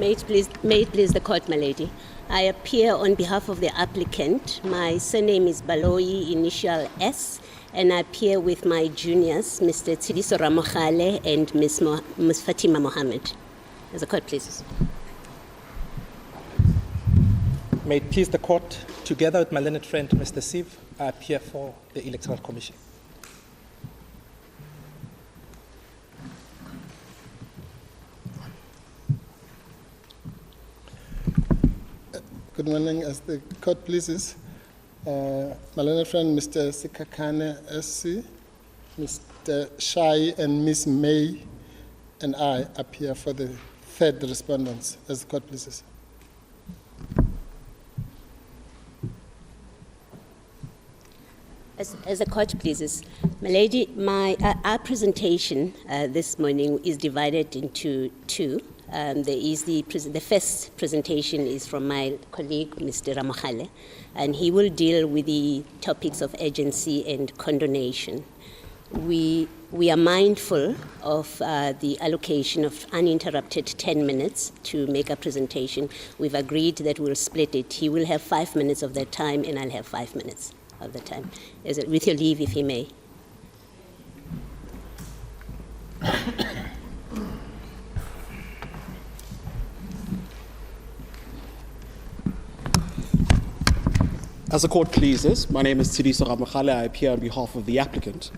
May it please the court, my lady. I appear on behalf of the applicant. My surname is Baloyi, initial S, and I appear with my juniors, Mr. Tsidiso Ramokhale and Ms. Fatima Mohammed. As the court pleases. May it please the court, together with my learned friend, Mr. Siv, I appear for the Electoral Commission. Good morning, as the court pleases. My learned friend, Mr. Sikakane SC, Mr. Shai and Ms. May, and I appear for the third respondents, as the court pleases. As the court pleases, my lady, our presentation this morning is divided into two. There is the first presentation is from my colleague, Mr. Ramokhale, and he will deal with the topics of urgency and condonation. We are mindful of the allocation of uninterrupted 10 minutes to make a presentation. We've agreed that we'll split it. He will have 5 minutes of that time, and I'll have 5 minutes of the time. With your leave, if he may. As the court pleases, my name is Tsidiso Ramokhale. I appear on behalf of the applicant.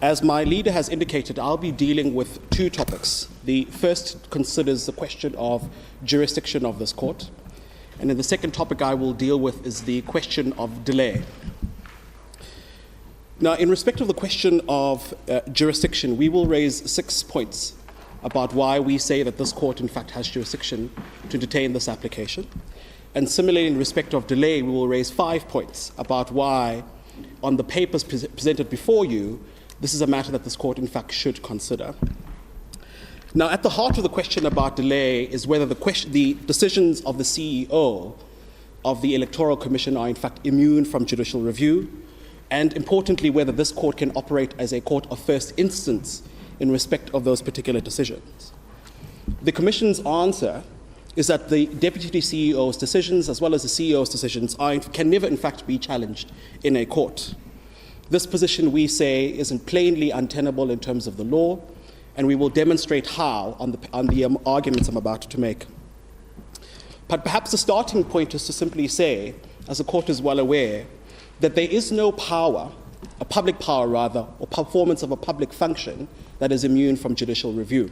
As my leader has indicated, I'll be dealing with two topics. The first considers the question of jurisdiction of this court, and then the second topic I will deal with is the question of delay. Now, in respect of the question of jurisdiction, we will raise 6 points about why we say that this court, in fact, has jurisdiction to detain this application. And similarly, in respect of delay, we will raise 5 points about why, on the papers presented before you, this is a matter that this court, in fact, should consider. Now, at the heart of the question about delay is whether the decisions of the CEO of the Electoral Commission are, in fact, immune from judicial review, and importantly, whether this court can operate as a court of first instance in respect of those particular decisions. The Commission's answer is that the Deputy CEO's decisions, as well as the CEO's decisions, can never, in fact, be challenged in a court. This position, we say, isn't plainly untenable in terms of the law, and we will demonstrate how on the arguments I'm about to make. But perhaps the starting point is to simply say, as the court is well aware, that there is no power, a public power rather, or performance of a public function that is immune from judicial review.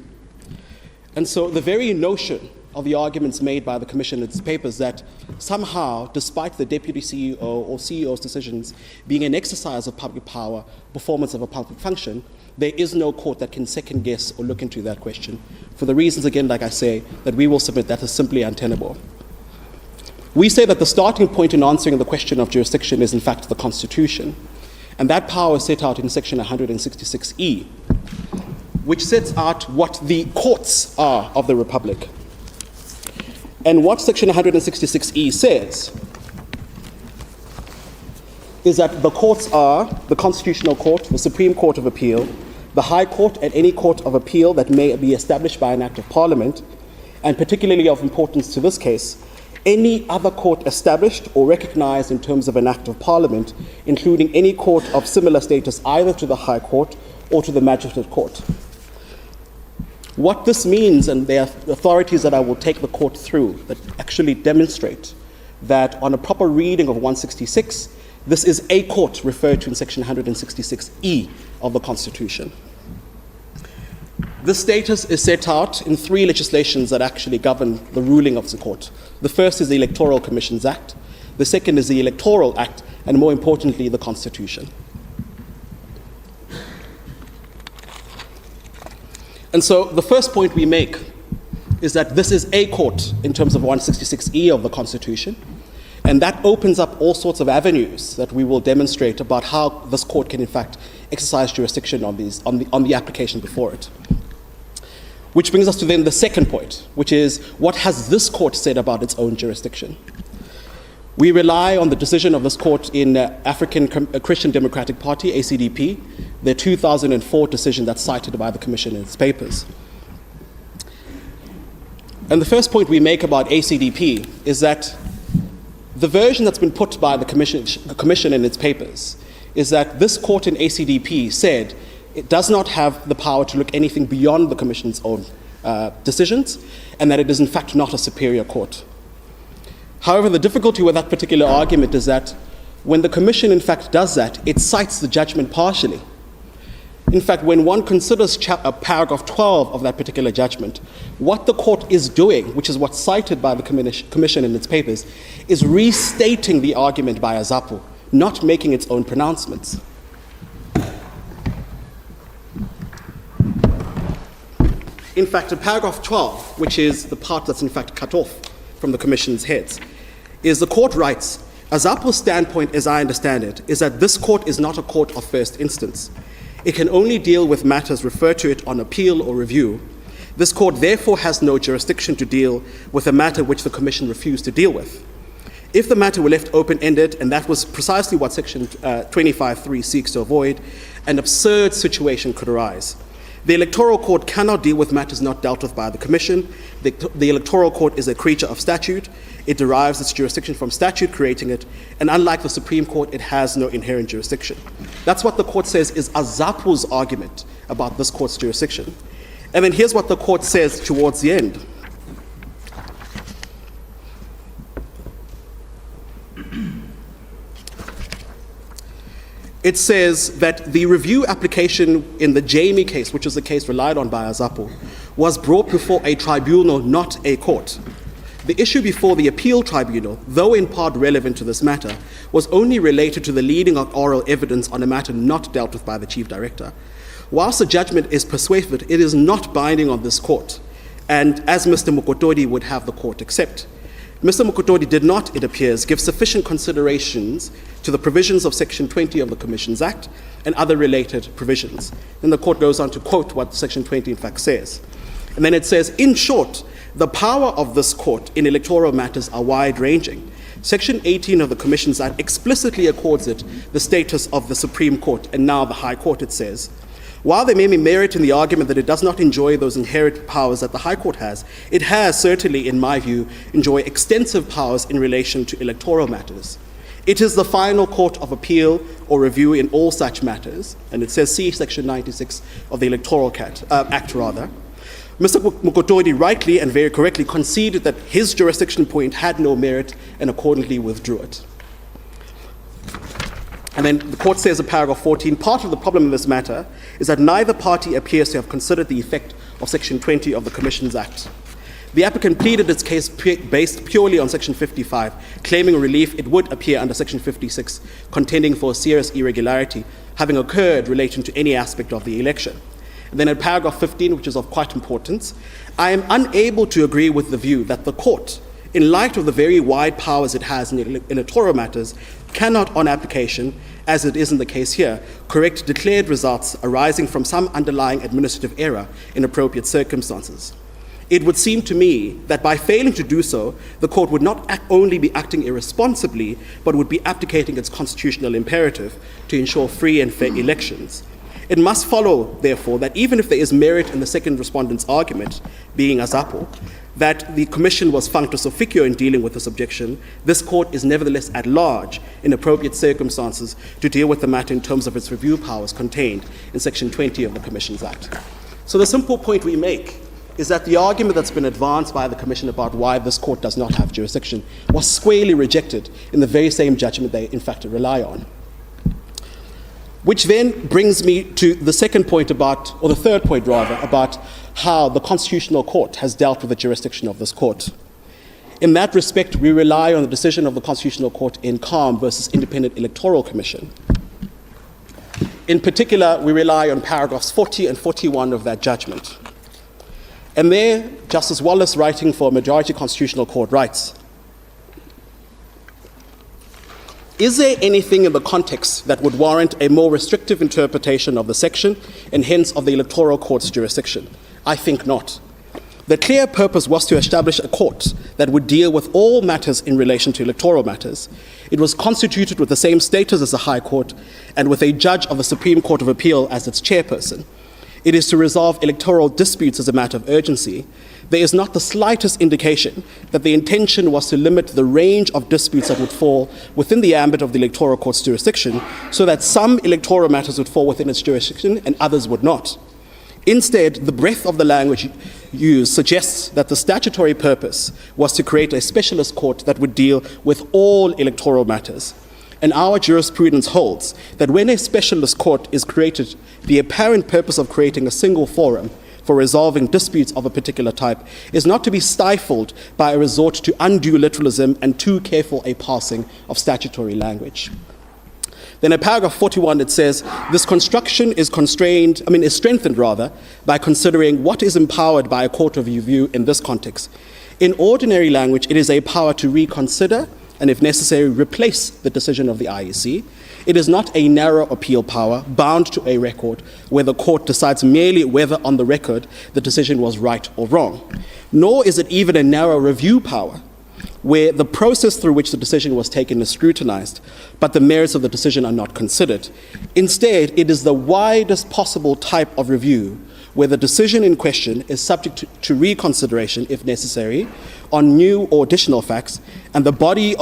And so the very notion of the arguments made by the Commission in its papers that somehow, despite the Deputy CEO or CEO's decisions being an exercise of public power, performance of a public function, there is no court that can second guess or look into that question. For the reasons, again, like I say, that we will submit, that is simply untenable. We say that the starting point in answering the question of jurisdiction is, in fact, the Constitution. And that power is set out in Section 166E, which sets out what the courts are of the Republic. And what Section 166E says is that the courts are the Constitutional Court, the Supreme Court of Appeal, the High Court, and any court of appeal that may be established by an Act of Parliament, and particularly of importance to this case, any other court established or recognized in terms of an Act of Parliament, including any court of similar status either to the High Court or to the Magistrate Court. What this means, and there are authorities that I will take the court through that actually demonstrate that on a proper reading of 166, this is a court referred to in Section 166E of the Constitution. This status is set out in 3 legislations that actually govern the ruling of the court. The first is the Electoral Commissions Act, the second is the Electoral Act, and more importantly, the Constitution. And so the first point we make is that this is a court in terms of 166E of the Constitution, and that opens up all sorts of avenues that we will demonstrate about how this court can in fact exercise jurisdiction on the application before it. Which brings us to then the second point, which is what has this court said about its own jurisdiction? We rely on the decision of this court in African Christian Democratic Party, ACDP, the 2004 decision that's cited by the Commission in its papers. And the first point we make about ACDP is that the version that's been put by the Commission in its papers is that this court in ACDP said it does not have the power to look anything beyond the Commission's own decisions, and that it is in fact not a superior court. However, the difficulty with that particular argument is that when the Commission in fact does that, it cites the judgment partially. In fact, when one considers paragraph 12 of that particular judgment, what the court is doing, which is what's cited by the Commission in its papers, is restating the argument by Azapo, not making its own pronouncements. In fact, in paragraph 12, which is the part that's in fact cut off from the Commission's heads, is the court writes, Azapo's standpoint, as I understand it, is that this court is not a court of first instance. It can only deal with matters referred to it on appeal or review. This court therefore has no jurisdiction to deal with a matter which the Commission refused to deal with. If the matter were left open-ended, and that was precisely what Section 25(3) seeks to avoid, an absurd situation could arise. The Electoral Court cannot deal with matters not dealt with by the Commission. The Electoral Court is a creature of statute. It derives its jurisdiction from statute creating it, and unlike the Supreme Court, it has no inherent jurisdiction. That's what the court says is Azapo's argument about this court's jurisdiction. And then here's what the court says towards the end. It says that the review application in the Jamie case, which is the case relied on by Azapo, was brought before a tribunal, not a court. The issue before the appeal tribunal, though in part relevant to this matter, was only related to the leading of oral evidence on a matter not dealt with by the Chief Director. Whilst the judgment is persuasive, it is not binding on this court, and as Mr. Mokotodi would have the court accept. Mr. Mokotodi did not, it appears, give sufficient considerations to the provisions of Section 20 of the Commissions Act and other related provisions. Then the court goes on to quote what Section 20 in fact says. And then it says, in short, the power of this court in electoral matters are wide-ranging. Section 18 of the Commissions Act explicitly accords it the status of the Supreme Court and now the High Court, it says. While there may be merit in the argument that it does not enjoy those inherent powers that the High Court has, it has certainly, in my view, enjoyed extensive powers in relation to electoral matters. It is the final court of appeal or review in all such matters, and it says, see Section 96 of the Electoral Act. Mr. Mokotodi rightly and very correctly conceded that his jurisdiction point had no merit and accordingly withdrew it. And then the court says in paragraph 14, part of the problem in this matter is that neither party appears to have considered the effect of Section 20 of the Commissions Act. The applicant pleaded its case based purely on Section 55, claiming relief it would appear under Section 56, contending for a serious irregularity having occurred relating to any aspect of the election. And then in paragraph 15, which is of quite importance, I am unable to agree with the view that the court, in light of the very wide powers it has in electoral matters, cannot, on application, as it is in the case here, correct declared results arising from some underlying administrative error in appropriate circumstances. It would seem to me that by failing to do so, the court would not only be acting irresponsibly, but would be abdicating its constitutional imperative to ensure free and fair elections. It must follow, therefore, that even if there is merit in the second respondent's argument, being Azapo, that the Commission was functus officio in dealing with this objection, this court is nevertheless at large in appropriate circumstances to deal with the matter in terms of its review powers contained in Section 20 of the Commissions Act. So the simple point we make is that the argument that's been advanced by the Commission about why this court does not have jurisdiction was squarely rejected in the very same judgment they in fact rely on. Which then brings me to the second point about, or the third point rather, about how the Constitutional Court has dealt with the jurisdiction of this court. In that respect, we rely on the decision of the Constitutional Court in Calm versus Independent Electoral Commission. In particular, we rely on paragraphs 40 and 41 of that judgment. And there, Justice Wallace, writing for a majority Constitutional Court, writes, is there anything in the context that would warrant a more restrictive interpretation of the section and hence of the Electoral Court's jurisdiction? I think not. The clear purpose was to establish a court that would deal with all matters in relation to electoral matters. It was constituted with the same status as the High Court and with a judge of the Supreme Court of Appeal as its chairperson. It is to resolve electoral disputes as a matter of urgency. there is not the slightest indication that the intention was to limit the range of disputes that would fall within the ambit of the Electoral Court's jurisdiction, so that some electoral matters would fall within its jurisdiction and others would not. Instead, the breadth of the language used suggests that the statutory purpose was to create a specialist court that would deal with all electoral matters. And our jurisprudence holds that when a specialist court is created, the apparent purpose of creating a single forum for resolving disputes of a particular type is not to be stifled by a resort to undue literalism and too careful a parsing of statutory language. Then in paragraph 41, it says, this construction is strengthened by considering what is empowered by a court of review in this context. In ordinary language, it is a power to reconsider and, if necessary, replace the decision of the IEC. It is not a narrow appeal power bound to a record where the court decides merely whether on the record the decision was right or wrong. Nor is it even a narrow review power where the process through which the decision was taken is scrutinized, but the merits of the decision are not considered. Instead, it is the widest possible type of review where the decision in question is subject to reconsideration, if necessary, on new or additional facts, and the body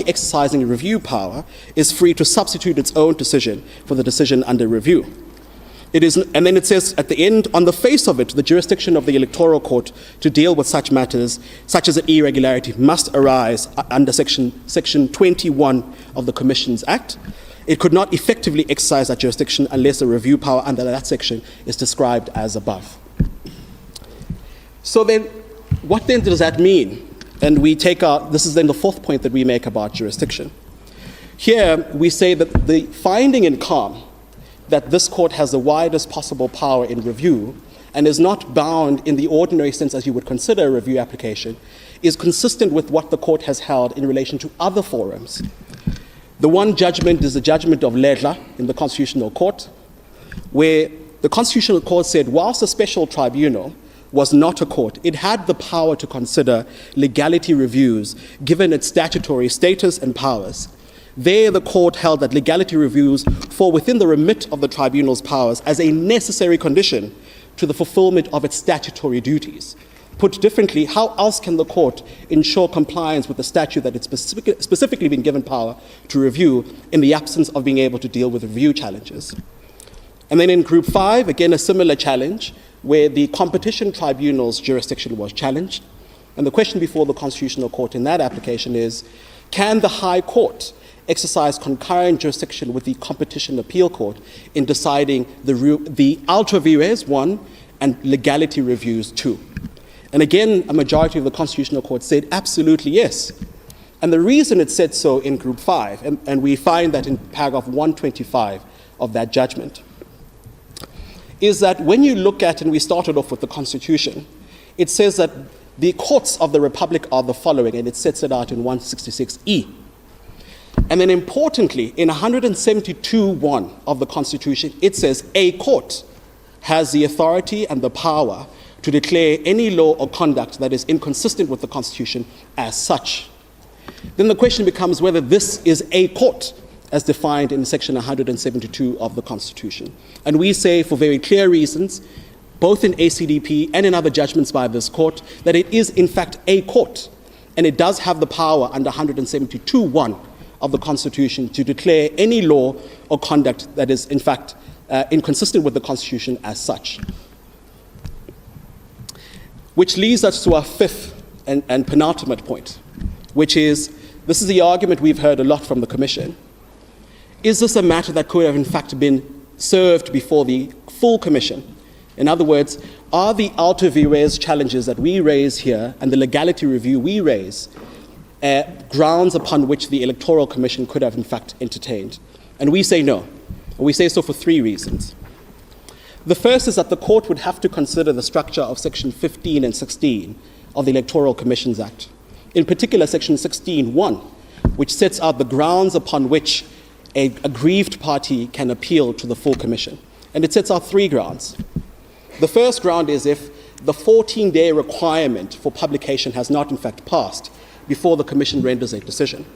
exercising review power is free to substitute its own decision for the decision under review. And then it says at the end, on the face of it, the jurisdiction of the Electoral Court to deal with such matters, such as an irregularity, must arise under section 21 of the Commissions Act. It could not effectively exercise that jurisdiction unless a review power under that section is described as above. So then, what then does that mean? And this is then the fourth point that we make about jurisdiction. Here, we say that the finding in calm that this court has the widest possible power in review and is not bound in the ordinary sense as you would consider a review application is consistent with what the court has held in relation to other forums. The one judgment is the judgment of Ledla in the Constitutional Court, where the Constitutional Court said whilst a special tribunal was not a court, it had the power to consider legality reviews given its statutory status and powers. There, the court held that legality reviews fall within the remit of the tribunal's powers as a necessary condition to the fulfillment of its statutory duties. Put differently, how else can the court ensure compliance with the statute that it's specifically been given power to review in the absence of being able to deal with review challenges? And then in Group 5, again, a similar challenge where the Competition Tribunal's jurisdiction was challenged. And the question before the Constitutional Court in that application is, can the High Court exercise concurrent jurisdiction with the Competition Appeal Court in deciding the ultra vires 1 and legality reviews 2? And again, a majority of the Constitutional Court said absolutely yes. And the reason it said so in Group 5, and we find that in paragraph 125 of that judgment, is that when you look at, and we started off with the Constitution, it says that the courts of the Republic are the following, and it sets it out in 166E. And then importantly, in 172(1) of the Constitution, it says a court has the authority and the power to declare any law or conduct that is inconsistent with the Constitution as such. Then the question becomes whether this is a court as defined in section 172 of the Constitution. And we say, for very clear reasons, both in ACDP and in other judgments by this court, that it is in fact a court, and it does have the power under 172(1) of the Constitution to declare any law or conduct that is in fact inconsistent with the Constitution as such. Which leads us to our fifth and penultimate point, which is, this is the argument we've heard a lot from the Commission. Is this a matter that could have in fact been served before the full Commission? In other words, are the ultra vires challenges that we raise here and the legality review we raise grounds upon which the Electoral Commission could have in fact entertained? And we say no. And we say so for three reasons. The first is that the court would have to consider the structure of section 15 and 16 of the Electoral Commissions Act. In particular, section 16(1), which sets out the grounds upon which a aggrieved party can appeal to the full commission. And it sets out three grounds. The first ground is if the 14-day requirement for publication has not in fact passed before the commission renders a decision.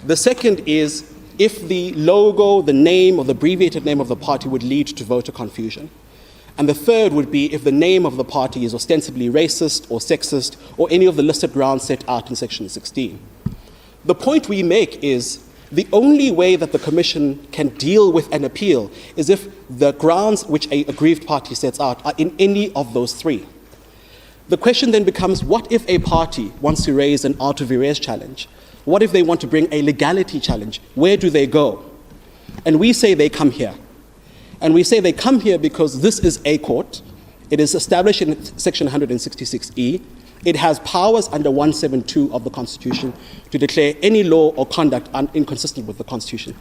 The second is if the logo, the name, or the abbreviated name of the party would lead to voter confusion. And the third would be if the name of the party is ostensibly racist or sexist or any of the listed grounds set out in Section 16. The point we make is the only way that the Commission can deal with an appeal is if the grounds which a aggrieved party sets out are in any of those three. The question then becomes, what if a party wants to raise an out of arrears challenge? What if they want to bring a legality challenge? Where do they go? And we say they come here. And we say they come here because this is a court. It is established in Section 166E. It has powers under 172 of the Constitution to declare any law or conduct inconsistent with the Constitution.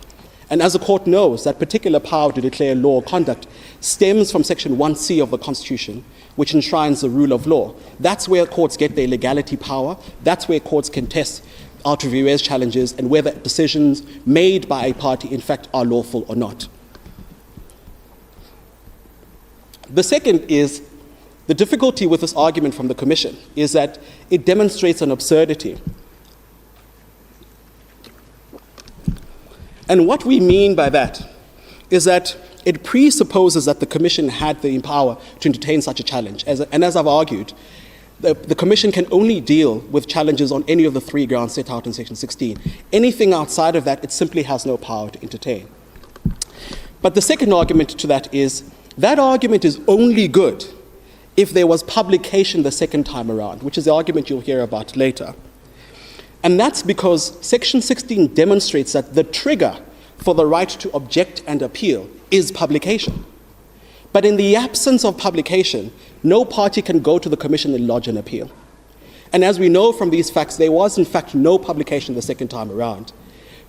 And as the court knows, that particular power to declare law or conduct stems from Section 1C of the Constitution, which enshrines the rule of law. That's where courts get their legality power. That's where courts can test out of arrears challenges and whether decisions made by a party in fact are lawful or not. The second is the difficulty with this argument from the Commission is that it demonstrates an absurdity. And what we mean by that is that it presupposes that the Commission had the power to entertain such a challenge. And as I've argued, the Commission can only deal with challenges on any of the three grounds set out in Section 16. Anything outside of that, it simply has no power to entertain. But the second argument to that is that argument is only good if there was publication the second time around, which is the argument you'll hear about later. And that's because Section 16 demonstrates that the trigger for the right to object and appeal is publication. But in the absence of publication, no party can go to the Commission and lodge an appeal. And as we know from these facts, there was in fact no publication the second time around.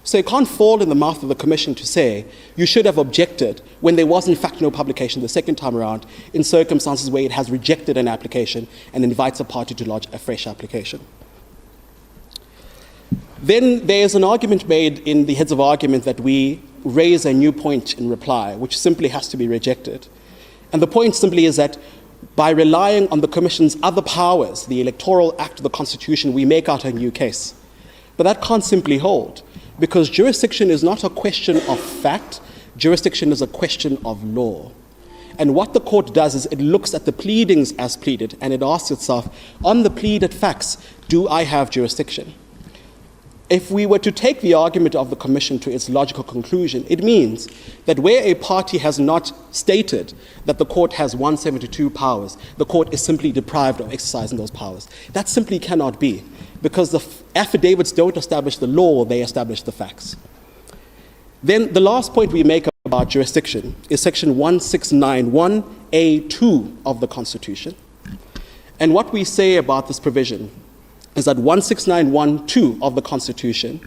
So it can't fall in the mouth of the Commission to say you should have objected when there was in fact no publication the second time around in circumstances where it has rejected an application and invites a party to lodge a fresh application. Then there is an argument made in the heads of argument that we raise a new point in reply, which simply has to be rejected. And the point simply is that by relying on the Commission's other powers, the Electoral Act of the Constitution, we make out a new case. But that can't simply hold, because jurisdiction is not a question of fact, jurisdiction is a question of law. And what the court does is it looks at the pleadings as pleaded, and it asks itself, on the pleaded facts, do I have jurisdiction? If we were to take the argument of the Commission to its logical conclusion, it means that where a party has not stated that the court has 172 powers, the court is simply deprived of exercising those powers. That simply cannot be, because the affidavits don't establish the law, they establish the facts. Then the last point we make about jurisdiction is Section 1691A2 of the Constitution. And what we say about this provision is that 169(1)(2) of the Constitution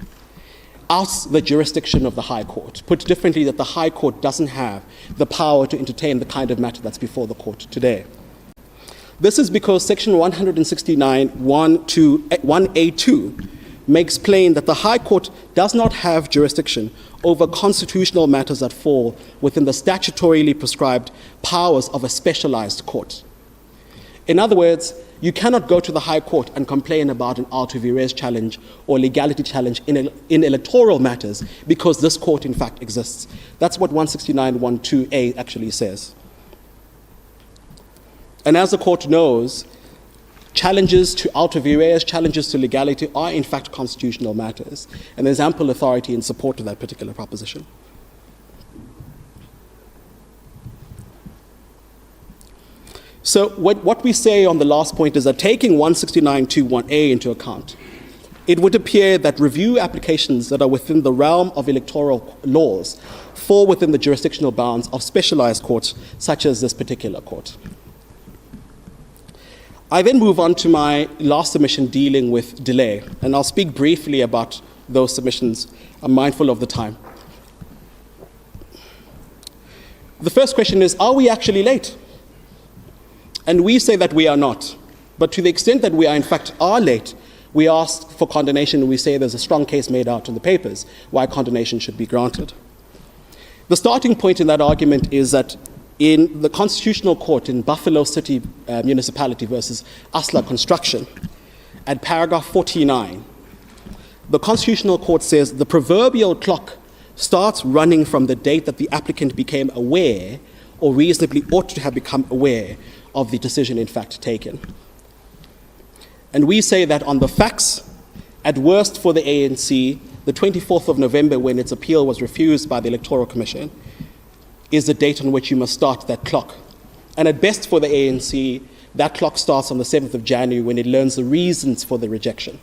asks the jurisdiction of the High Court. Put differently, that the High Court doesn't have the power to entertain the kind of matter that's before the court today. This is because Section 169(1)(2) makes plain that the High Court does not have jurisdiction over constitutional matters that fall within the statutorily prescribed powers of a specialized court. In other words, you cannot go to the High Court and complain about an out of arrears challenge or legality challenge in electoral matters because this court in fact exists. That's what 169(1)(2)A actually says. And as the court knows, challenges to out of arrears, challenges to legality are in fact constitutional matters, and there's ample authority in support of that particular proposition. So what we say on the last point is that taking 169(2)(1)A into account, it would appear that review applications that are within the realm of electoral laws fall within the jurisdictional bounds of specialized courts, such as this particular court. I then move on to my last submission dealing with delay, and I'll speak briefly about those submissions. I'm mindful of the time. The first question is, are we actually late? And we say that we are not. But to the extent that we are in fact are late, we ask for condonation and we say there's a strong case made out in the papers why condonation should be granted. The starting point in that argument is that in the Constitutional Court in Buffalo City Municipality versus Asla Construction, at paragraph 49, the Constitutional Court says the proverbial clock starts running from the date that the applicant became aware or reasonably ought to have become aware of the decision in fact taken. And we say that on the facts, at worst for the ANC, the 24th of November, when its appeal was refused by the Electoral Commission, is the date on which you must start that clock. And at best for the ANC, that clock starts on the 7th of January when it learns the reasons for the rejection.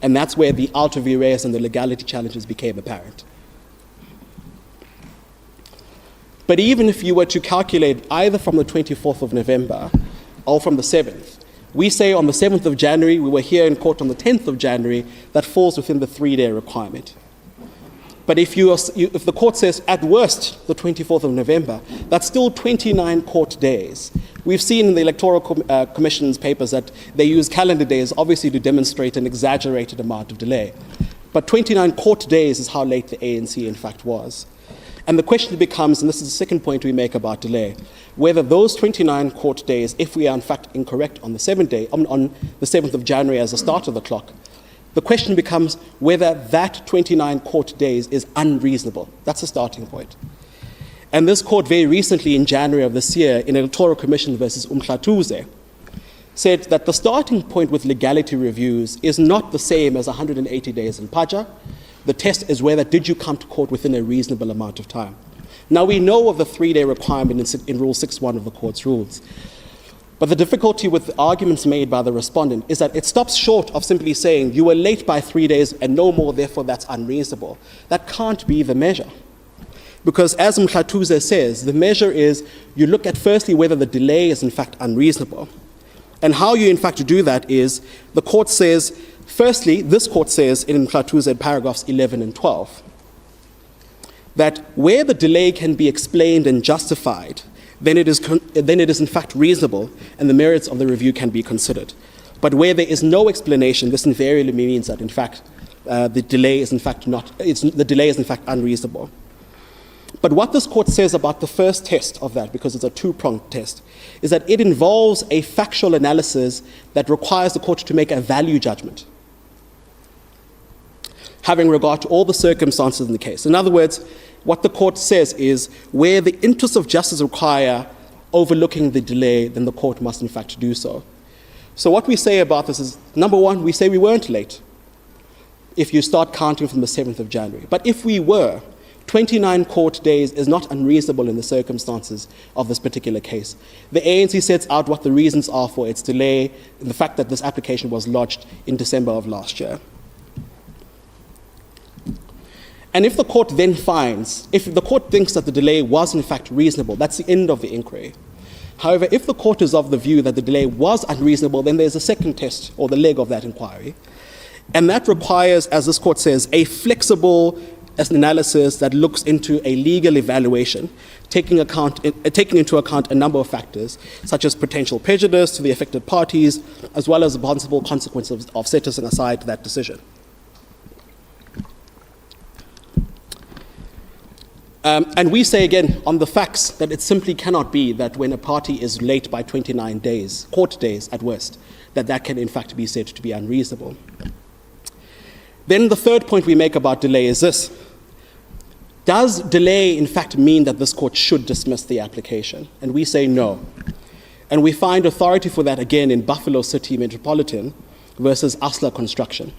And that's where the alter vires and the legality challenges became apparent. But even if you were to calculate either from the 24th of November or from the 7th, we say on the 7th of January, we were here in court on the 10th of January, that falls within the 3-day requirement. But if the court says at worst the 24th of November, that's still 29 court days. We've seen in the Electoral Commission's papers that they use calendar days obviously to demonstrate an exaggerated amount of delay. But 29 court days is how late the ANC in fact was. And the question becomes, and this is the second point we make about delay, whether those 29 court days, if we are in fact incorrect on the 7th of January as the start of the clock, the question becomes whether that 29 court days is unreasonable. That's the starting point. And this court very recently in January of this year, in Electoral Commission versus Umhlatuze, said that the starting point with legality reviews is not the same as 180 days in Paja. The test is whether did you come to court within a reasonable amount of time. Now we know of the 3-day requirement in Rule 6.1 of the court's rules. But the difficulty with the arguments made by the respondent is that it stops short of simply saying you were late by 3 days and no more, therefore that's unreasonable. That can't be the measure. Because as Mhlatuze says, the measure is you look at firstly whether the delay is in fact unreasonable. And how you in fact do that is the court says, firstly, this court says in Mhlatuze paragraphs 11 and 12, that where the delay can be explained and justified, then it is in fact reasonable and the merits of the review can be considered. But where there is no explanation, this invariably means that in fact the delay is in fact unreasonable. But what this court says about the first test of that, because it's a two-pronged test, is that it involves a factual analysis that requires the court to make a value judgment, having regard to all the circumstances in the case. In other words, what the court says is where the interests of justice require overlooking the delay, then the court must in fact do so. So what we say about this is, number one, we say we weren't late if you start counting from the 7th of January. But if we were, 29 court days is not unreasonable in the circumstances of this particular case. The ANC sets out what the reasons are for its delay and the fact that this application was lodged in December of last year. And if the court then finds, if the court thinks that the delay was in fact reasonable, that's the end of the inquiry. However, if the court is of the view that the delay was unreasonable, then there's a second test, or the leg of that inquiry. And that requires, as this court says, a flexible analysis that looks into a legal evaluation, taking into account a number of factors, such as potential prejudice to the affected parties, as well as the possible consequences of setting aside that decision. And we say again on the facts that it simply cannot be that when a party is late by 29 days, court days at worst, that can in fact be said to be unreasonable. Then the third point we make about delay is this. Does delay in fact mean that this court should dismiss the application? And we say no. And we find authority for that again in Buffalo City Metropolitan versus Asla Construction.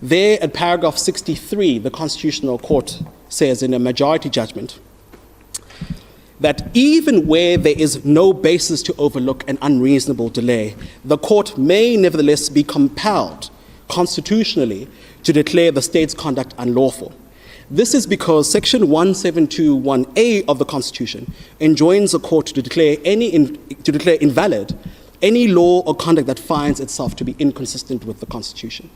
There, at paragraph 63, the Constitutional Court says in a majority judgment that even where there is no basis to overlook an unreasonable delay, the court may nevertheless be compelled constitutionally to declare the state's conduct unlawful. This is because Section 1721A of the Constitution enjoins the court to declare invalid any law or conduct that finds itself to be inconsistent with the Constitution.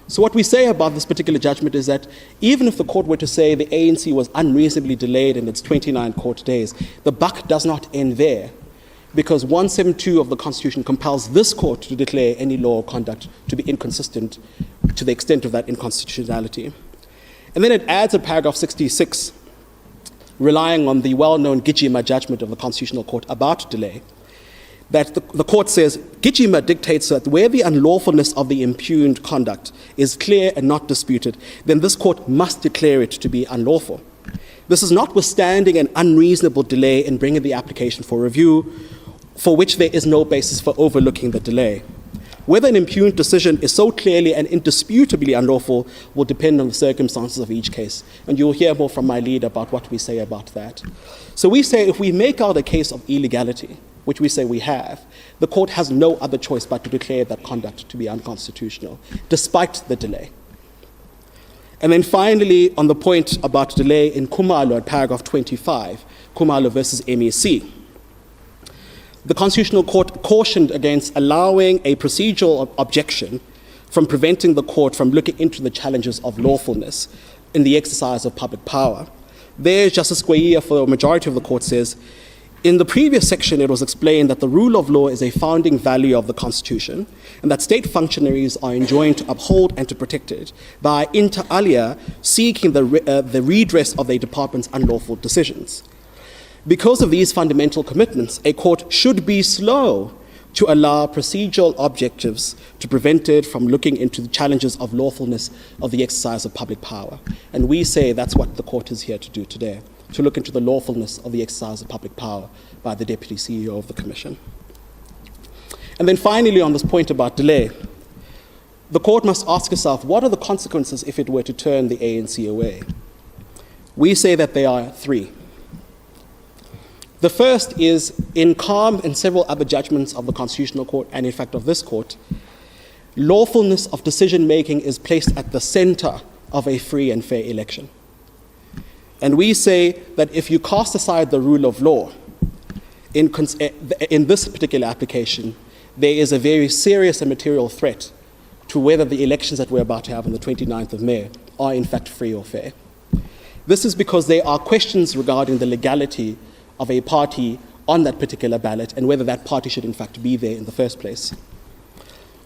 So what we say about this particular judgment is that even if the court were to say the ANC was unreasonably delayed in its 29 court days, the buck does not end there, because 172 of the Constitution compels this court to declare any law or conduct to be inconsistent to the extent of that inconstitutionality. And then it adds a paragraph 66, relying on the well-known Gijima judgment of the Constitutional Court about delay, that the court says, Gijima dictates that where the unlawfulness of the impugned conduct is clear and not disputed, then this court must declare it to be unlawful. This is notwithstanding an unreasonable delay in bringing the application for review, for which there is no basis for overlooking the delay. Whether an impugned decision is so clearly and indisputably unlawful will depend on the circumstances of each case, and you'll hear more from my leader about what we say about that. So we say if we make out a case of illegality, which we say we have, the court has no other choice but to declare that conduct to be unconstitutional, despite the delay. And then finally, on the point about delay in Khumalo at paragraph 25, Khumalo versus MEC, the Constitutional Court cautioned against allowing a procedural objection from preventing the court from looking into the challenges of lawfulness in the exercise of public power. There, Justice Guaiya, for the majority of the court, says, in the previous section, it was explained that the rule of law is a founding value of the Constitution and that state functionaries are enjoined to uphold and to protect it by, inter alia, seeking the redress of a department's unlawful decisions. Because of these fundamental commitments, a court should be slow to allow procedural objectives to prevent it from looking into the challenges of lawfulness of the exercise of public power. And we say that's what the court is here to do today, to look into the lawfulness of the exercise of public power by the Deputy CEO of the Commission. And then finally, on this point about delay, the court must ask itself, what are the consequences if it were to turn the ANC away? We say that there are three. The first is, in Calm and several other judgments of the Constitutional Court, and in fact of this court, lawfulness of decision-making is placed at the center of a free and fair election. And we say that if you cast aside the rule of law, in this particular application, there is a very serious and material threat to whether the elections that we're about to have on the 29th of May are in fact free or fair. This is because there are questions regarding the legality of a party on that particular ballot and whether that party should in fact be there in the first place.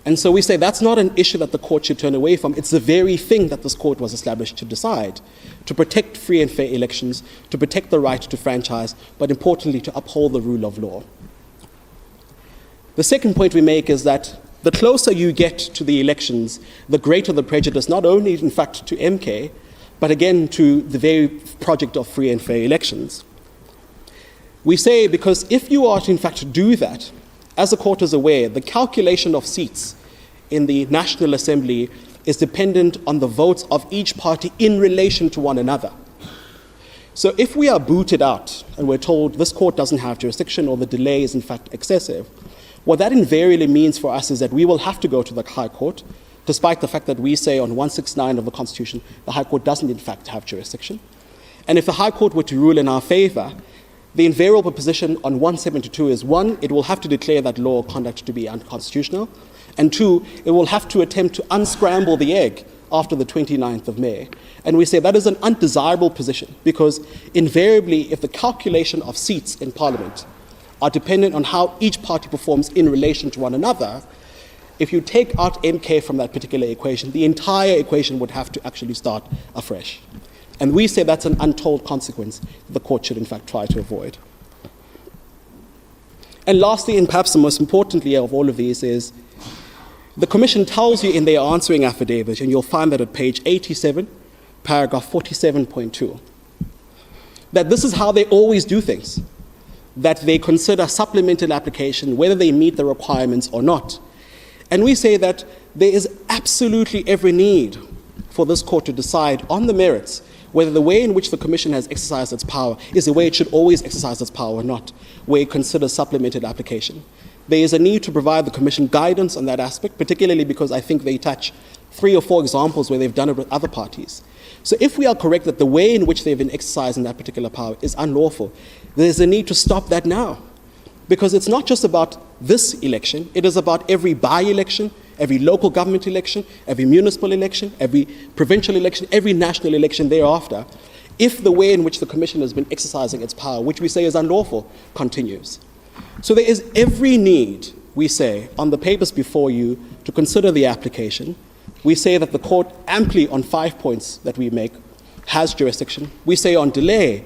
And so we say that's not an issue that the court should turn away from. It's the very thing that this court was established to decide, to protect free and fair elections, to protect the right to franchise, but importantly to uphold the rule of law. The second point we make is that the closer you get to the elections, the greater the prejudice, not only in fact to MK, but again to the very project of free and fair elections. We say because if you are to in fact do that, as the court is aware, the calculation of seats in the National Assembly is dependent on the votes of each party in relation to one another. So if we are booted out and we're told this court doesn't have jurisdiction or the delay is in fact excessive, what that invariably means for us is that we will have to go to the High Court, despite the fact that we say on 169 of the Constitution, the High Court doesn't in fact have jurisdiction. And if the High Court were to rule in our favor, the invariable position on 172 is, one, it will have to declare that law or conduct to be unconstitutional, and two, it will have to attempt to unscramble the egg after the 29th of May. And we say that is an undesirable position because invariably, if the calculation of seats in Parliament are dependent on how each party performs in relation to one another, if you take out MK from that particular equation, the entire equation would have to actually start afresh. And we say that's an untold consequence the court should in fact try to avoid. And lastly, and perhaps the most importantly of all of these, is the Commission tells you in their answering affidavit, and you'll find that at page 87, paragraph 47.2, that this is how they always do things, that they consider supplemental application, whether they meet the requirements or not. And we say that there is absolutely every need for this court to decide on the merits whether the way in which the Commission has exercised its power is the way it should always exercise its power or not, where it considers supplemented application. There is a need to provide the Commission guidance on that aspect, particularly because I think they touch 3 or 4 examples where they've done it with other parties. So if we are correct that the way in which they've been exercising that particular power is unlawful, there's a need to stop that now. Because it's not just about this election, it is about every by-election, every local government election, every municipal election, every provincial election, every national election thereafter, if the way in which the Commission has been exercising its power, which we say is unlawful, continues. So there is every need, we say, on the papers before you to consider the application. We say that the court amply on 5 points that we make has jurisdiction. We say on delay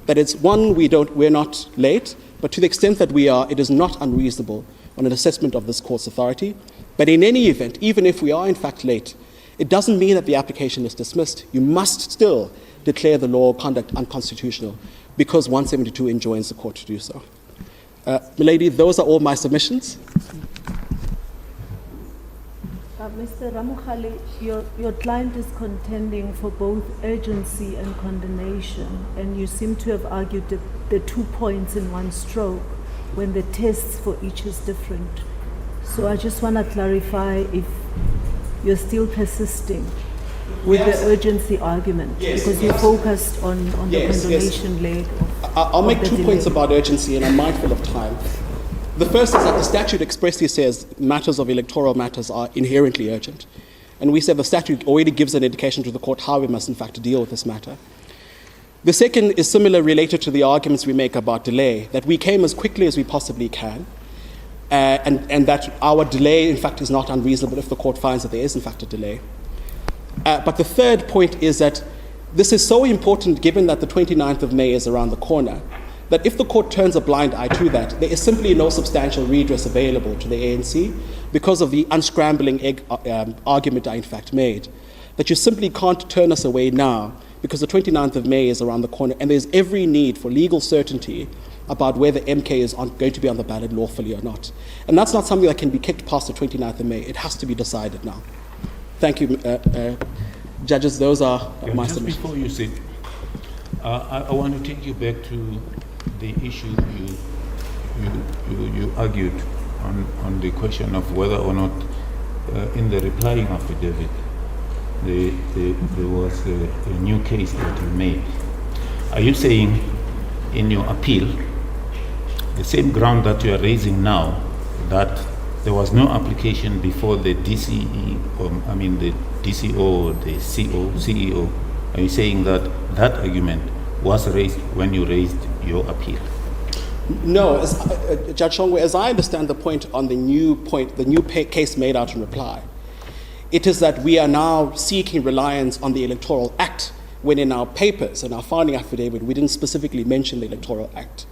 that it's one, we're not late, but to the extent that we are, it is not unreasonable on an assessment of this court's authority. But in any event, even if we are in fact late, it doesn't mean that the application is dismissed. You must still declare the law of conduct unconstitutional because 172 enjoins the court to do so. Milady, those are all my submissions. Mr. Ramukhali, your client is contending for both urgency and condemnation, and you seem to have argued the 2 points in one stroke when the tests for each is different. So I just want to clarify if you're still persisting with the urgency argument, because you focused on the condemnation leg. I'll make 2 points about urgency, and I'm mindful of time. The first is that the statute expressly says matters of electoral matters are inherently urgent. And we said the statute already gives an indication to the court how we must in fact deal with this matter. The second is similar, related to the arguments we make about delay, that we came as quickly as we possibly can, and that our delay in fact is not unreasonable if the court finds that there is in fact a delay. But the third point is that this is so important given that the 29th of May is around the corner, that if the court turns a blind eye to that, there is simply no substantial redress available to the ANC because of the unscrambling argument I in fact made, that you simply can't turn us away now because the 29th of May is around the corner and there's every need for legal certainty about whether MK is going to be on the ballot lawfully or not. And that's not something that can be kicked past the 29th of May. It has to be decided now. Thank you, judges. Those are my submissions. Just before you sit, I want to take you back to the issue you argued on the question of whether or not in the replying affidavit there was a new case that you made. Are you saying in your appeal the same ground that you are raising now, that there was no application before the DCE, the DCO or the CEO, are you saying that that argument was raised when you raised your appeal? No, Judge Shongwe, as I understand the point on the new case made out in reply, it is that we are now seeking reliance on the Electoral Act, when in our papers, in our founding affidavit, we didn't specifically mention the Electoral Act.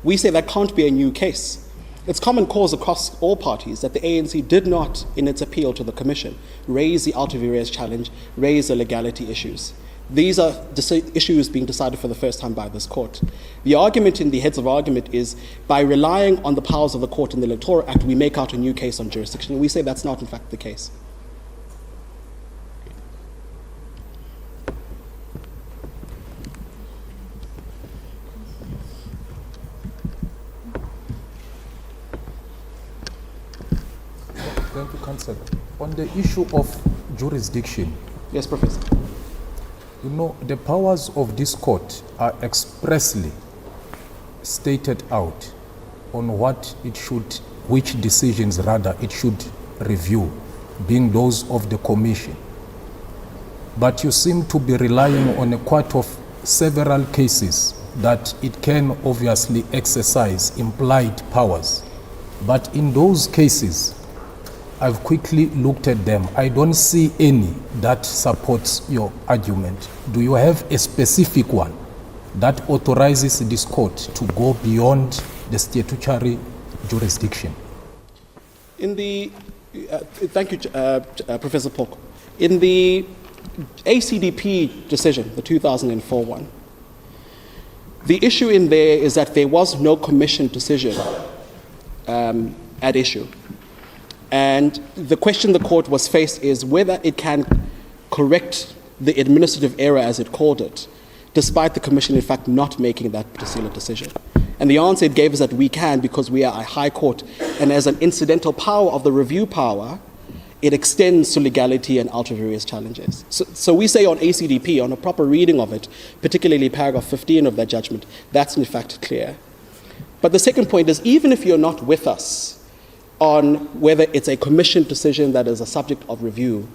We say that can't be a new case. It's common cause across all parties that the ANC did not, in its appeal to the Commission, raise the alter vires challenge, raise the legality issues. These are issues being decided for the first time by this court. The argument in the heads of argument is, by relying on the powers of the court in the Electoral Act, we make out a new case on jurisdiction. We say that's not in fact the case. Thank you, Councillor. On the issue of jurisdiction, Yes, Professor. you know, the powers of this court are expressly stated out on what it should, which decisions rather it should review, being those of the Commission. But you seem to be relying on a quite of several cases that it can obviously exercise implied powers. But in those cases, I've quickly looked at them. I don't see any that supports your argument. Do you have a specific one that authorizes this court to go beyond the statutory jurisdiction? In the, thank you, Professor Polk. In the ACDP decision, the 2004 one, the issue in there is that there was no commission decision at issue. And the question the court was faced is whether it can correct the administrative error, as it called it, despite the commission in fact not making that particular decision. And the answer it gave is that we can, because we are a high court, and as an incidental power of the review power, it extends to legality and ultra various challenges. So we say on ACDP, on a proper reading of it, particularly paragraph 15 of that judgment, that's in fact clear. But the second point is, even if you're not with us on whether it's a commission decision that is a subject of review,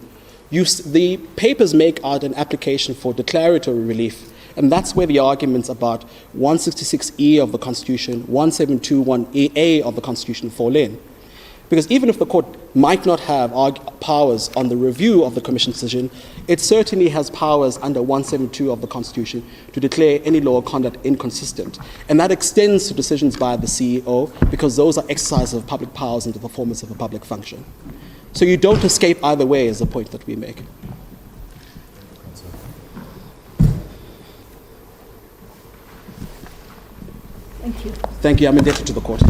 the papers make out an application for declaratory relief, and that's where the arguments about 166E of the Constitution, 1721A of the Constitution fall in. Because even if the court might not have powers on the review of the commission decision, it certainly has powers under 172 of the Constitution to declare any law of conduct inconsistent. And that extends to decisions by the CEO, because those are exercises of public powers into the performance of a public function. So you don't escape either way, is the point that we make. Thank you. Thank you. I'm indebted to the court.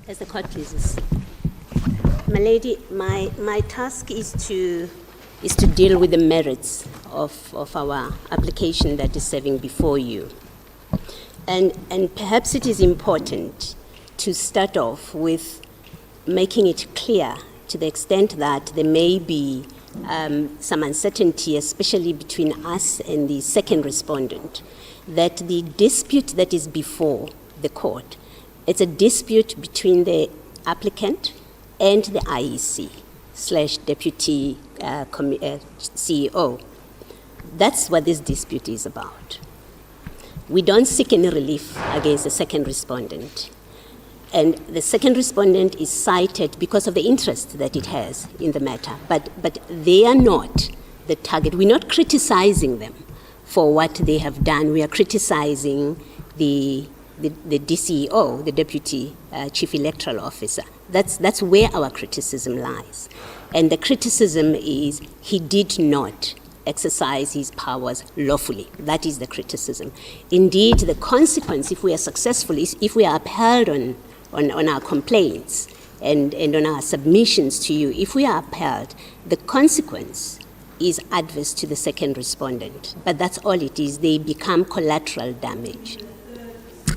As the court pleases. My lady, my task is to deal with the merits of our application that is serving before you. And perhaps it is important to start off with making it clear, to the extent that there may be some uncertainty, especially between us and the second respondent, that the dispute that is before the court, it's a dispute between the applicant and the IEC/deputy CEO. That's what this dispute is about. We don't seek any relief against the second respondent. And the second respondent is cited because of the interest that it has in the matter. But they are not the target. We're not criticizing them for what they have done. We are criticizing the DCEO, the Deputy Chief Electoral Officer. That's where our criticism lies. And the criticism is he did not exercise his powers lawfully. That is the criticism. Indeed, the consequence, if we are successful, is if we are upheld on our complaints and on our submissions to you, if we are upheld, the consequence is adverse to the second respondent. But that's all it is. They become collateral damage.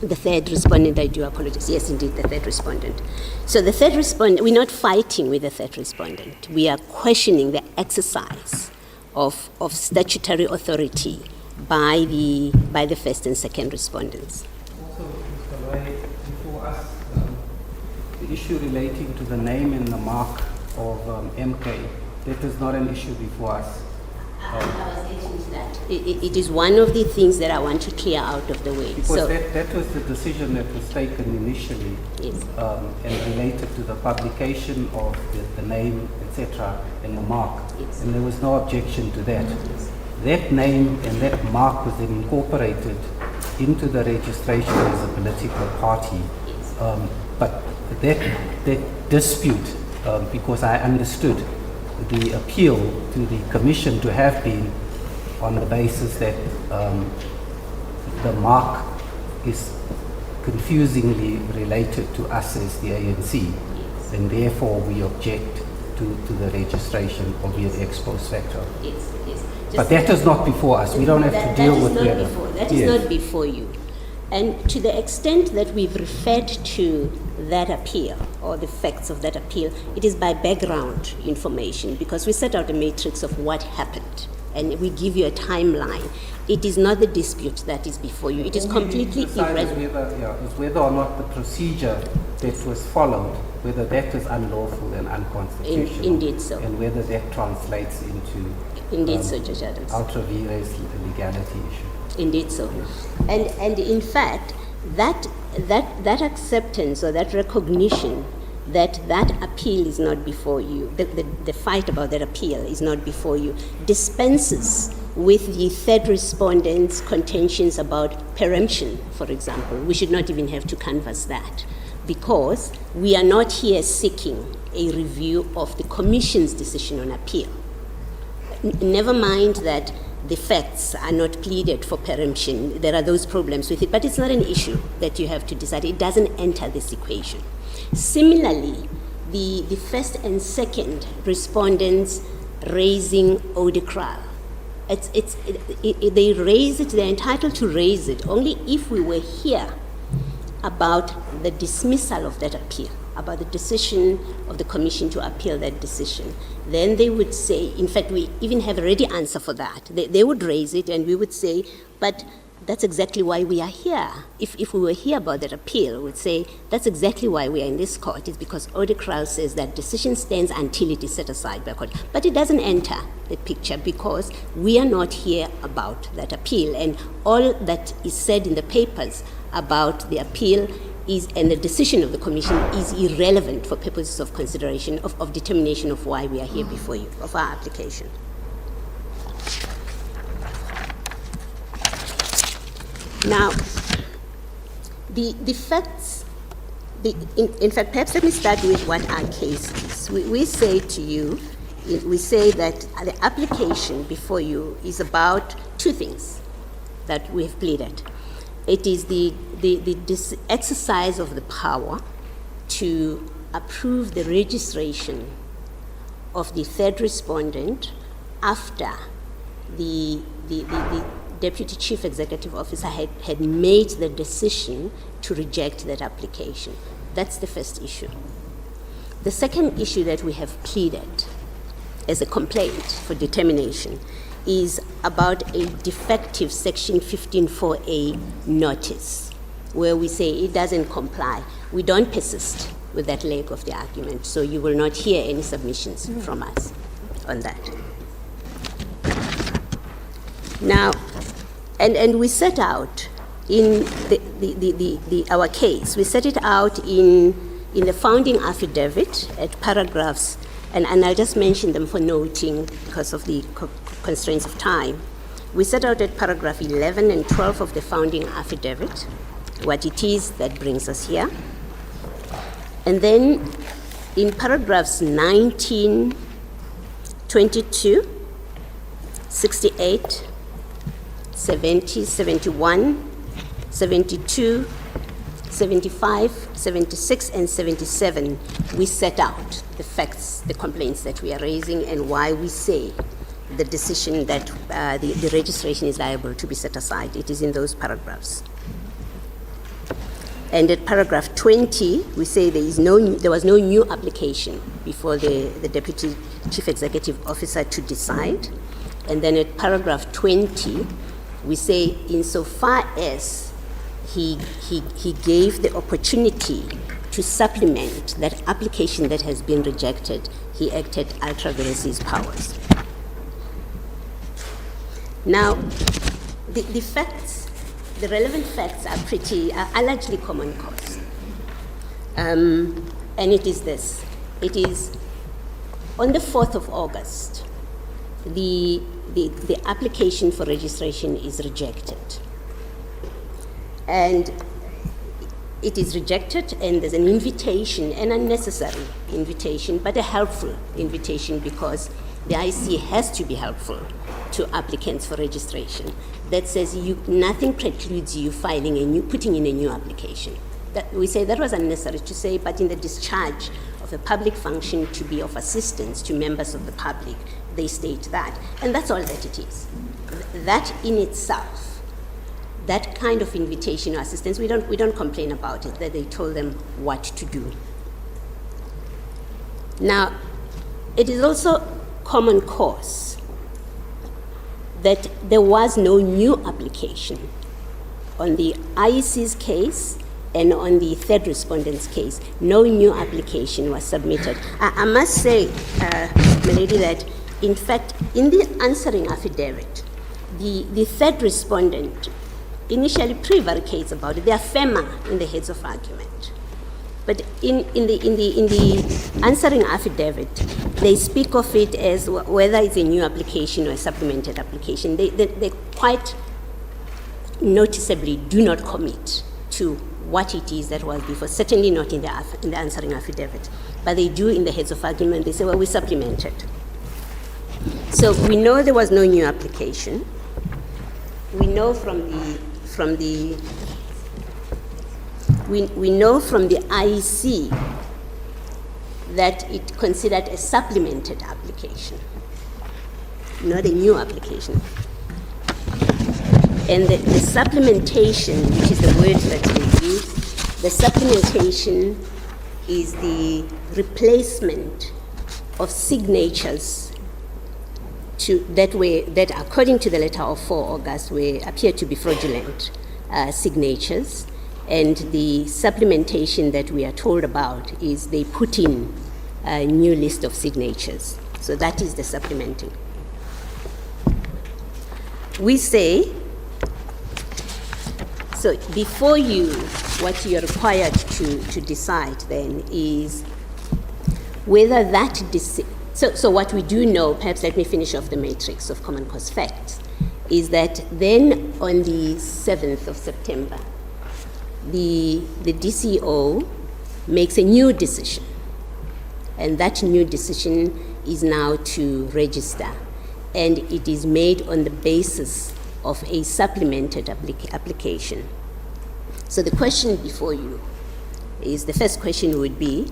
The third respondent, I do apologize. Yes, indeed, the third respondent. So the third respondent, we're not fighting with the third respondent. We are questioning the exercise of statutory authority by the first and second respondents. Also, Mr. Roy, before us, the issue relating to the name and the mark of MK, that is not an issue before us. I was getting to that. It is one of the things that I want to clear out of the way. Because that was the decision that was taken initially, yes. And related to the publication of the name, etc., and the mark. Yes. And there was no objection to that. Yes. That name and that mark was then incorporated into the registration as a political party. Yes. But that dispute, because I understood the appeal to the Commission to have been on the basis that the mark is confusingly related to us as the ANC, yes. And therefore we object to the registration of the ex post facto. Yes, yes. But that is not before us. We don't have to deal with that. That is not before you. And to the extent that we've referred to that appeal or the facts of that appeal, it is by background information, because we set out a matrix of what happened and we give you a timeline. It is not the dispute that is before you. It is completely irrelevant. Is whether or not the procedure that was followed, whether that is unlawful and unconstitutional. Indeed so. And whether that translates into indeed so, Judge Adams. Ultra vires legality issue. Indeed so. And in fact, that acceptance or that recognition that appeal is not before you, the fight about that appeal is not before you, dispenses with the third respondent's contentions about preemption, for example. We should not even have to canvass that, because we are not here seeking a review of the Commission's decision on appeal. Never mind that the facts are not pleaded for preemption. There are those problems with it, but it's not an issue that you have to decide. It doesn't enter this equation. Similarly, the first and second respondents raising eau de Cral. They raise it, they're entitled to raise it only if we were here about the dismissal of that appeal, about the decision of the Commission to appeal that decision. Then they would say, in fact, we even have a ready answer for that. They would raise it and we would say, but that's exactly why we are here. If we were here about that appeal, we would say, that's exactly why we are in this court. It's because eau de Cral says that decision stands until it is set aside by court. But it doesn't enter the picture because we are not here about that appeal. And all that is said in the papers about the appeal and the decision of the Commission is irrelevant for purposes of consideration, of determination of why we are here before you, of our application. Now, the facts, in fact, perhaps let me start with what our case is. We say to you we say that the application before you is about two things that we have pleaded. It is the exercise of the power to approve the registration of the third respondent after the Deputy Chief Executive Officer had made the decision to reject that application. That's the first issue. The second issue that we have pleaded as a complaint for determination is about a defective Section 15.4a notice, where we say it doesn't comply. We don't persist with that leg of the argument, so you will not hear any submissions from us on that. Now, and we set out in our case, we set it out in the founding affidavit at paragraphs, and I'll just mention them for noting because of the constraints of time. We set out at paragraph 11 and 12 of the founding affidavit what it is that brings us here. And then in paragraphs 19, 22, 68, 70, 71, 72, 75, 76, and 77, we set out the facts, the complaints that we are raising, and why we say the decision that the registration is liable to be set aside. It is in those paragraphs. And at paragraph 20, we say there was no new application before the Deputy Chief Executive Officer to decide. And then at paragraph 20, we say insofar as he gave the opportunity to supplement that application that has been rejected, he acted ultra vires powers. Now, the facts, the relevant facts are largely common cause. And it is this. It is on the 4th of August, the application for registration is rejected. And it is rejected, and there's an invitation, an unnecessary invitation, but a helpful invitation, because the IC has to be helpful to applicants for registration, that says nothing precludes you putting in a new application. That we say that was unnecessary to say, but in the discharge of a public function to be of assistance to members of the public, they state that. And that's all that it is. That in itself, that kind of invitation or assistance, we don't complain about it, that they told them what to do. Now, it is also common cause that there was no new application on the IEC's case and on the third respondent's case. No new application was submitted. I must say, Milady, that in fact, in the answering affidavit, the third respondent initially prevaricates about it. They are firmer in the heads of argument. But in the answering affidavit, they speak of it as whether it's a new application or a supplemented application. They quite noticeably do not commit to what it is that was before, certainly not in the answering affidavit. But they do in the heads of argument. They say, well, we supplemented. So we know there was no new application. We know we know from the IEC that it considered a supplemented application, not a new application. And the supplementation, which is the word that they use, the supplementation is the replacement of signatures that according to the letter of 4 August appear to be fraudulent signatures. And the supplementation that we are told about is they put in a new list of signatures. So that is the supplementing. We say, so before you, what you're required to decide then is whether that so what we do know, perhaps let me finish off the matrix of common cause facts, is that then on the 7th of September, the DCO makes a new decision. And that new decision is now to register, and it is made on the basis of a supplemented application. So the question before you is, the first question would be,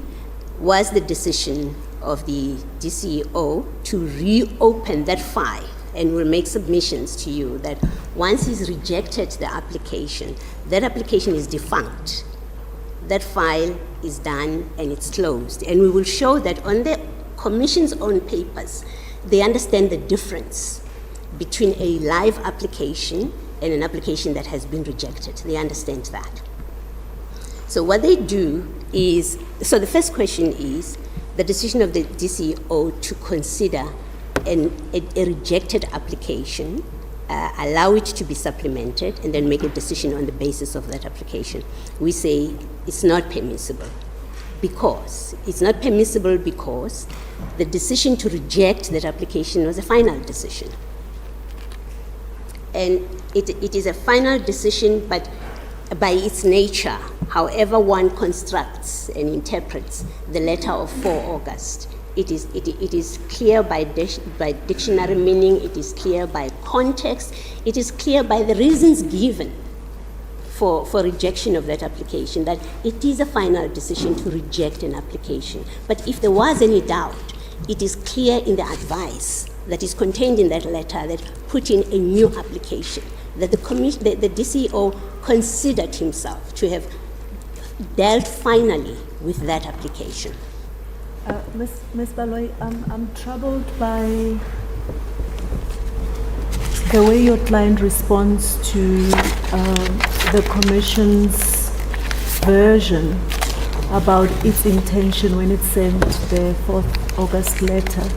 was the decision of the DCEO to reopen that file, and will make submissions to you that once he's rejected the application, that application is defunct. That file is done and it's closed. And we will show that on the Commission's own papers, they understand the difference between a live application and an application that has been rejected. They understand that. So what they do is, so the first question is the decision of the DCEO to consider a rejected application, allow it to be supplemented, and then make a decision on the basis of that application. We say it's not permissible because the decision to reject that application was a final decision. And it is a final decision, but by its nature, however one constructs and interprets the letter of 4 August, it is clear by dictionary meaning, it is clear by context, it is clear by the reasons given for rejection of that application, that it is a final decision to reject an application. But if there was any doubt, it is clear in the advice that is contained in that letter that put in a new application, that the DCEO considered himself to have dealt finally with that application. Ms. Baloy, I'm troubled by the way your client responds to the Commission's version about its intention when it sent the 4th August letter.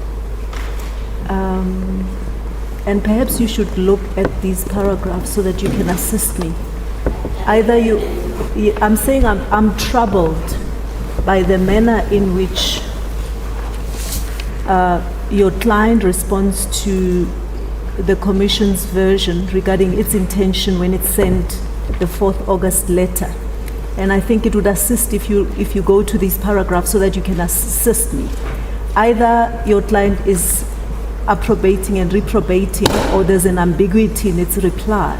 And perhaps you should look at these paragraphs so that you can assist me. I'm saying I'm troubled by the manner in which your client responds to the Commission's version regarding its intention when it sent the 4th August letter. And I think it would assist if you go to these paragraphs so that you can assist me. Either your client is approbating and reprobating, or there's an ambiguity in its reply.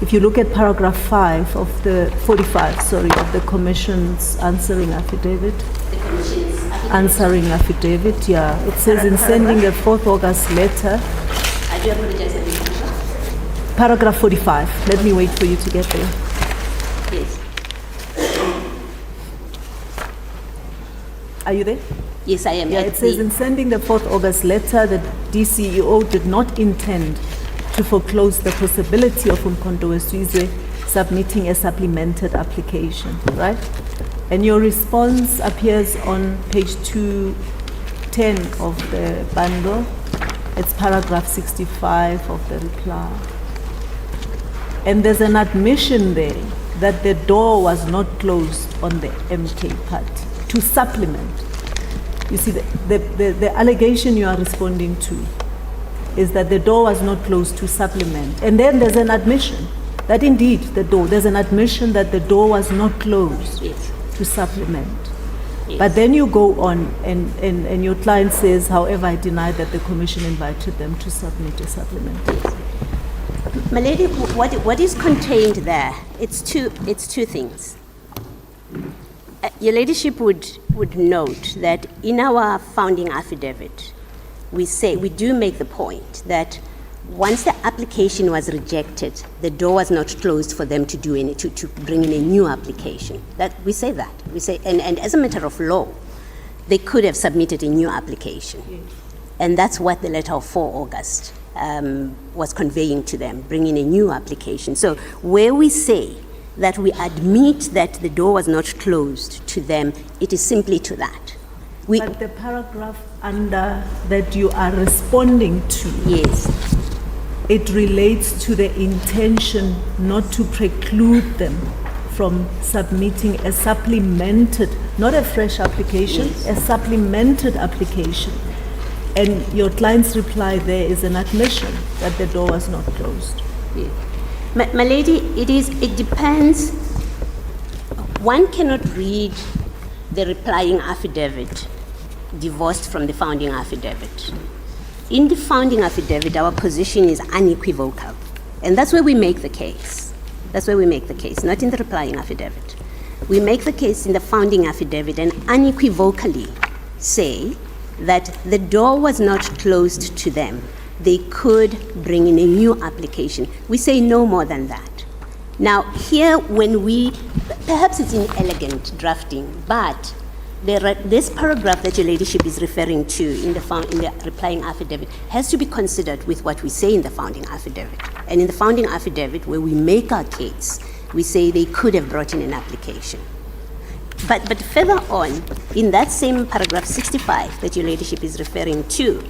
If you look at paragraph 5 of the 45, of the Commission's answering affidavit. Answering affidavit, yeah. It says in sending the 4th August letter. I do apologize. Paragraph 45. Let me wait for you to get there. Yes. Are you there? Yes, I am. Yeah, it says in sending the 4th August letter, the DCEO did not intend to foreclose the possibility of Umkhonto Wesizwe submitting a supplemented application, right? And your response appears on page 210 of the bundle. It's paragraph 65 of the reply. And there's an admission there that the door was not closed on the MK part to supplement. You see, the allegation you are responding to is that the door was not closed to supplement. And then there's an admission that indeed there's an admission that the door was not closed to supplement. Yes. But then you go on and your client says, however, I deny that the Commission invited them to submit a supplement. My lady, what is contained there, it's two things. Your ladyship would note that in our founding affidavit, we do make the point that once the application was rejected, the door was not closed for them to bring in a new application. That we say, and as a matter of law, they could have submitted a new application. Yes. And that's what the letter of 4 August was conveying to them, bringing a new application. So where we say that we admit that the door was not closed to them, it is simply to that. But the paragraph under that you are responding to, yes, it relates to the intention not to preclude them from submitting a supplemented, not a fresh application, yes, a supplemented application. And your client's reply there is an admission that the door was not closed. Yeah. My lady, it depends. One cannot read the replying affidavit divorced from the founding affidavit. In the founding affidavit, our position is unequivocal. And that's where we make the case. That's where we make the case, not in the replying affidavit. We make the case in the founding affidavit and unequivocally say that the door was not closed to them. They could bring in a new application. We say no more than that. Now, here when perhaps it's inelegant drafting, but this paragraph that your ladyship is referring to in the replying affidavit has to be considered with what we say in the founding affidavit. And in the founding affidavit, where we make our case, we say they could have brought in an application. But further on, in that same paragraph 65 that your ladyship is referring to,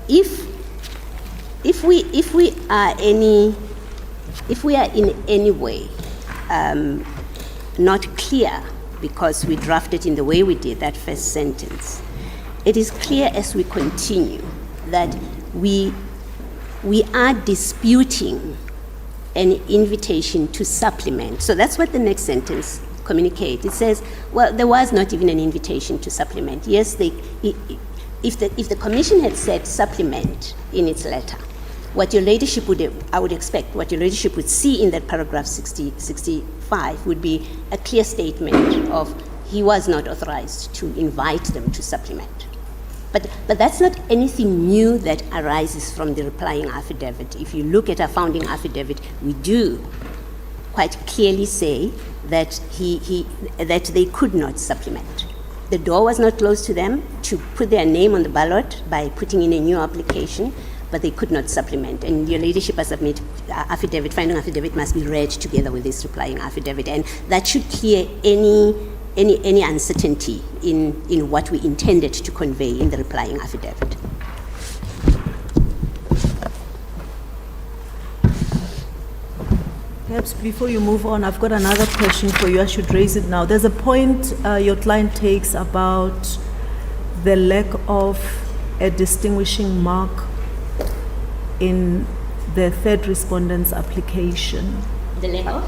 if we are in any way not clear because we drafted in the way we did that first sentence, it is clear as we continue that we are disputing an invitation to supplement. So that's what the next sentence communicates. It says, well, there was not even an invitation to supplement. Yes, if the commission had said supplement in its letter, what your ladyship I would expect, what your ladyship would see in that paragraph 65 would be a clear statement of he was not authorized to invite them to supplement. But that's not anything new that arises from the replying affidavit. If you look at our founding affidavit, we do quite clearly say that that they could not supplement. The door was not closed to them to put their name on the ballot by putting in a new application, but they could not supplement. And your ladyship has submitted founding affidavit must be read together with this replying affidavit, and that should clear any uncertainty in what we intended to convey in the replying affidavit. Perhaps before you move on, I've got another question for you. I should raise it now. There's a point your client takes about the lack of a distinguishing mark in the third respondent's application. The lack of?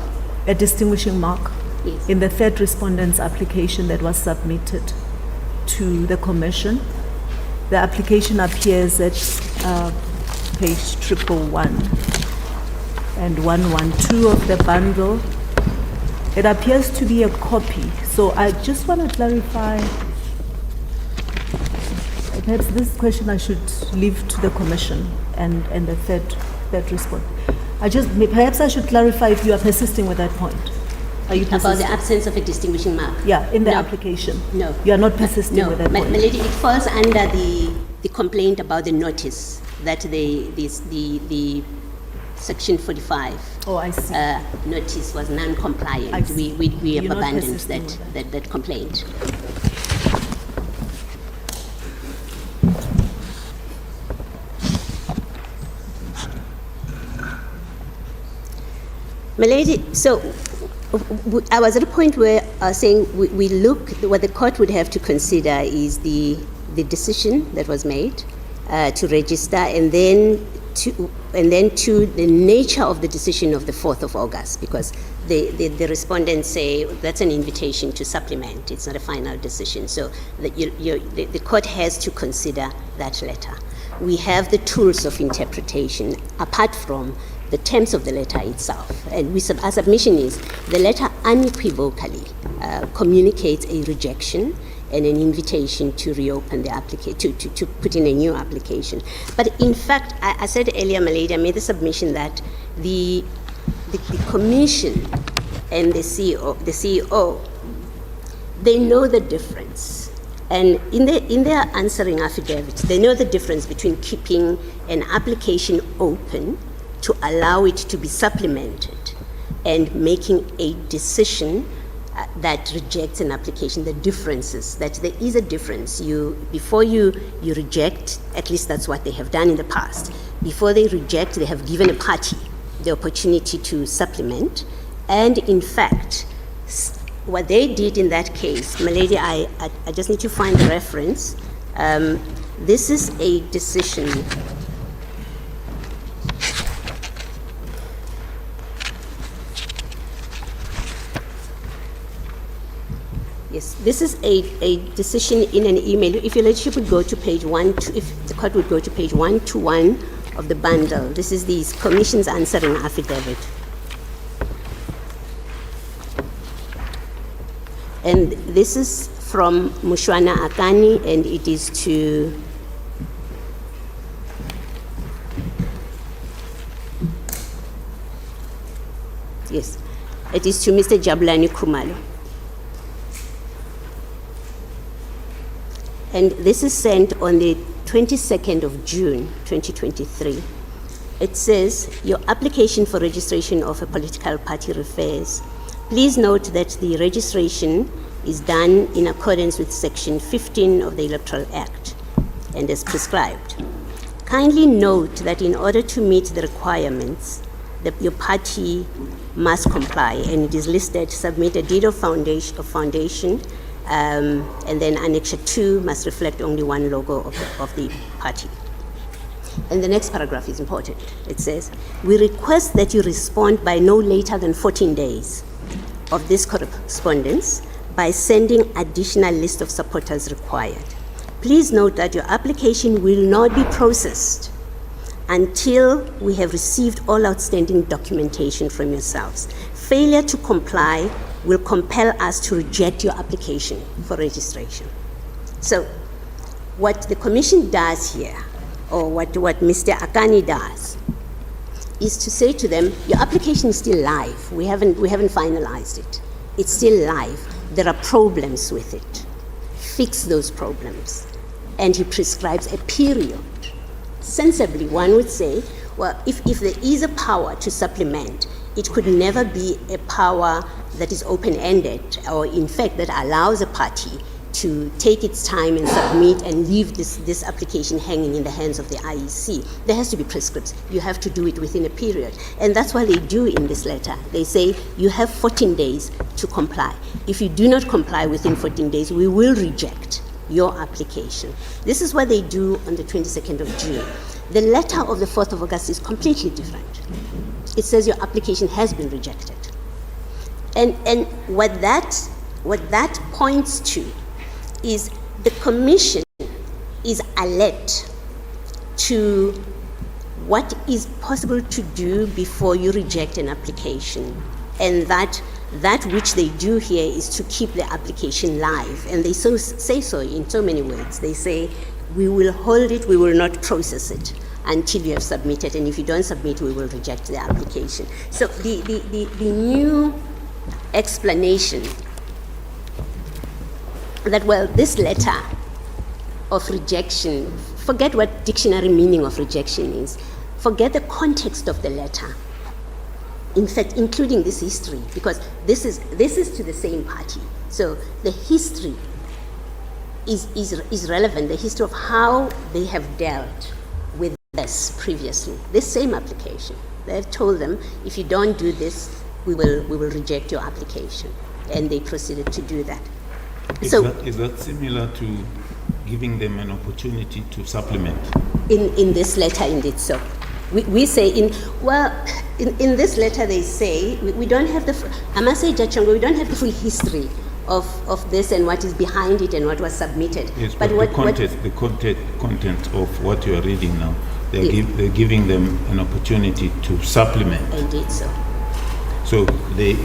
A distinguishing mark. Yes. In the third respondent's application that was submitted to the commission. The application appears at page 111 and 112 of the bundle. It appears to be a copy. So I just want to clarify, perhaps this question I should leave to the commission and the third respondent. Perhaps I should clarify if you are persisting with that point. Are you persisting? About the absence of a distinguishing mark? Yeah, in the No. application. No. You are not persisting with that my point. lady, it falls under the complaint about the notice that the Section 45 Oh, I see. notice was non-compliant. I see. We have You're not abandoned persisting with that complaint. My lady, so I was at a point where I was saying we look, what the court would have to consider is the decision that was made to register, and then to the nature of the decision of the 4th of August, because the respondents say that's an invitation to supplement. It's not a final decision. So the court has to consider that letter. We have the tools of interpretation apart from the terms of the letter itself. And our submission is the letter unequivocally communicates a rejection and an invitation to reopen the application, to put in a new application. But in fact, I said earlier, my lady, I made the submission that the commission and the CEO, they know the difference. And in their answering affidavits, they know the difference between keeping an application open to allow it to be supplemented and making a decision that rejects an application. The differences, that there is a difference. Before you reject, at least that's what they have done in the past. Before they reject, they have given a party the opportunity to supplement. And in fact, what they did in that case, my lady, I just need to find the reference. This is a decision. Yes, this is a decision in an email. If your Lordship would go to page if the court would go to page 121 of the bundle, this is the Commission's answering affidavit. And this is from Mushwana Akani, and it is to yes, it is to Mr. Jabulani Khumalo. And this is sent on the 22nd of June, 2023. It says, your application for registration of a political party refers. Please note that the registration is done in accordance with Section 15 of the Electoral Act and as prescribed. Kindly note that in order to meet the requirements, your party must comply, and it is listed, submit a deed of foundation, and then Annexure 2 must reflect only one logo of the party. And the next paragraph is important. It says, we request that you respond by no later than 14 days of this correspondence by sending additional list of supporters required. Please note that your application will not be processed until we have received all outstanding documentation from yourselves. Failure to comply will compel us to reject your application for registration. So what the Commission does here, or what Mr. Akani does, is to say to them, your application is still live. We haven't finalized it. It's still live. There are problems with it. Fix those problems. And he prescribes a period. Sensibly, one would say, well, if there is a power to supplement, it could never be a power that is open-ended, or in fact that allows a party to take its time and submit and leave this application hanging in the hands of the IEC. There has to be prescripts. You have to do it within a period. And that's what they do in this letter. They say you have 14 days to comply. If you do not comply within 14 days, we will reject your application. This is what they do on the 22nd of June. The letter of the 4th of August is completely different. It says your application has been rejected. And what that points to is the Commission is alert to what is possible to do before you reject an application. And that which they do here is to keep the application live. And they say so in so many words. They say, we will hold it, we will not process it until you have submitted, and if you don't submit, we will reject the application. So the new explanation that, well, this letter of rejection, forget what dictionary meaning of rejection is, forget the context of the letter, in fact, including this history, because this is to the same party. So the history is relevant, the history of how they have dealt with this previously, this same application. They have told them, if you don't do this, we will reject your application. And they proceeded to do that. Is that similar to giving them an opportunity to supplement? In this letter, indeed so. We say, in this letter they say, we don't have I must say, Judge Chongo, we don't have the full history of this and what is behind it and what was submitted. Yes, but the content of what you are reading now, they're giving them an opportunity to supplement. Indeed so. So the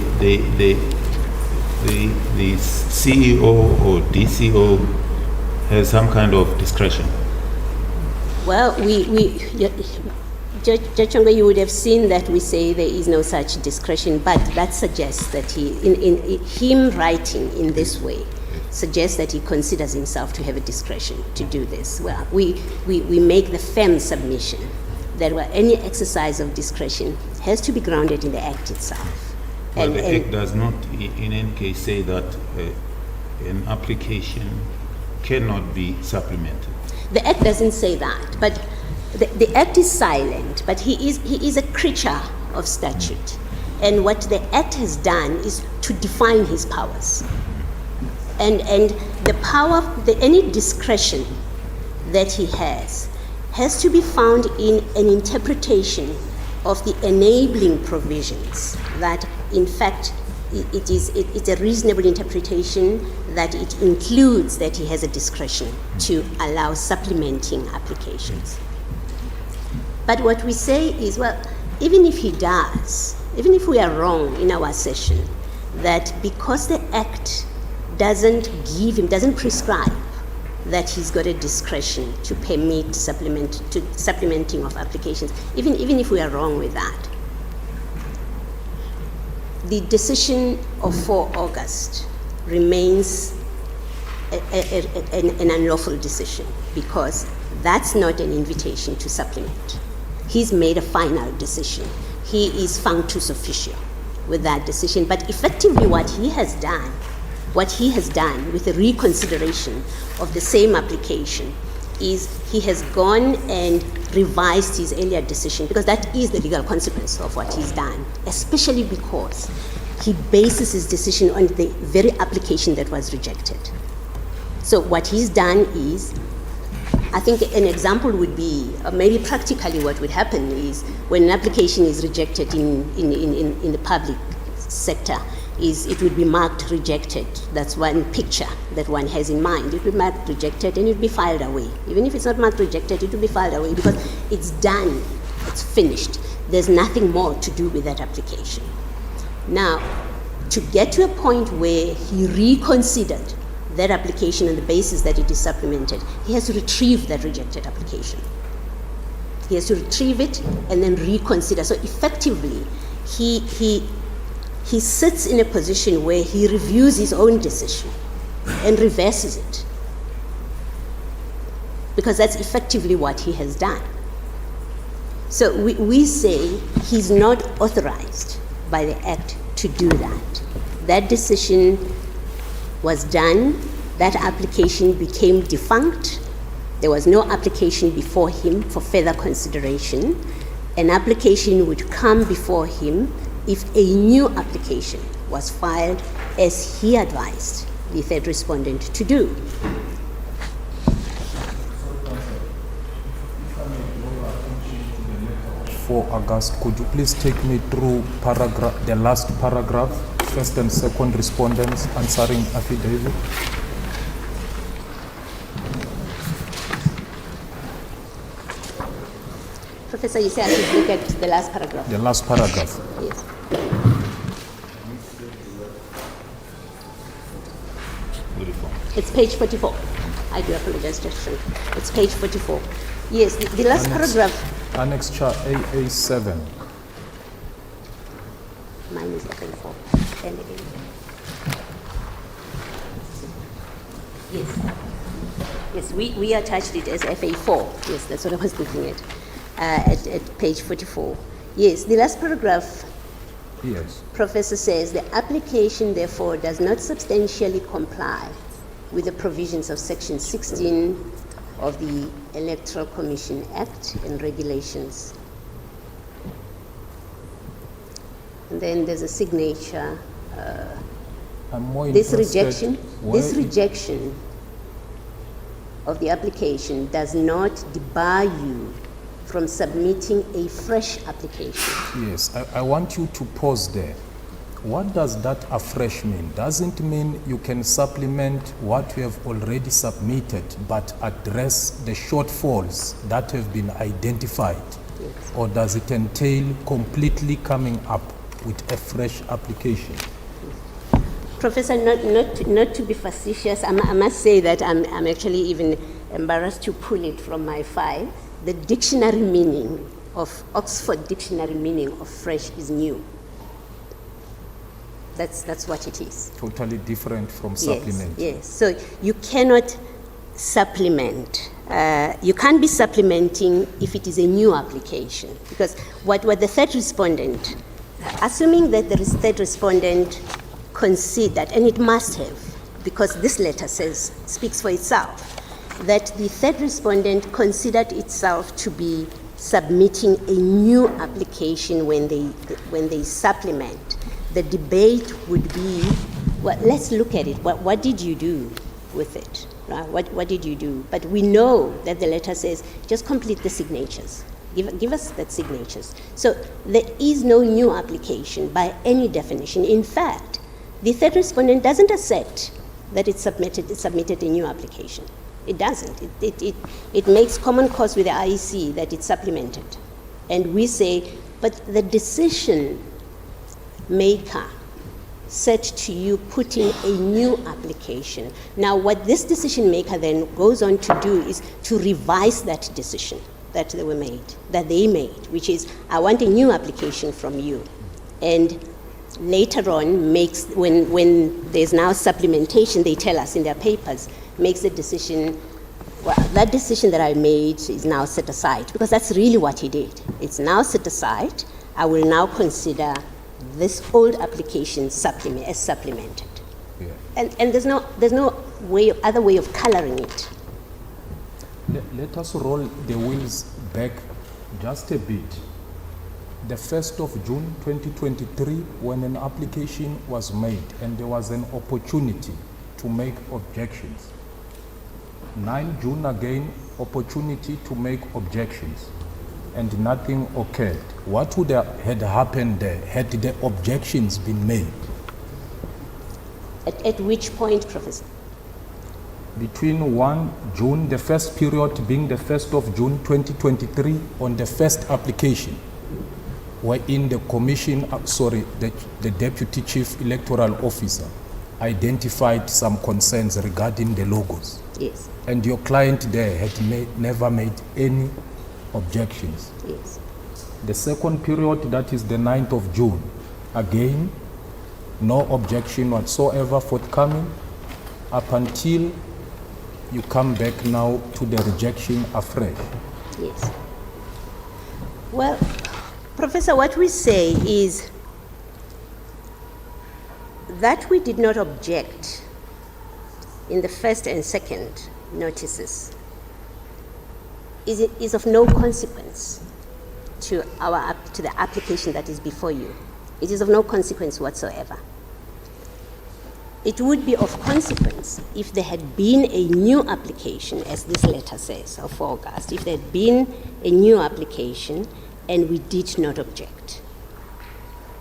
CEO or DCO has some kind of discretion. Well, Judge Chongo, you would have seen that we say there is no such discretion, but that suggests that him writing in this way suggests that he considers himself to have a discretion to do this. Well, we make the firm submission that any exercise of discretion has to be grounded in the Act itself. Well, the Act does not in any case say that an application cannot be supplemented. The Act doesn't say that, but the Act is silent, but he is a creature of statute. And what the Act has done is to define his powers. And the power, any discretion that he has to be found in an interpretation of the enabling provisions that, in fact, it's a reasonable interpretation that it includes that he has a discretion to allow supplementing applications. But what we say is, well, even if he does, even if we are wrong in our assertion, that because the Act doesn't prescribe that he's got a discretion to permit supplementing of applications, even if we are wrong with that, the decision of 4 August remains an unlawful decision, because that's not an invitation to supplement. He's made a final decision. He is found to sufficient with that decision. But effectively what he has done with the reconsideration of the same application is he has gone and revised his earlier decision, because that is the legal consequence of what he's done, especially because he bases his decision on the very application that was rejected. So what he's done is, I think an example would be, maybe practically what would happen is when an application is rejected in the public sector, is it would be marked rejected. That's one picture that one has in mind. It would be marked rejected and it would be filed away. Even if it's not marked rejected, it would be filed away because it's done, it's finished. There's nothing more to do with that application. Now, to get to a point where he reconsidered that application on the basis that it is supplemented, he has to retrieve that rejected application. He has to retrieve it and then reconsider. So effectively, he sits in a position where he reviews his own decision and reverses it, because that's effectively what he has done. So we say he's not authorized by the Act to do that. That decision was done, that application became defunct. There was no application before him for further consideration. An application would come before him if a new application was filed, as he advised the third respondent to do. 4 August, could you please take me through the last paragraph, first and second respondents answering affidavit? Professor, you say I should look at the last paragraph. The last paragraph. Yes. It's page 44. I do apologize, Justin. It's page 44. Yes, the last paragraph. Annexure AA7. Mine is FA4. Yes. Yes, we attached it as FA4. Yes, that's what I was looking at page 44. Yes, the last paragraph. Yes. Professor says the application, therefore, does not substantially comply with the provisions of Section 16 of the Electoral Commission Act and regulations. And then there's a signature. I'm more This interested rejection of the application does not debar you from submitting a fresh application. Yes, I want you to pause there. What does that afresh mean? Doesn't mean you can supplement what you have already submitted, but address the shortfalls that have been identified? Yes. Or does it entail completely coming up with a fresh application? Professor, not to be facetious, I must say that I'm actually even embarrassed to pull it from my file. The dictionary meaning of Oxford Dictionary meaning of fresh is new. That's what it is. Totally different from supplement. Yes. So you cannot supplement. You can't be supplementing if it is a new application, because what the third respondent, assuming that the third respondent considered, and it must have, because this letter speaks for itself, that the third respondent considered itself to be submitting a new application when they supplement. The debate would be, well, let's look at it. What did you do with it? Right? What did you do? But we know that the letter says, just complete the signatures. Give us that signatures. So there is no new application by any definition. In fact, the third respondent doesn't assert that it submitted a new application. It doesn't. It makes common cause with the IEC that it's supplemented. And we say, but the decision maker said to you putting a new application. Now, what this decision maker then goes on to do is to revise that decision that they made, which is, I want a new application from you. And later on when there's now supplementation, they tell us in their papers, makes a decision, well, that decision that I made is now set aside, because that's really what he did. It's now set aside. I will now consider this old application as supplemented. Yeah. And there's no other way of coloring it. Let us roll the wheels back just a bit. The 1st of June 2023, when an application was made and there was an opportunity to make objections. 9 June again, opportunity to make objections, and nothing occurred. What would have had happened there had the objections been made? At which point, Professor? Between 1 June, the first period being the 1st of June 2023, on the first application, wherein the commission, the Deputy Chief Electoral Officer identified some concerns regarding the logos. Yes. And your client there had never made any objections. Yes. The second period, that is the 9th of June, again, no objection whatsoever forthcoming up until you come back now to the rejection afresh. Yes. Well, Professor, what we say is that we did not object in the first and second notices is of no consequence to the application that is before you. It is of no consequence whatsoever. It would be of consequence if there had been a new application, as this letter says, of August, if there had been a new application and we did not object.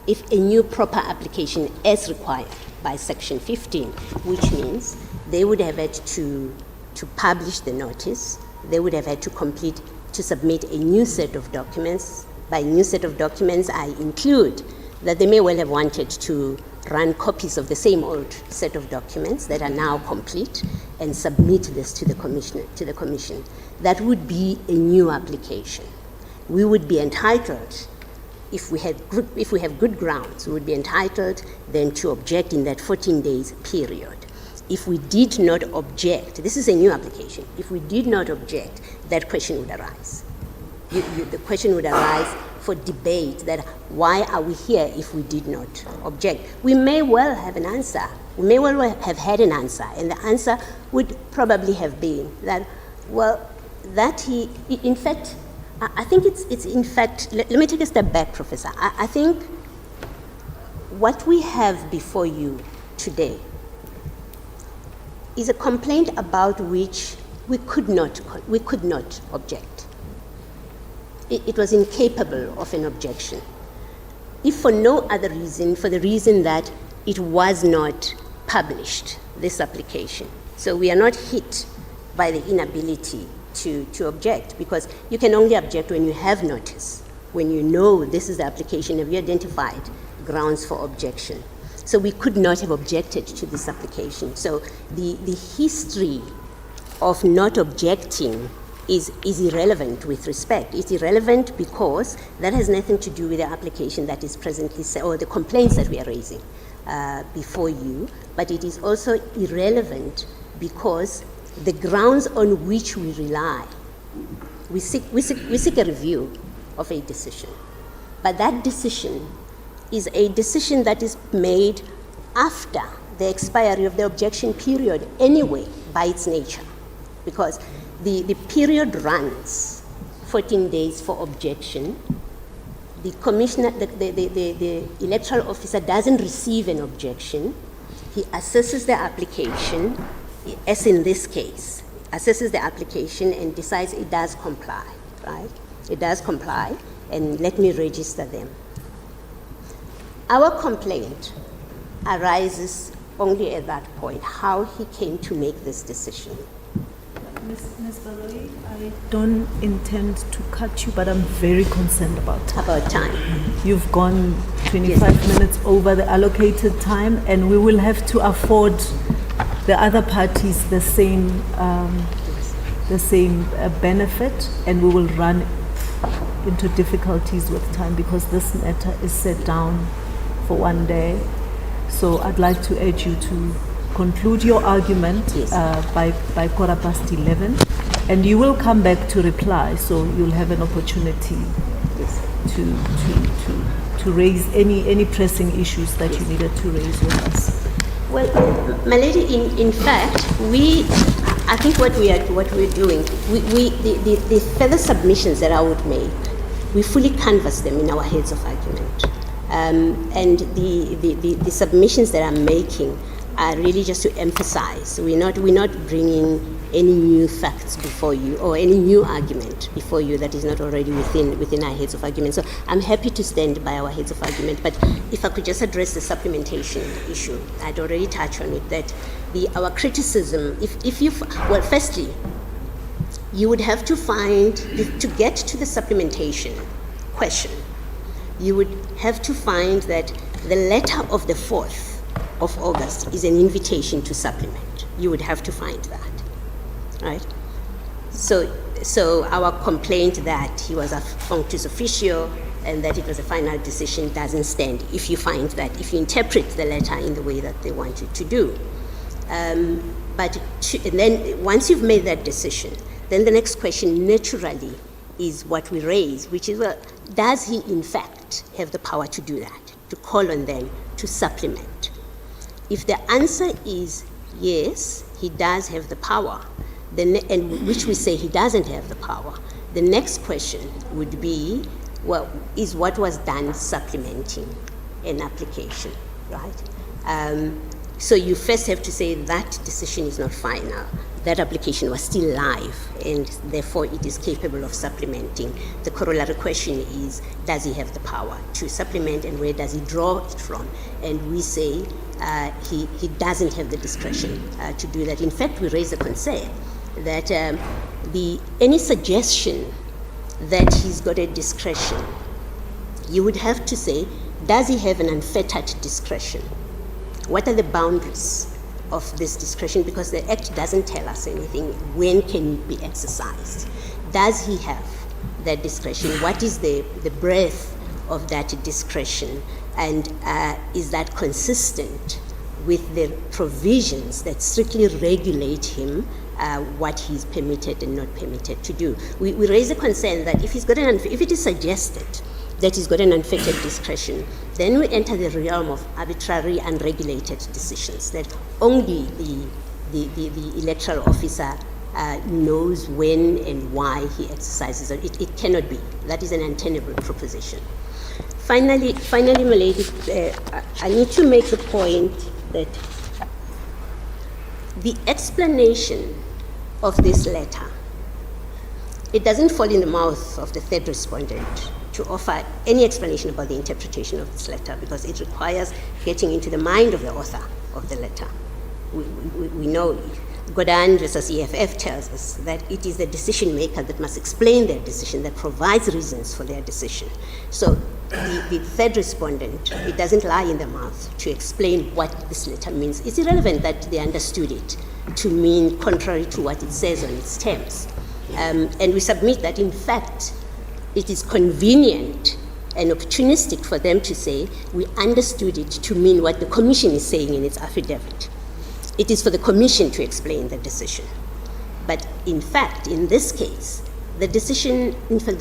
If a new proper application as required by Section 15, which means they would have had to publish the notice, they would have had to submit a new set of documents. By new set of documents, I include that they may well have wanted to run copies of the same old set of documents that are now complete and submit this to the commission. That would be a new application. We would be entitled, if we have good grounds, we would be entitled then to object in that 14 days period. If we did not object, this is a new application, if we did not object, that question would arise. The question would arise for debate, that why are we here if we did not object? We may well have an answer. We may well have had an answer, and the answer would probably have been that, well, that he, in fact, I think it's in fact, let me take a step back, Professor. I think what we have before you today is a complaint about which we could not object. It was incapable of an objection. If for no other reason, for the reason that it was not published, this application. So we are not hit by the inability to object, because you can only object when you have notice, when you know this is the application, have you identified grounds for objection. So we could not have objected to this application. So the history of not objecting is irrelevant with respect. It's irrelevant because that has nothing to do with the application that is presently, or the complaints that we are raising before you, but it is also irrelevant because the grounds on which we rely, we seek a review of a decision. But that decision is a decision that is made after the expiry of the objection period anyway, by its nature, because the period runs 14 days for objection. The commissioner, the electoral officer doesn't receive an objection. He assesses the application, as in this case, assesses the application and decides it does comply, right? It does comply, and let me register them. Our complaint arises only at that point, how he came to make this decision. Ms. Baroi, I don't intend to cut you, but I'm very concerned about time. About time. You've gone 25 minutes over the allocated time, and we will have to afford the other parties the same benefit, and we will run into difficulties with time because this matter is set down for one day. So I'd like to urge you to conclude your argument by 11:15, and you will come back to reply, so you'll have an opportunity to raise any pressing issues that you needed to raise with us. Well, my lady, in fact, I think what we're doing, the further submissions that I would make, we fully canvass them in our heads of argument. And the submissions that I'm making are really just to emphasize. We're not bringing any new facts before you or any new argument before you that is not already within our heads of argument. So I'm happy to stand by our heads of argument. But if I could just address the supplementation issue, I'd already touched on it. That our criticism, firstly, you would have to find to get to the supplementation question. You would have to find that the letter of the 4th of August is an invitation to supplement. You would have to find that, right? So our complaint that he was a functus officio and that it was a final decision doesn't stand if you find that, if you interpret the letter in the way that they want you to do. And then once you've made that decision, then the next question naturally is what we raise, which is, well, does he in fact have the power to do that, to call on them to supplement? If the answer is yes, he does have the power, and which we say he doesn't have the power, the next question would be, well, is what was done supplementing an application, right? So you first have to say that decision is not final. That application was still live, and therefore it is capable of supplementing. The corollary question is, does he have the power to supplement, and where does he draw it from? And we say he doesn't have the discretion to do that. In fact, we raise a concern that any suggestion that he's got a discretion, you would have to say, does he have an unfettered discretion? What are the boundaries of this discretion? Because the Act doesn't tell us anything. When can it be exercised? Does he have that discretion? What is the breadth of that discretion? And is that consistent with the provisions that strictly regulate him, what he's permitted and not permitted to do? We raise a concern that if it is suggested that he's got an unfettered discretion, then we enter the realm of arbitrary, unregulated decisions that only the electoral officer knows when and why he exercises it. It cannot be. That is an untenable proposition. Finally, my lady, I need to make the point that the explanation of this letter, it doesn't fall in the mouth of the third respondent to offer any explanation about the interpretation of this letter, because it requires getting into the mind of the author of the letter. We know Godan versus EFF tells us that it is the decision maker that must explain their decision, that provides reasons for their decision. So the third respondent, it doesn't lie in their mouth to explain what this letter means. It's irrelevant that they understood it to mean contrary to what it says on its terms. And we submit that, in fact, it is convenient and opportunistic for them to say, we understood it to mean what the Commission is saying in its affidavit. It is for the Commission to explain the decision. But in fact, in this case, the decision, in fact,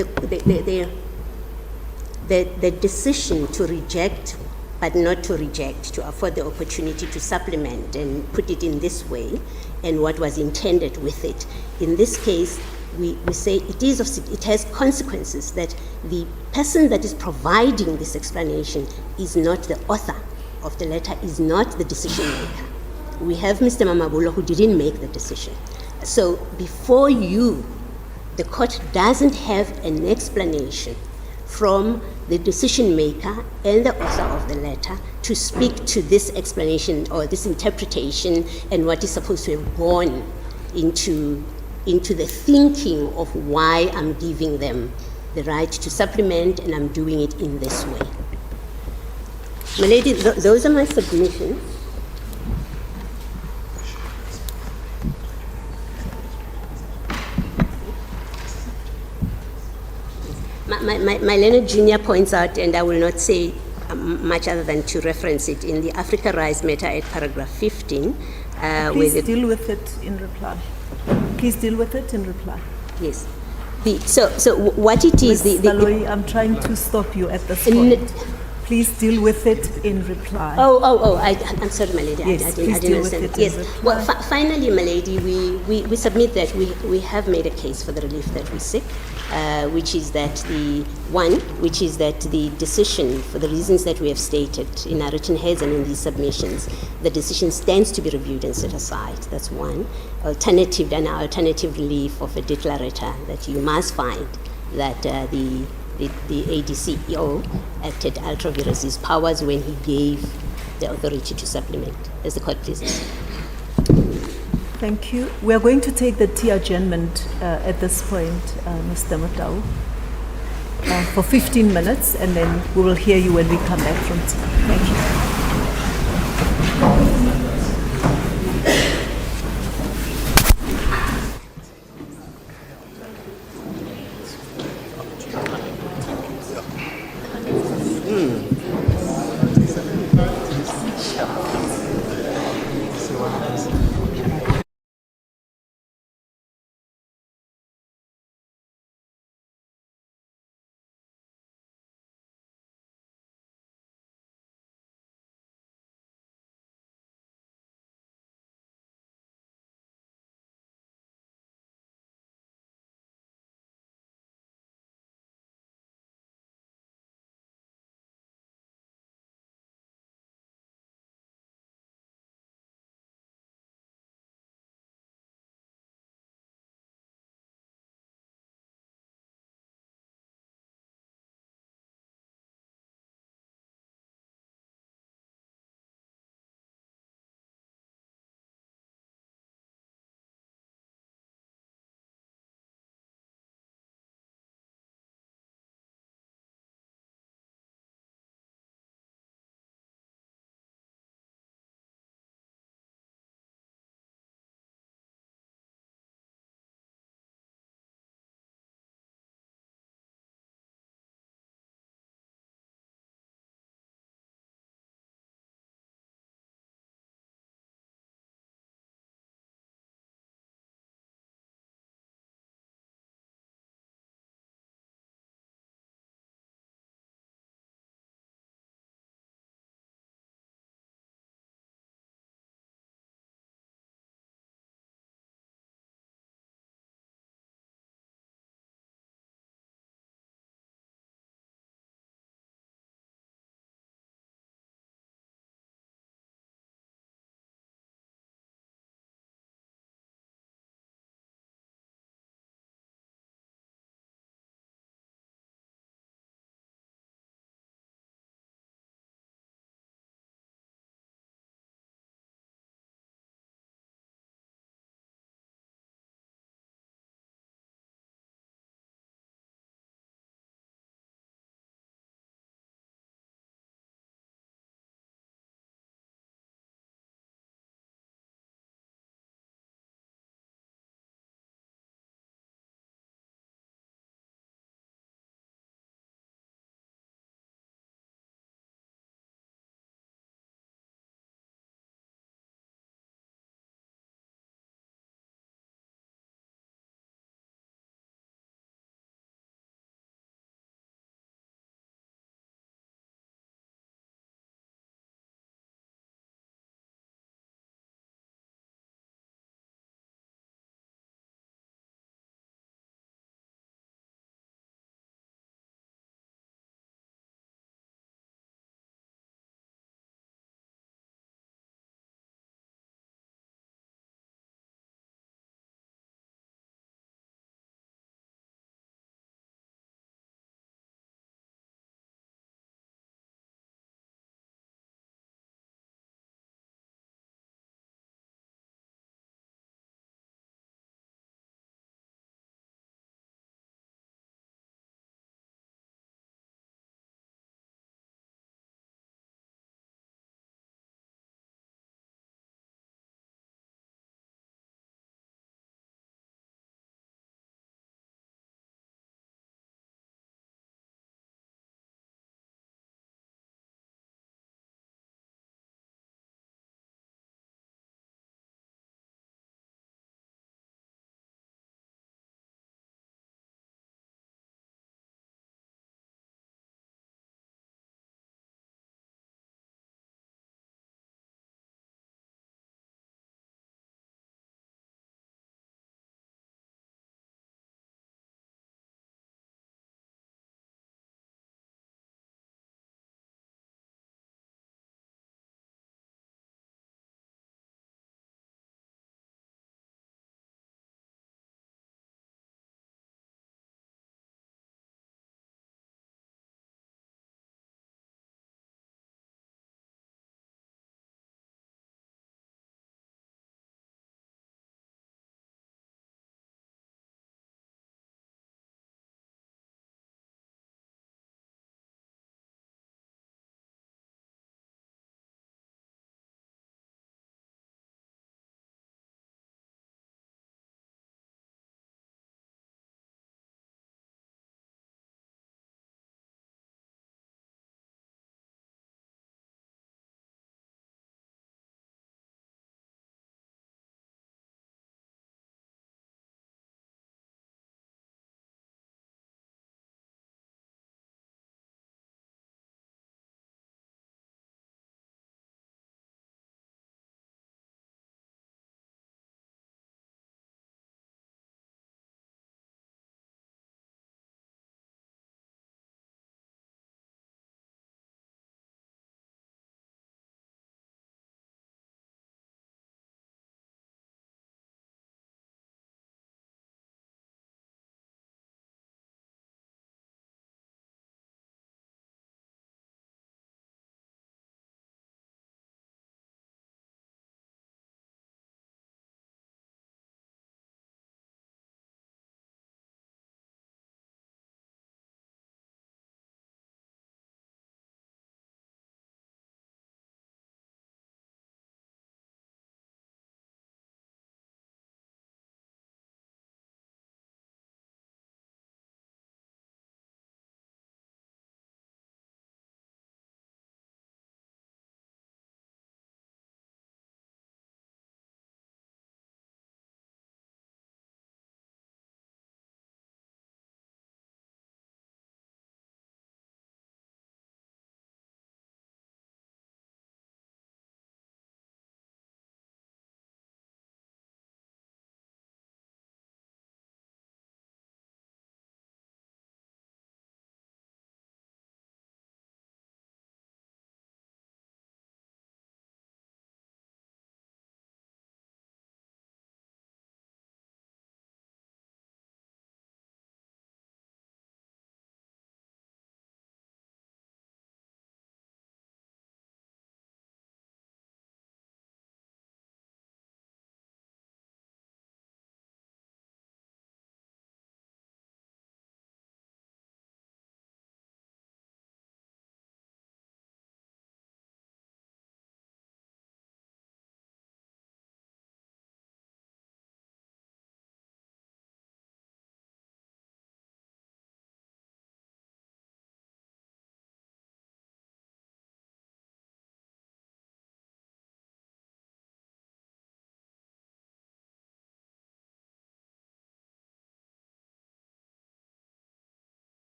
the decision to reject, but not to reject, to afford the opportunity to supplement and put it in this way, and what was intended with it, in this case, we say it has consequences, that the person that is providing this explanation is not the author of the letter, is not the decision maker. We have Mr. Mamabulo who didn't make the decision. So before you the court doesn't have an explanation from the decision maker and the author of the letter to speak to this explanation or this interpretation and what is supposed to have gone into the thinking of why I'm giving them the right to supplement and I'm doing it in this way. My lady, those are my submissions. My Leonard Jr. points out, and I will not say much other than to reference it, in the Africa Rise matter at paragraph 15. Please deal with it in reply. Please deal with it in reply. Yes. So what it is... Ms. Baloyi, I'm trying to stop you at this point. Please deal with it in reply. I'm sorry, my lady. Yes, I didn't understand. Yes. Well, finally, my lady, we submit that we have made a case for the relief that we seek, which is that the decision, for the reasons that we have stated in our written heads and in these submissions, the decision stands to be reviewed and set aside. That's one. Alternative relief of a declarator, that you must find that the ADCEO acted ultra vires his powers when he gave the authority to supplement, as the court pleases. Thank you. We are going to take the tea adjournment at this point, Mr. Mutau, for 15 minutes, and then we will hear you when we come back from tea. Thank you.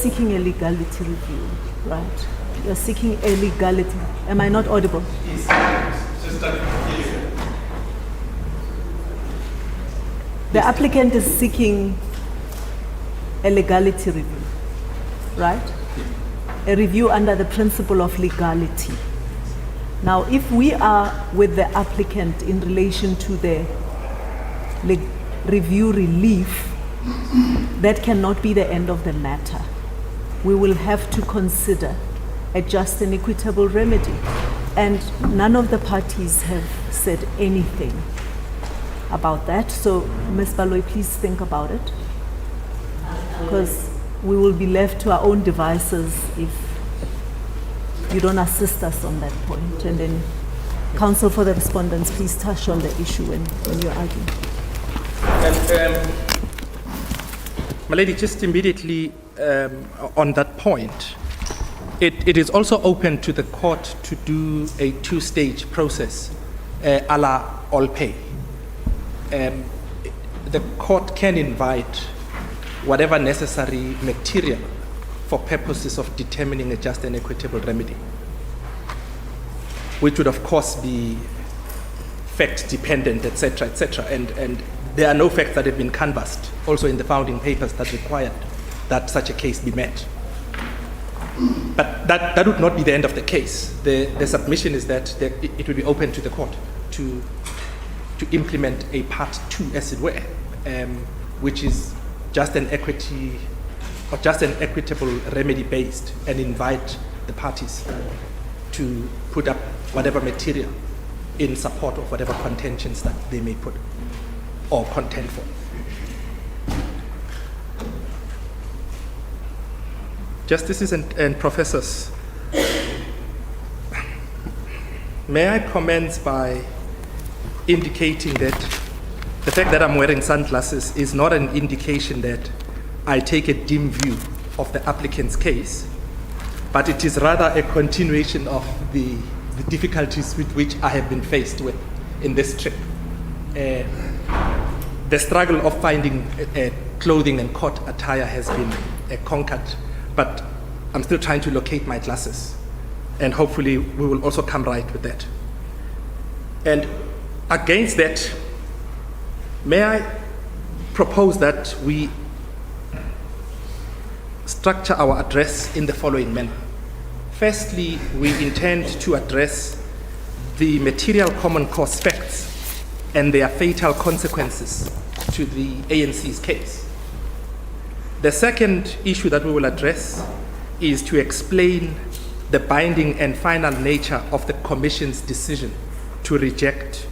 seeking a legality review, right? You're seeking a legality. Am I not audible? The applicant is seeking a legality review, right? A review under the principle of legality. Now, if we are with the applicant in relation to the review relief, that cannot be the end of the matter. We will have to consider a just and equitable remedy. And none of the parties have said anything about that. So, Ms. Baloyi, please think about it. Because we will be left to our own devices if you don't assist us on that point. And then, counsel for the respondents, please touch on the issue when you're arguing. And, my lady, just immediately on that point, it is also open to the court to do a two-stage process, a la all pay. The court can invite whatever necessary material for purposes of determining a just and equitable remedy, which would of course be fact dependent, etc., etc. And there are no facts that have been canvassed also in the founding papers that required that such a case be met. But that would not be the end of the case. The submission is that it will be open to the court to implement a part 2, as it were, which is just an equity or just an equitable remedy based, and invite the parties to put up whatever material in support of whatever contentions that they may put or contend for. Justices and professors, may I commence by indicating that the fact that I'm wearing sunglasses is not an indication that I take a dim view of the applicant's case, but it is rather a continuation of the difficulties with which I have been faced with in this trip. The struggle of finding clothing and court attire has been conquered, but I'm still trying to locate my glasses, and hopefully we will also come right with that. And against that, may I propose that we structure our address in the following manner. Firstly, we intend to address the material common cause facts and their fatal consequences to the ANC's case. The second issue that we will address is to explain the binding and final nature of the Commission's decision to reject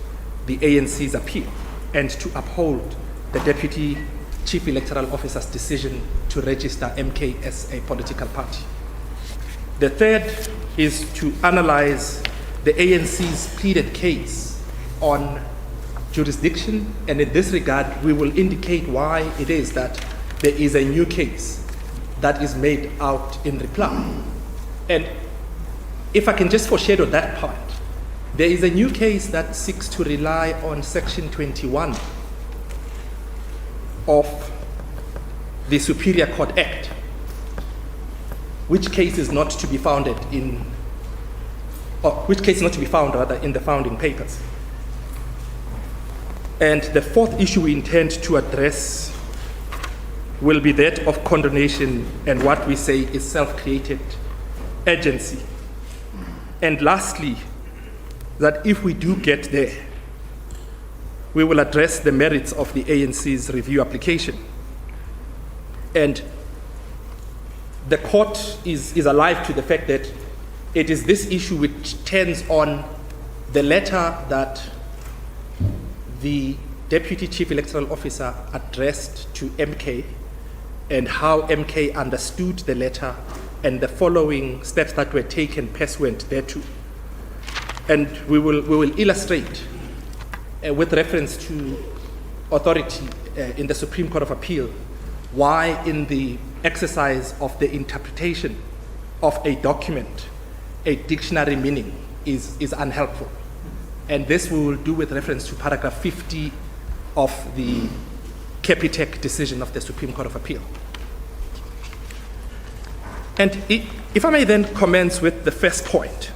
the ANC's appeal and to uphold the Deputy Chief Electoral Officer's decision to register MK as a political party. The third is to analyze the ANC's pleaded case on jurisdiction, and in this regard, we will indicate why it is that there is a new case that is made out in reply. And if I can just foreshadow that part, there is a new case that seeks to rely on Section 21 of the Superior Court Act, which case is not to be founded in, or which case is not to be found rather in the founding papers. And the fourth issue we intend to address will be that of condonation and what we say is self-created agency. And lastly, that if we do get there, we will address the merits of the ANC's review application. And the court is alive to the fact that it is this issue which turns on the letter that the Deputy Chief Electoral Officer addressed to MK and how MK understood the letter and the following steps that were taken pursuant thereto. And we will illustrate with reference to authority in the Supreme Court of Appeal why in the exercise of the interpretation of a document, a dictionary meaning is unhelpful. And this we will do with reference to paragraph 50 of the Capitec decision of the Supreme Court of Appeal. And if I may then commence with the first point.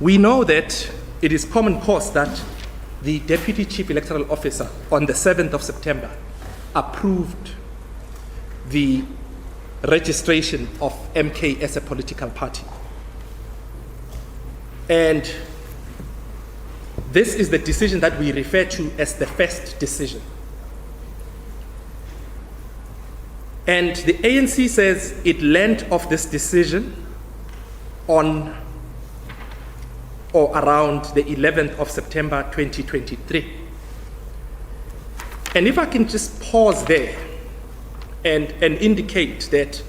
We know that it is common cause that the Deputy Chief Electoral Officer on the 7th of September approved the registration of MK as a political party. And this is the decision that we refer to as the first decision. And the ANC says it learned of this decision on or around the 11th of September 2023. And if I can just pause there and indicate that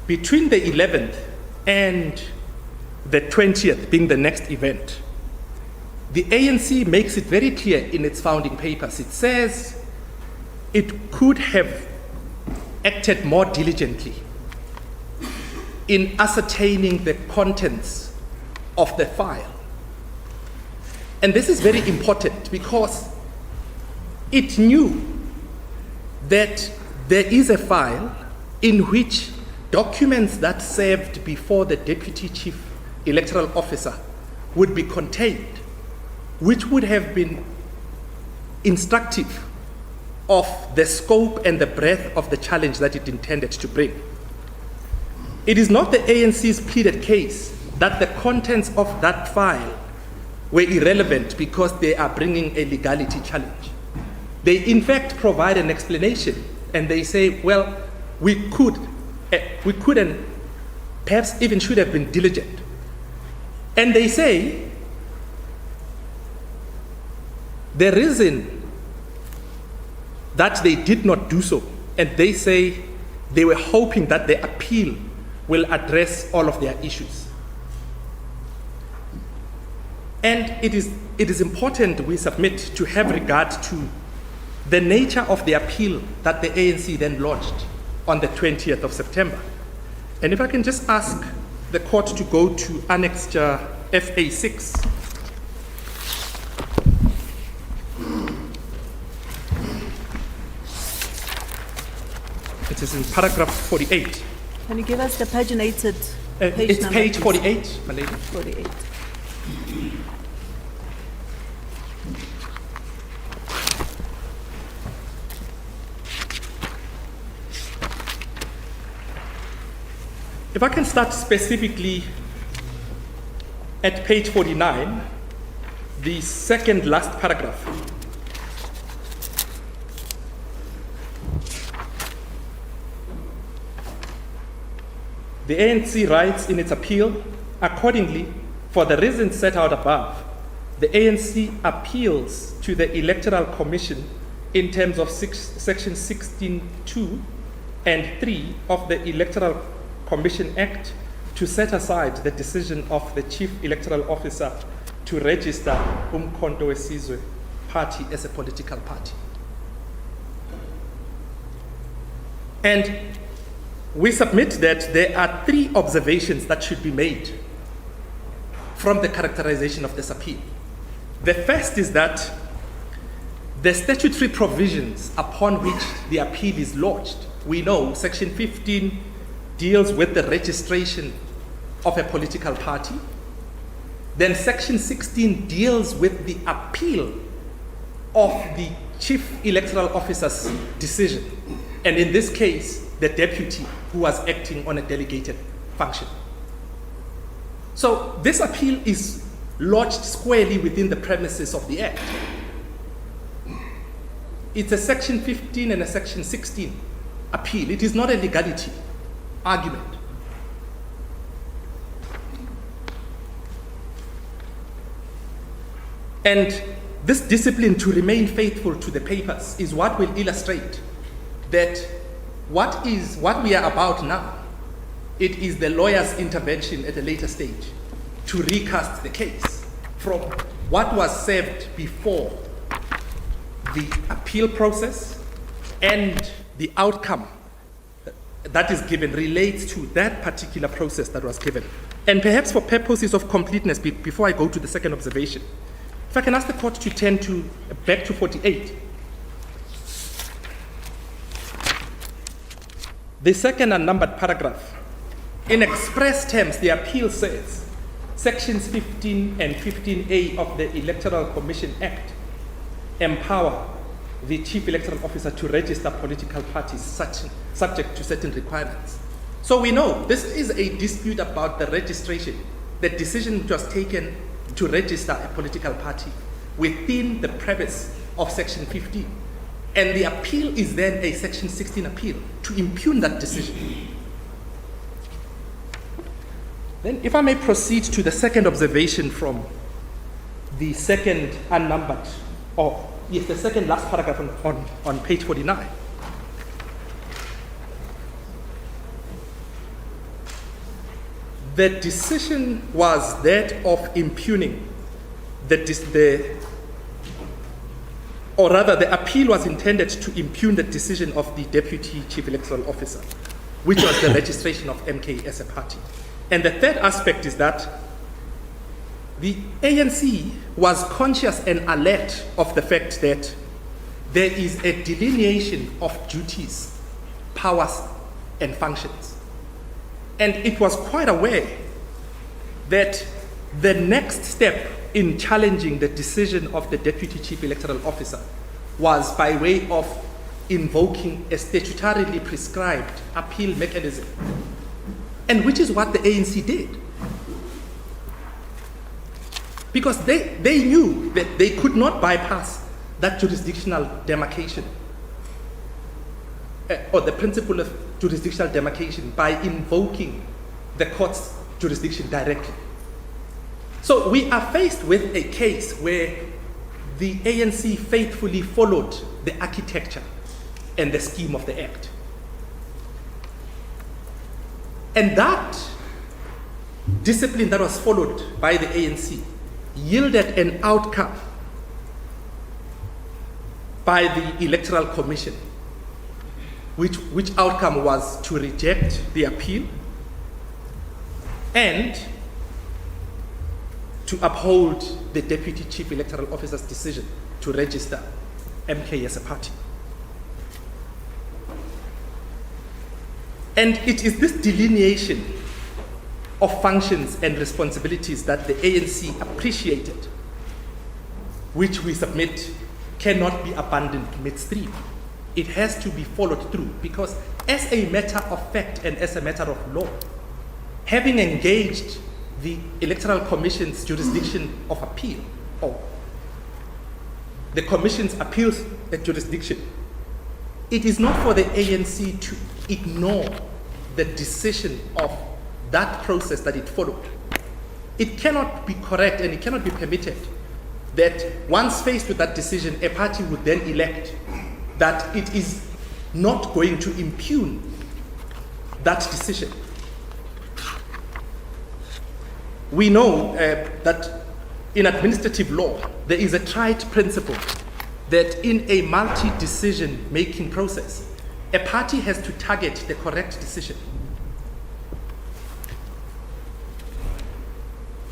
between the 11th and the 20th being the next event, the ANC makes it very clear in its founding papers. It says it could have acted more diligently in ascertaining the contents of the file. And this is very important because it knew that there is a file in which documents that served before the Deputy Chief Electoral Officer would be contained, which would have been instructive of the scope and the breadth of the challenge that it intended to bring. It is not the ANC's pleaded case that the contents of that file were irrelevant because they are bringing a legality challenge. They in fact provide an explanation and they say, well, we could and perhaps even should have been diligent. And they say the reason that they did not do so, and they say they were hoping that the appeal will address all of their issues. And it is important we submit to have regard to the nature of the appeal that the ANC then lodged on the 20th of September. And if I can just ask the court to go to Annexure FA6. It is in paragraph 48. Can you give us the paginated page It's number, page please? 48, my lady. 48. If I can start specifically at page 49, the second last paragraph. The ANC writes in its appeal, accordingly, for the reasons set out above, the ANC appeals to the Electoral Commission in terms of section 16(2) and 3 of the Electoral Commission Act to set aside the decision of the Chief Electoral Officer to register Umkhonto weSizwe party as a political party. And we submit that there are 3 observations that should be made from the characterization of this appeal. The first is that the statutory provisions upon which the appeal is lodged, we know section 15 deals with the registration of a political party. Then section 16 deals with the appeal of the Chief Electoral Officer's decision. And in this case, the deputy who was acting on a delegated function. So this appeal is lodged squarely within the premises of the Act. It's a section 15 and a section 16 appeal. It is not a legality argument. And this discipline to remain faithful to the papers is what will illustrate that what we are about now, it is the lawyer's intervention at a later stage to recast the case from what was served before the appeal process, and the outcome that is given relates to that particular process that was given. And perhaps for purposes of completeness, before I go to the second observation, if I can ask the court to turn back to 48. The second unnumbered paragraph, in express terms, the appeal says, Sections 15 and 15A of the Electoral Commission Act empower the Chief Electoral Officer to register political parties subject to certain requirements. So we know this is a dispute about the registration, the decision which was taken to register a political party within the premise of Section 15. And the appeal is then a Section 16 appeal to impugn that decision. Then, if I may proceed to the second observation from the second unnumbered, the second last paragraph on page 49. The decision was that of impugning the appeal was intended to impugn the decision of the Deputy Chief Electoral Officer, which was the registration of MK as a party. And the third aspect is that the ANC was conscious and alert of the fact that there is a delineation of duties, powers, and functions. And it was quite aware that the next step in challenging the decision of the Deputy Chief Electoral Officer was by way of invoking a statutorily prescribed appeal mechanism, and which is what the ANC did. Because they knew that they could not bypass that jurisdictional demarcation, or the principle of jurisdictional demarcation, by invoking the court's jurisdiction directly. So we are faced with a case where the ANC faithfully followed the architecture and the scheme of the Act. And that discipline that was followed by the ANC yielded an outcome by the Electoral Commission, which outcome was to reject the appeal and to uphold the Deputy Chief Electoral Officer's decision to register MK as a party. And it is this delineation of functions and responsibilities that the ANC appreciated, which we submit cannot be abandoned midstream. It has to be followed through, because as a matter of fact and as a matter of law, having engaged the Electoral Commission's jurisdiction of appeal, or the Commission's appeals jurisdiction, it is not for the ANC to ignore the decision of that process that it followed. It cannot be correct and it cannot be permitted that once faced with that decision, a party would then elect that it is not going to impugn that decision. We know that in administrative law, there is a tried principle that in a multi-decision making process, a party has to target the correct decision.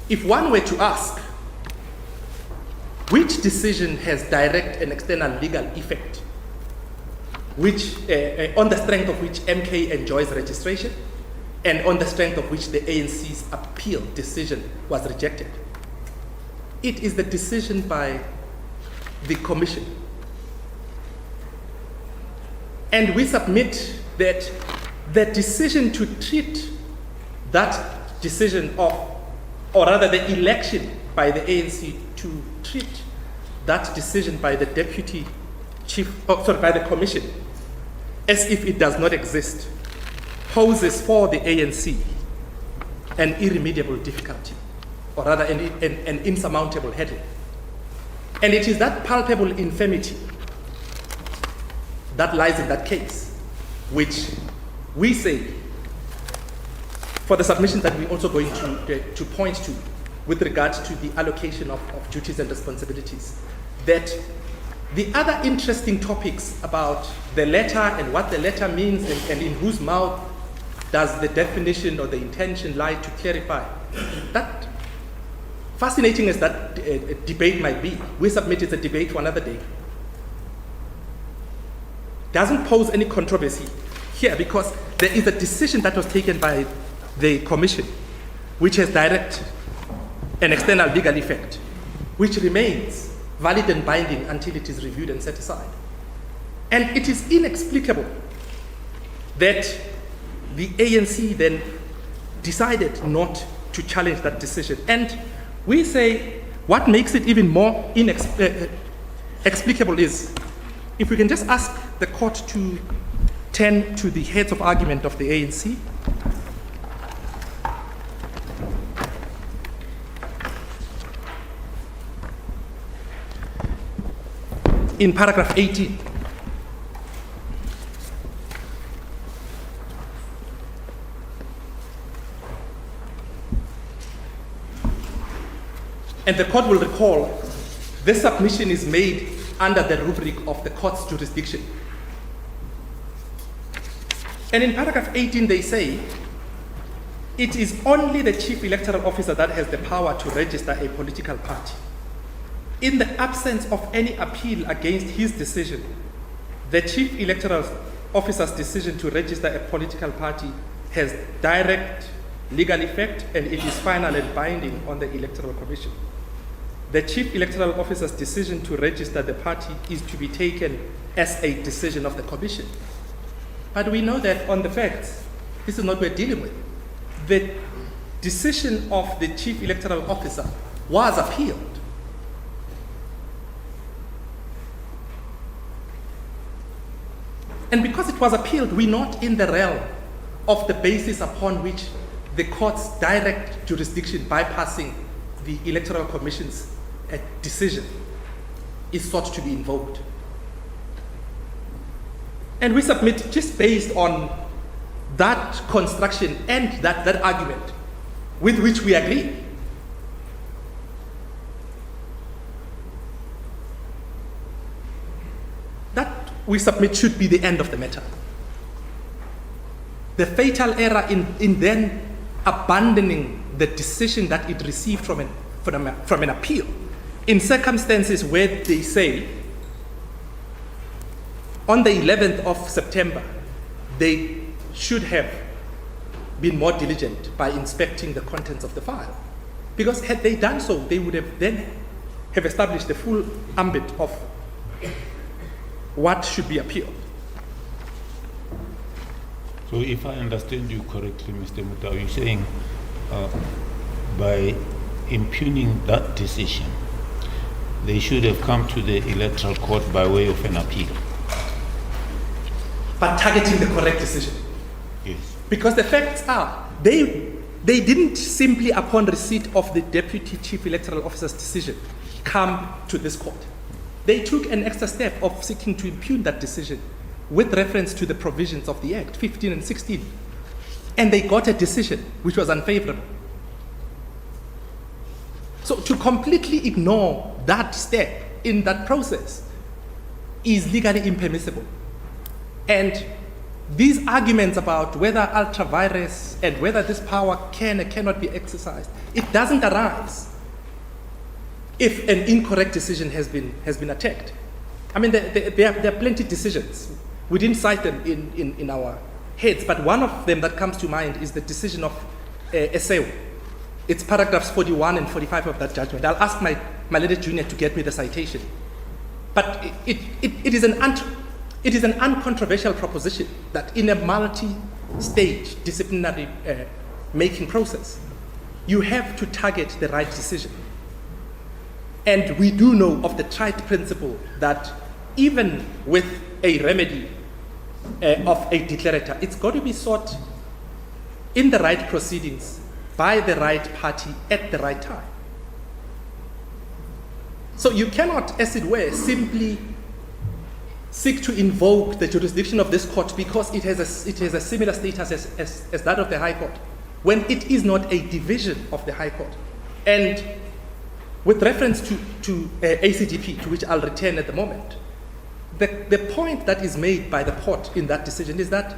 If one were to ask, which decision has direct and external legal effect, which, on the strength of which MK enjoys registration, and on the strength of which the ANC's appeal decision was rejected, it is the decision by the Commission. And we submit that the decision to treat that decision of, or rather the election by the ANC to treat that decision by the Deputy Chief, by the Commission, as if it does not exist, poses for the ANC an irremediable difficulty, or rather an insurmountable hurdle. And it is that palpable infirmity that lies in that case, which we say, for the submission that we're also going to point to with regard to the allocation of duties and responsibilities, that the other interesting topics about the letter and what the letter means and in whose mouth does the definition or the intention lie to clarify, that fascinating as that debate might be, we submit it's a debate for another day. Doesn't pose any controversy. here because there is a decision that was taken by the Commission which has direct and external legal effect, which remains valid and binding until it is reviewed and set aside. And it is inexplicable that the ANC then decided not to challenge that decision. And we say what makes it even more inexplicable is if we can just ask the court to turn to the heads of argument of the ANC. In paragraph 18, and the court will recall this submission is made under the rubric of the court's jurisdiction. And in paragraph 18 they say, it is only the chief electoral officer that has the power to register a political party. In the absence of any appeal against his decision, the chief electoral officer's decision to register a political party has direct legal effect and it is final and binding on the Electoral Commission. The chief electoral officer's decision to register the party is to be taken as a decision of the Commission. But we know that on the facts, this is not what we're dealing with. The decision of the chief electoral officer was appealed. And because it was appealed, we're not in the realm of the basis upon which the court's direct jurisdiction bypassing the Electoral Commission's decision is sought to be invoked. And we submit just based on that construction and that argument with which we agree. That we submit should be the end of the matter. The fatal error in then abandoning the decision that it received from an appeal in circumstances where they say on the 11th of September they should have been more diligent by inspecting the contents of the file. Because had they done so, they would have then have established the full ambit of what should be appealed. So if I understand you correctly, Mr. Mutau, you're saying by impugning that decision, they should have come to the Electoral Court by way of an appeal. But targeting the correct decision. Yes. Because the facts are, they didn't simply upon receipt of the Deputy Chief Electoral Officer's decision come to this court. They took an extra step of seeking to impugn that decision with reference to the provisions of the Act, 15 and 16. And they got a decision which was unfavorable. So to completely ignore that step in that process is legally impermissible. And these arguments about whether ultra-virus and whether this power can or cannot be exercised, it doesn't arise if an incorrect decision has been attacked. I mean, there are plenty of decisions. We didn't cite them in our heads, but one of them that comes to mind is the decision of SAO. It's paragraphs 41 and 45 of that judgment. I'll ask my lady junior to get me the citation. But it is an uncontroversial proposition that in a multi-stage disciplinary making process, you have to target the right decision. And we do know of the trite principle that even with a remedy of a declarator, it's got to be sought in the right proceedings by the right party at the right time. So you cannot, as it were, simply seek to invoke the jurisdiction of this court because it has a similar status as that of the High Court, when it is not a division of the High Court. And with reference to ACDP, to which I'll return at the moment, the point that is made by the court in that decision is that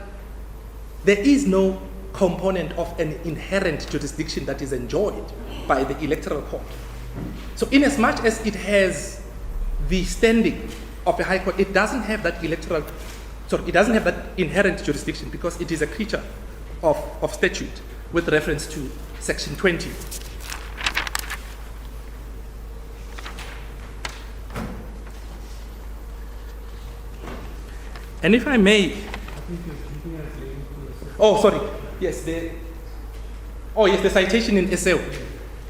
there is no component of an inherent jurisdiction that is enjoyed by the Electoral Court. So inasmuch as it has the standing of a High Court, it doesn't have that electoral it doesn't have that inherent jurisdiction because it is a creature of statute with reference to Section 20. And if I may, yes, the citation in SAO.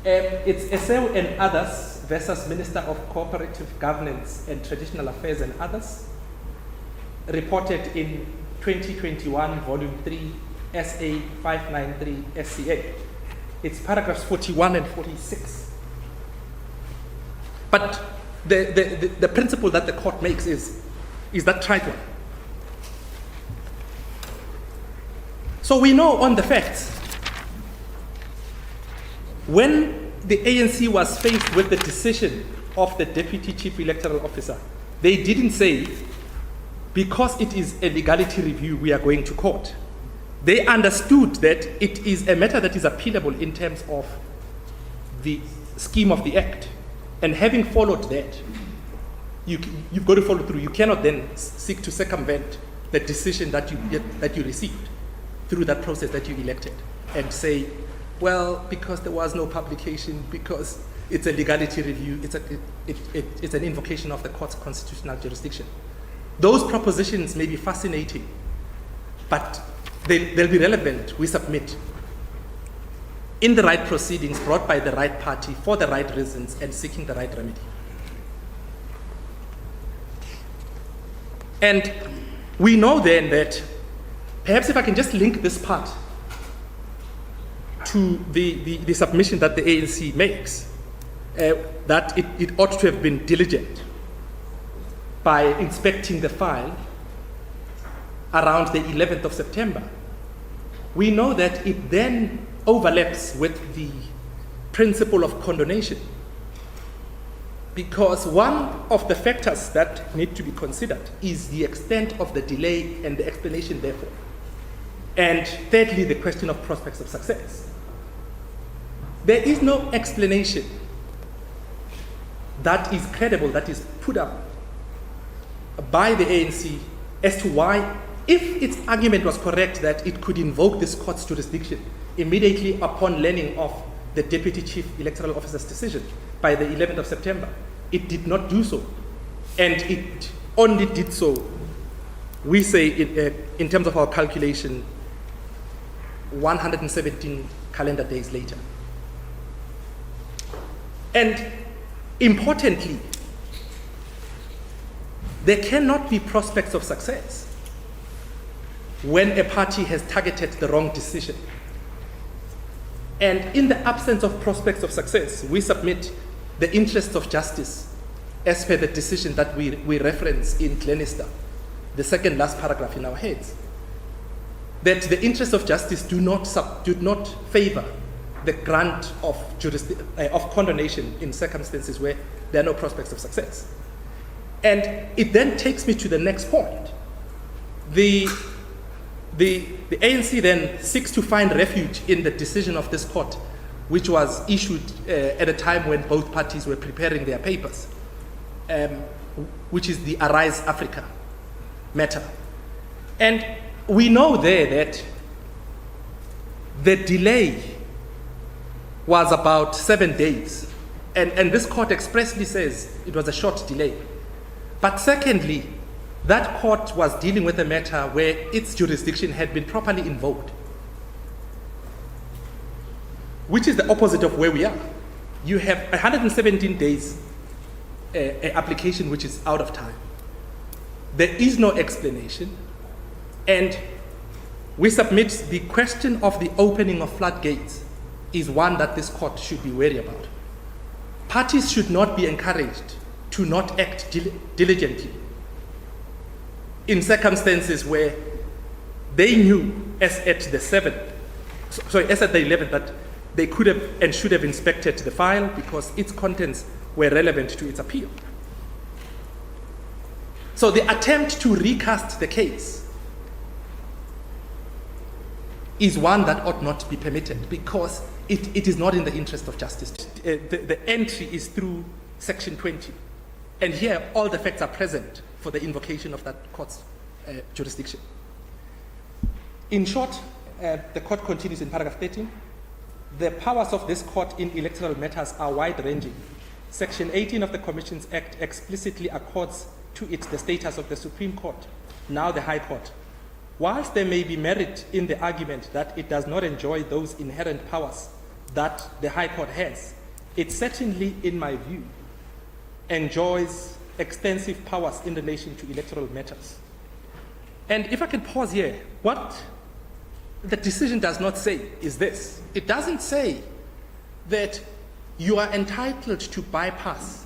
It's SAO and others versus Minister of Cooperative Governance and Traditional Affairs and others, reported in 2021, Volume 3, SA 593 SCA. It's paragraphs 41 and 46. But the principle that the court makes is that trite one. So we know on the facts, when the ANC was faced with the decision of the Deputy Chief Electoral Officer, they didn't say, because it is a legality review, we are going to court. They understood that it is a matter that is appealable in terms of the scheme of the Act. And having followed that, you've got to follow through. You cannot then seek to circumvent the decision that you received through that process that you elected and say, well, because there was no publication, because it's a legality review, it's an invocation of the court's constitutional jurisdiction. Those propositions may be fascinating, but they'll be relevant, we submit, in the right proceedings brought by the right party for the right reasons and seeking the right remedy. And we know then that, perhaps if I can just link this part to the submission that the ANC makes, that it ought to have been diligent by inspecting the file around the 11th of September. We know that it then overlaps with the principle of condonation, because one of the factors that need to be considered is the extent of the delay and the explanation therefore. And thirdly, the question of prospects of success. There is no explanation that is credible, that is put up by the ANC as to why, if its argument was correct that it could invoke this court's jurisdiction immediately upon learning of the Deputy Chief Electoral Officer's decision by the 11th of September, it did not do so. And it only did so, we say, in terms of our calculation, 117 calendar days later. And importantly, there cannot be prospects of success when a party has targeted the wrong decision. And in the absence of prospects of success, we submit the interests of justice as per the decision that we reference in Glenister, the second last paragraph in our heads, that the interests of justice do not favor the grant of condonation in circumstances where there are no prospects of success. And it then takes me to the next point. The ANC then seeks to find refuge in the decision of this court, which was issued at a time when both parties were preparing their papers, which is the Arise Africa matter. And we know there that the delay was about 7 days. And this court expressly says it was a short delay. But secondly, that court was dealing with a matter where its jurisdiction had been properly invoked, which is the opposite of where we are. You have 117 days application which is out of time. There is no explanation. And we submit the question of the opening of floodgates is one that this court should be wary about. Parties should not be encouraged to not act diligently in circumstances where they knew as at the 11th that they could have and should have inspected the file because its contents were relevant to its appeal. So the attempt to recast the case is one that ought not be permitted because it is not in the interest of justice. The entry is through Section 20. And here all the facts are present for the invocation of that court's jurisdiction. In short, the court continues in paragraph 13. The powers of this court in electoral matters are wide-ranging. Section 18 of the Commissions Act explicitly accords to it the status of the Supreme Court, now the High Court. Whilst there may be merit in the argument that it does not enjoy those inherent powers that the High Court has, it certainly, in my view, enjoys extensive powers in relation to electoral matters. And if I can pause here, what the decision does not say is this. It doesn't say that you are entitled to bypass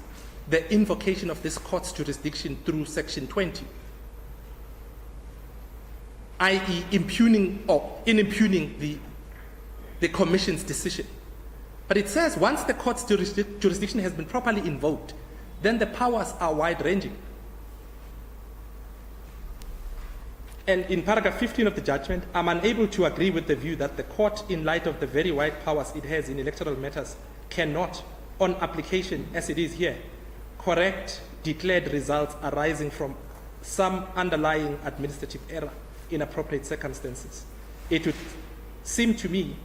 the invocation of this court's jurisdiction through Section 20, i.e. impugning the Commission's decision. But it says once the court's jurisdiction has been properly invoked, then the powers are wide-ranging. And in paragraph 15 of the judgment, I'm unable to agree with the view that the court, in light of the very wide powers it has in electoral matters, cannot, on application as it is here, correct declared results arising from some underlying administrative error in appropriate circumstances. It would seem to me,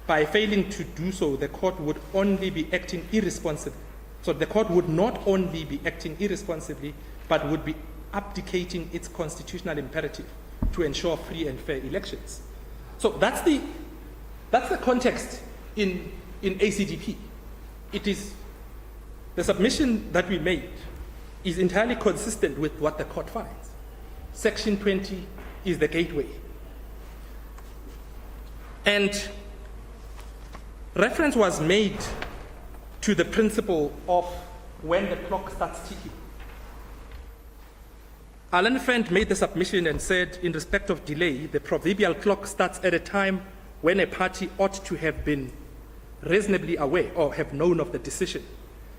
by failing to do so, the court would only be acting irresponsibly. So the court would not only be acting irresponsibly, but would be abdicating its constitutional imperative to ensure free and fair elections. So that's the context in ACDP. It is the submission that we made is entirely consistent with what the court finds. Section 20 is the gateway. And reference was made to the principle of when the clock starts ticking. Our learned friend made the submission and said, in respect of delay, the proverbial clock starts at a time when a party ought to have been reasonably aware or have known of the decision.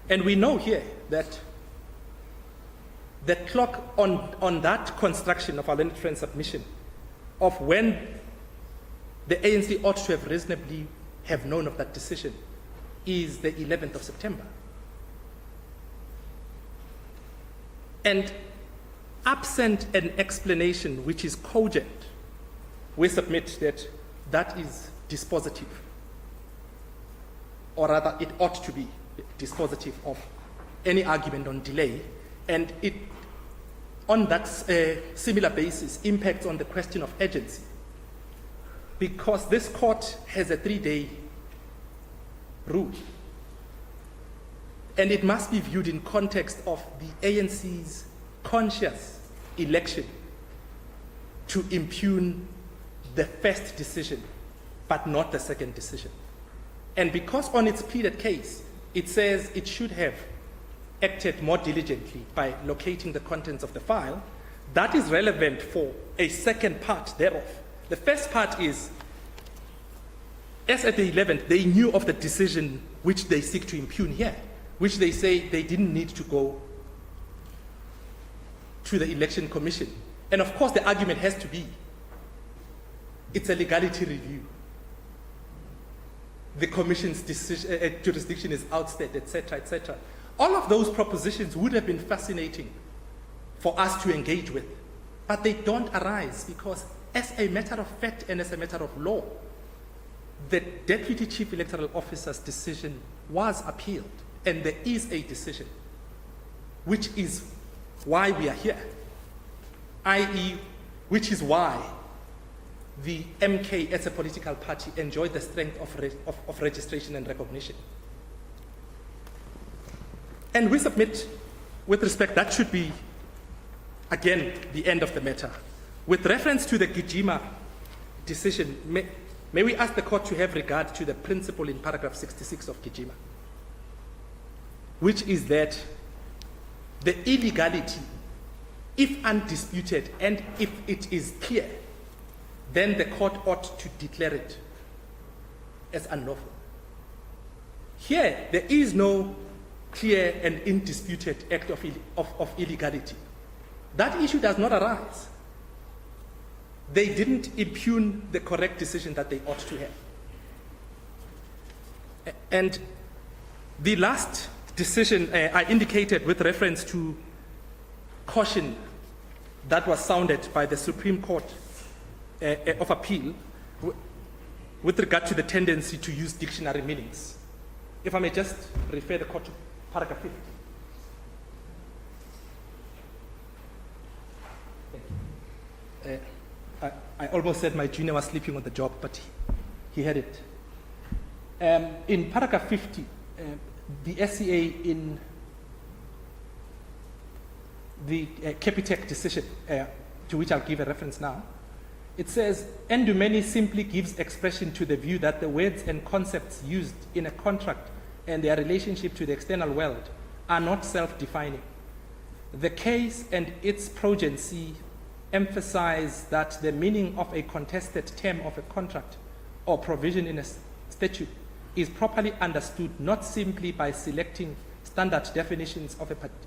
And we know here that the clock on that construction of our learned friend's submission of when the ANC ought to have reasonably have known of that decision is the 11th of September. And absent an explanation which is cogent, we submit that that is dispositive, or rather it ought to be dispositive of any argument on delay, and it, on that similar basis, impacts on the question of urgency, because this court has a 3-day rule, and it must be viewed in context of the ANC's conscious election to impugn the first decision, but not the second decision. And because on its pleaded case, it says it should have acted more diligently by locating the contents of the file, that is relevant for a second part thereof. The first part is, as at the 11th, they knew of the decision which they seek to impugn here, which they say they didn't need to go to the Election Commission. And of course, the argument has to be, it's a legality review. The Commission's decision, jurisdiction is outstayed, etc., etc. All of those propositions would have been fascinating for us to engage with, but they don't arise because, as a matter of fact and as a matter of law, the Deputy Chief Electoral Officer's decision was appealed, and there is a decision, which is why we are here, i.e., which is why the MK as a political party enjoyed the strength of registration and recognition. And we submit, with respect, that should be, again, the end of the matter. With reference to the Gijima decision, may we ask the court to have regard to the principle in paragraph 66 of Gijima, which is that the illegality, if undisputed and if it is clear, then the court ought to declare it as unlawful. Here, there is no clear and indisputed act of illegality. That issue does not arise. They didn't impugn the correct decision that they ought to have. And the last decision I indicated with reference to caution that was sounded by the Supreme Court of Appeal with regard to the tendency to use dictionary meanings. If I may just refer the court to paragraph 50. I almost said my junior was sleeping on the job, but he had it. In paragraph 50, the SCA in the Capitec decision, to which I'll give a reference now, it says, Endumeni simply gives expression to the view that the words and concepts used in a contract and their relationship to the external world are not self-defining. The case and its progeny emphasize that the meaning of a contested term of a contract or provision in a statute is properly understood not simply by selecting standard definitions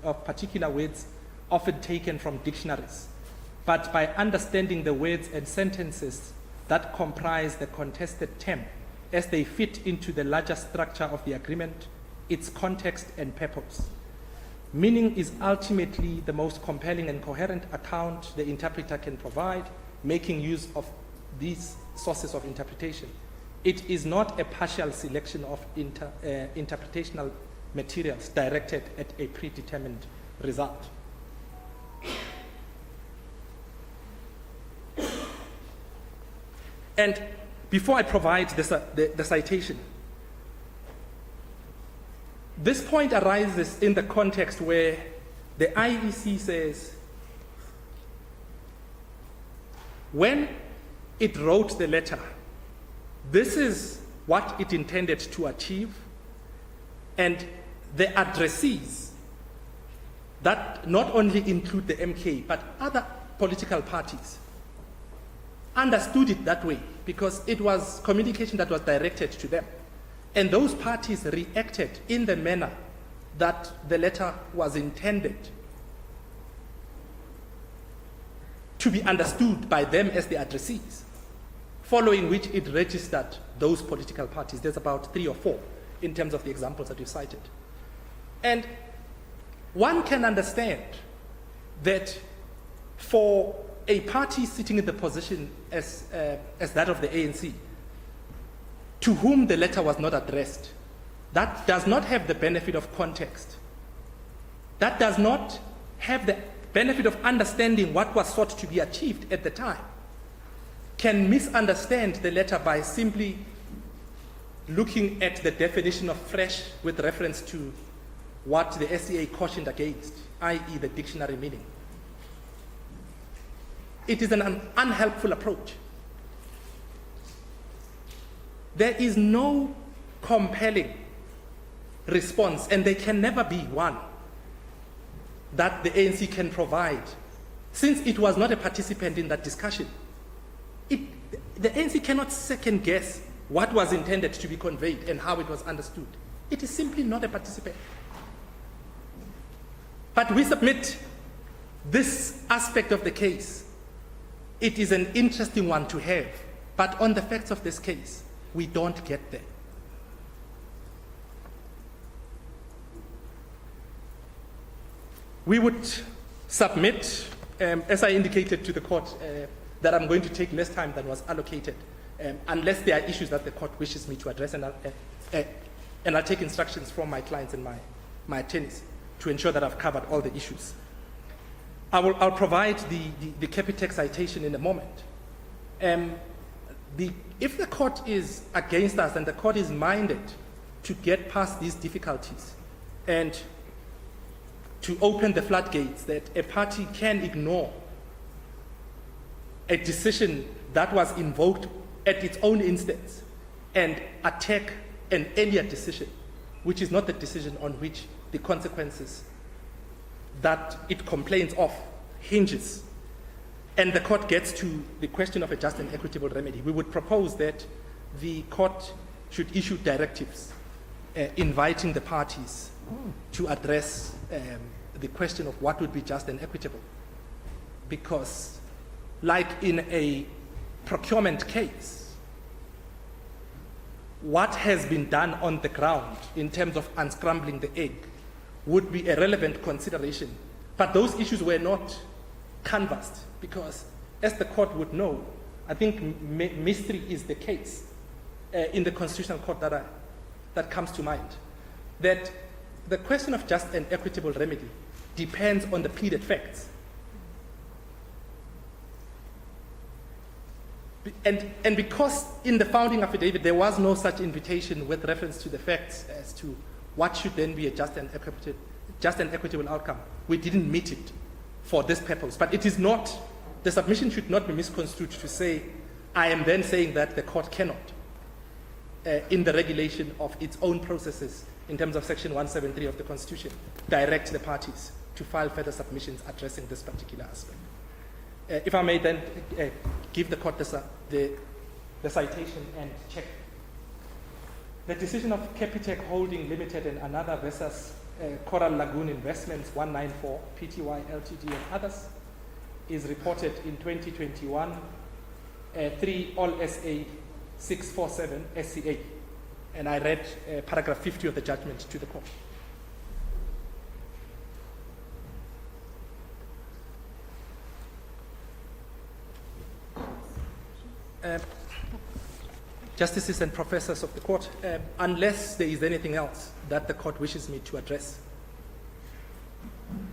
of particular words often taken from dictionaries, but by understanding the words and sentences that comprise the contested term as they fit into the larger structure of the agreement, its context and purpose. Meaning is ultimately the most compelling and coherent account the interpreter can provide, making use of these sources of interpretation. It is not a partial selection of interpretational materials directed at a predetermined result. And before I provide the citation, this point arises in the context where the IEC says, when it wrote the letter, this is what it intended to achieve, and the addressees that not only include the MK, but other political parties understood it that way because it was communication that was directed to them. And those parties reacted in the manner that the letter was intended to be understood by them as the addressees, following which it registered those political parties. There's about 3 or 4 in terms of the examples that you cited. And one can understand that for a party sitting in the position as that of the ANC, to whom the letter was not addressed, that does not have the benefit of context. That does not have the benefit of understanding what was sought to be achieved at the time, can misunderstand the letter by simply looking at the definition of fresh with reference to what the SCA cautioned against, i.e. the dictionary meaning. It is an unhelpful approach. There is no compelling response, and there can never be one, that the ANC can provide, since it was not a participant in that discussion. The ANC cannot second guess what was intended to be conveyed and how it was understood. It is simply not a participant. But we submit this aspect of the case. It is an interesting one to have, but on the facts of this case, we don't get there. We would submit, as I indicated to the court, that I'm going to take less time than was allocated, unless there are issues that the court wishes me to address, and I'll take instructions from my clients and my attorneys to ensure that I've covered all the issues. I'll provide the Capitec citation in a moment. If the court is against us and the court is minded to get past these difficulties and to open the floodgates that a party can ignore a decision that was invoked at its own instance and attack an earlier decision, which is not the decision on which the consequences that it complains of hinges, and the court gets to the question of a just and equitable remedy, we would propose that the court should issue directives inviting the parties to address the question of what would be just and equitable. Because like in a procurement case, what has been done on the ground in terms of unscrambling the egg would be a relevant consideration. But those issues were not canvassed, because as the court would know, I think mystery is the case in the Constitutional Court that comes to mind, that the question of just and equitable remedy depends on the pleaded facts. And because in the founding affidavit there was no such invitation with reference to the facts as to what should then be a just and equitable outcome, we didn't meet it for this purpose. But it is not, the submission should not be misconstrued to say, I am then saying that the court cannot, in the regulation of its own processes, in terms of Section 173 of the Constitution, direct the parties to file further submissions addressing this particular aspect. If I may then give the court the citation and check. The decision of Capitec Holding Limited and another versus Coral Lagoon Investments 194 Pty Ltd and others is reported in 2021 3 All SA 647 SCA, and I read paragraph 50 of the judgment to the court. Justices and professors of the court, unless there is anything else that the court wishes me to address.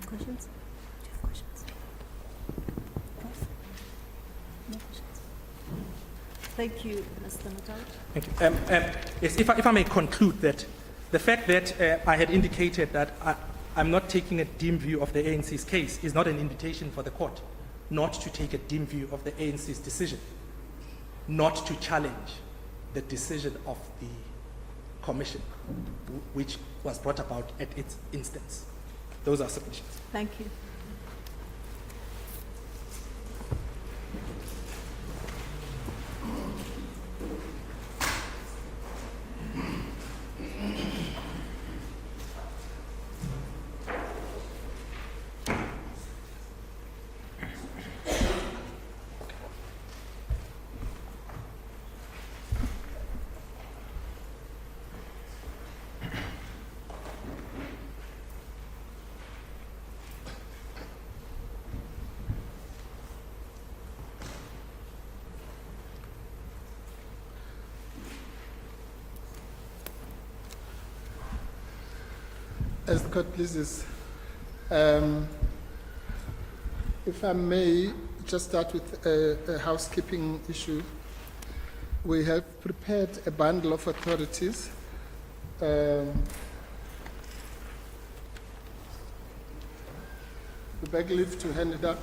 Questions? Do you have questions? No questions. Thank you, Mr. Mataut. Thank you. Yes, if I may conclude that the fact that I had indicated that I'm not taking a dim view of the ANC's case is not an invitation for the court not to take a dim view of the ANC's decision, not to challenge the decision of the commission, which was brought about at its instance. Those are submissions. Thank you. As the court pleases, if I may just start with a housekeeping issue. We have prepared a bundle of authorities. We beg leave to hand it up.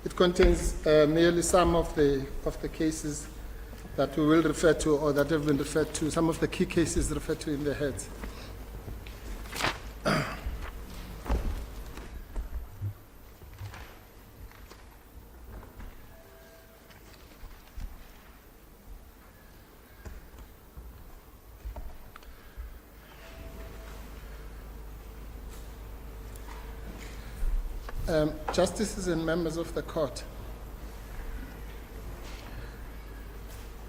It contains merely some of the cases that we will refer to or that have been referred to, some of the key cases referred to in the heads. Justices and members of the court,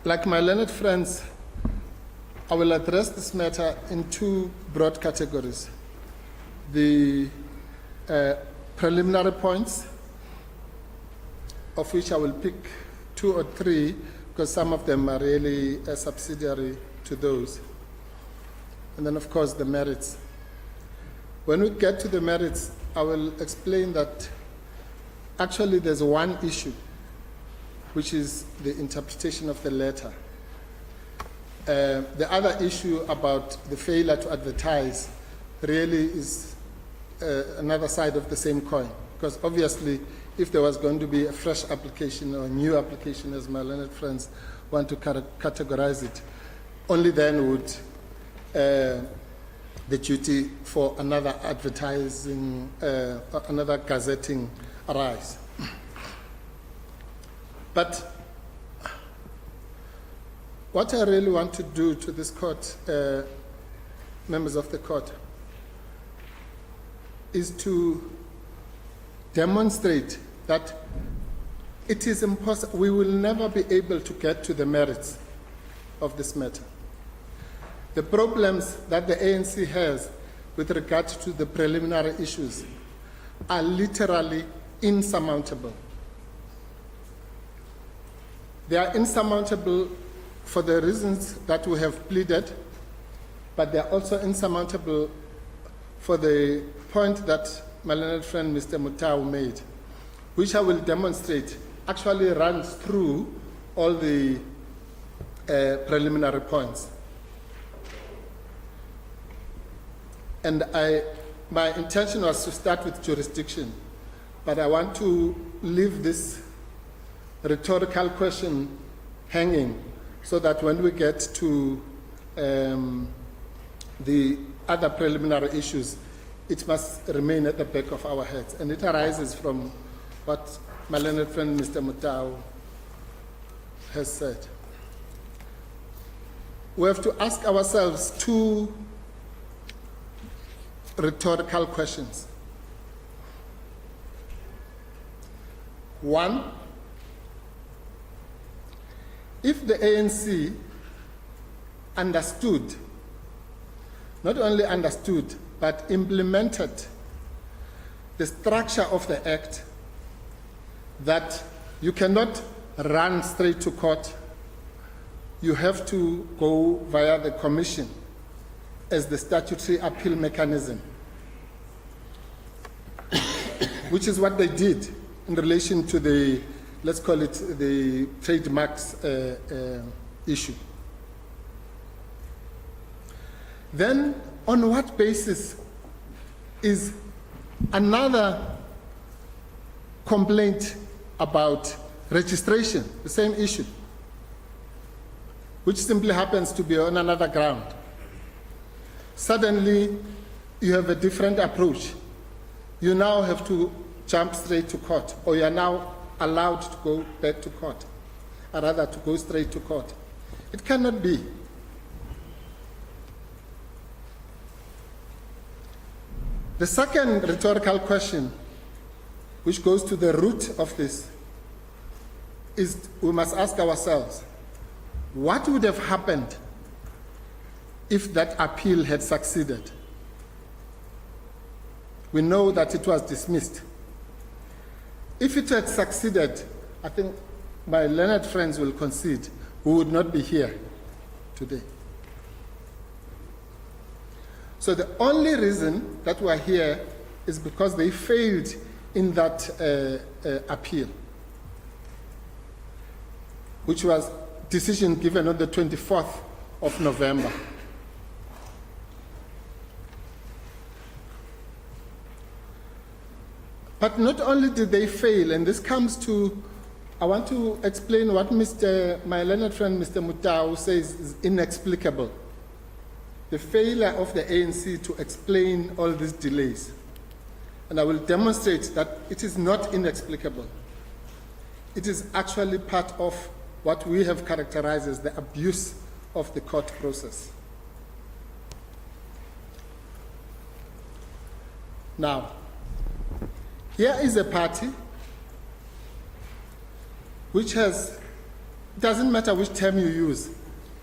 like my learned friends, I will address this matter in two broad categories. The preliminary points, of which I will pick 2 or 3, because some of them are really subsidiary to those. And then, of course, the merits. When we get to the merits, I will explain that actually there's one issue, which is the interpretation of the letter. The other issue about the failure to advertise really is another side of the same coin, because obviously if there was going to be a fresh application or a new application, as my learned friends want to categorize it, only then would the duty for another advertising, another gazetting arise. But what I really want to do to this court, members of the court, is to demonstrate that it is impossible, we will never be able to get to the merits of this matter. The problems that the ANC has with regard to the preliminary issues are literally insurmountable. They are insurmountable for the reasons that we have pleaded, but they are also insurmountable for the point that my learned friend Mr. Mutau made, which I will demonstrate actually runs through all the preliminary points. And my intention was to start with jurisdiction, but I want to leave this rhetorical question hanging so that when we get to the other preliminary issues, it must remain at the back of our heads. And it arises from what my learned friend Mr. Mutau has said. We have to ask ourselves two rhetorical questions. One, if the ANC understood, not only understood, but implemented the structure of the Act, that you cannot run straight to court, you have to go via the Commission as the statutory appeal mechanism, which is what they did in relation to the, let's call it the trademarks issue. Then on what basis is another complaint about registration, the same issue, which simply happens to be on another ground? Suddenly, you have a different approach. You now have to jump straight to court, or you are now allowed to go back to court, or rather to go straight to court. It cannot be. The second rhetorical question, which goes to the root of this, is we must ask ourselves, what would have happened if that appeal had succeeded? We know that it was dismissed. If it had succeeded, I think my learned friends will concede we would not be here today. So the only reason that we are here is because they failed in that appeal, which was decision given on the 24th of November. But not only did they fail, and this comes to, I want to explain what my learned friend Mr. Mutau says is inexplicable. The failure of the ANC to explain all these delays. And I will demonstrate that it is not inexplicable. It is actually part of what we have characterized as the abuse of the court process. Now, here is a party which has, it doesn't matter which term you use.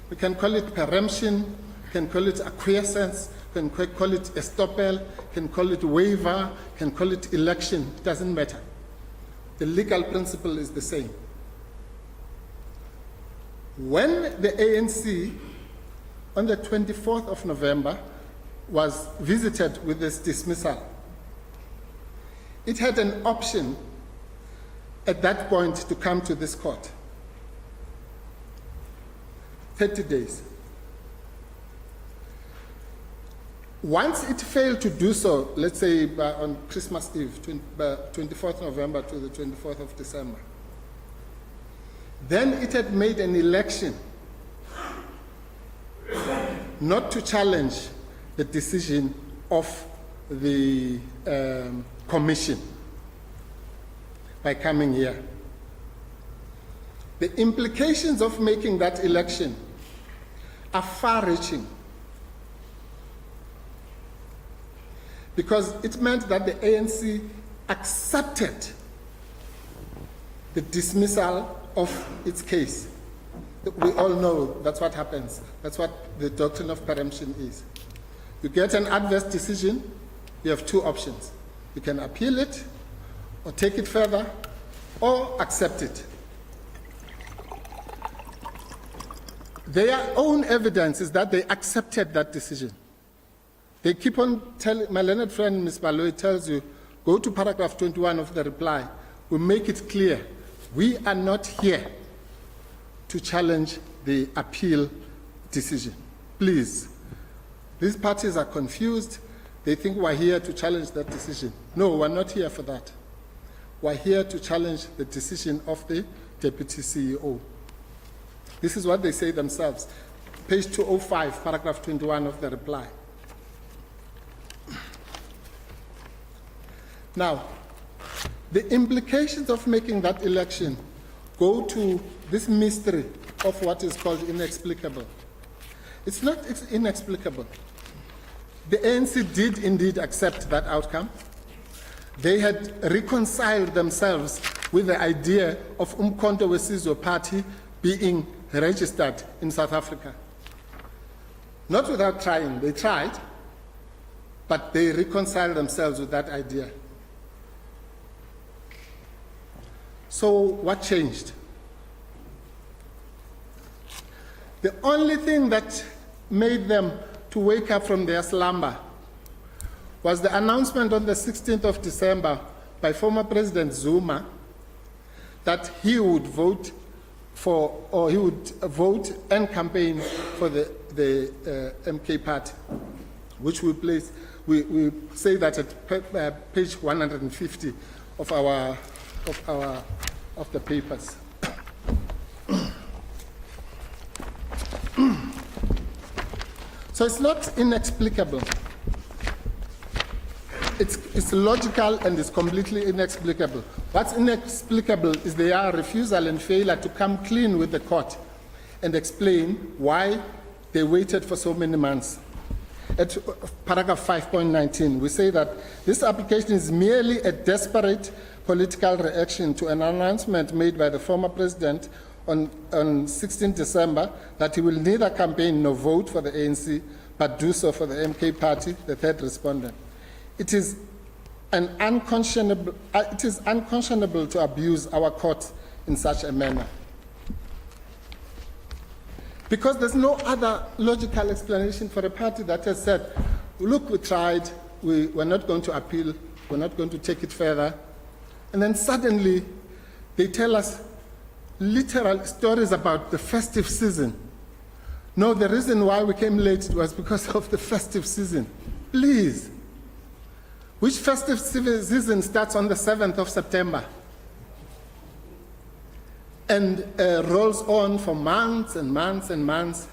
We can call it preemption, can call it acquiescence, can call it estoppel, can call it waiver, can call it election. It doesn't matter. The legal principle is the same. When the ANC, on the 24th of November, was visited with this dismissal, it had an option at that point to come to this court. 30 days. Once it failed to do so, let's say on Christmas Eve, 24th November to the 24th of December, then it had made an election not to challenge the decision of the commission by coming here. The implications of making that election are far-reaching, because it meant that the ANC accepted the dismissal of its case We all know that's what happens. That's what the doctrine of preemption is. You get an adverse decision, you have two options. You can appeal it, or take it further, or accept it. Their own evidence is that they accepted that decision. They keep on telling, my learned friend Ms. Baloyi tells you, go to paragraph 21 of the reply. We make it clear, we are not here to challenge the appeal decision. Please, these parties are confused. They think we're here to challenge that decision. No, we're not here for that. We're here to challenge the decision of the Deputy CEO. This is what they say themselves. Page 205, paragraph 21 of the reply. Now, the implications of making that election go to this mystery of what is called inexplicable. It's not inexplicable. The ANC did indeed accept that outcome. They had reconciled themselves with the idea of Umkhonto weSizwe Party being registered in South Africa. Not without trying, they tried, but they reconciled themselves with that idea. So what changed? The only thing that made them to wake up from their slumber was the announcement on the 16th of December by former President Zuma that he would vote for, or he would vote and campaign for the MK Party, which we place, we say that at page 150 of the papers. So it's not inexplicable. It's logical and it's completely inexplicable. What's inexplicable is their refusal and failure to come clean with the court and explain why they waited for so many months. At paragraph 5.19, we say that this application is merely a desperate political reaction to an announcement made by the former president on 16 December that he will neither campaign nor vote for the ANC, but do so for the MK Party, the third respondent. It is unconscionable to abuse our court in such a manner. Because there's no other logical explanation for a party that has said, look, we tried, we're not going to appeal, we're not going to take it further. And then suddenly they tell us literal stories about the festive season. No, the reason why we came late was because of the festive season. Please. Which festive season starts on the 7th of September and rolls on for months and months and months,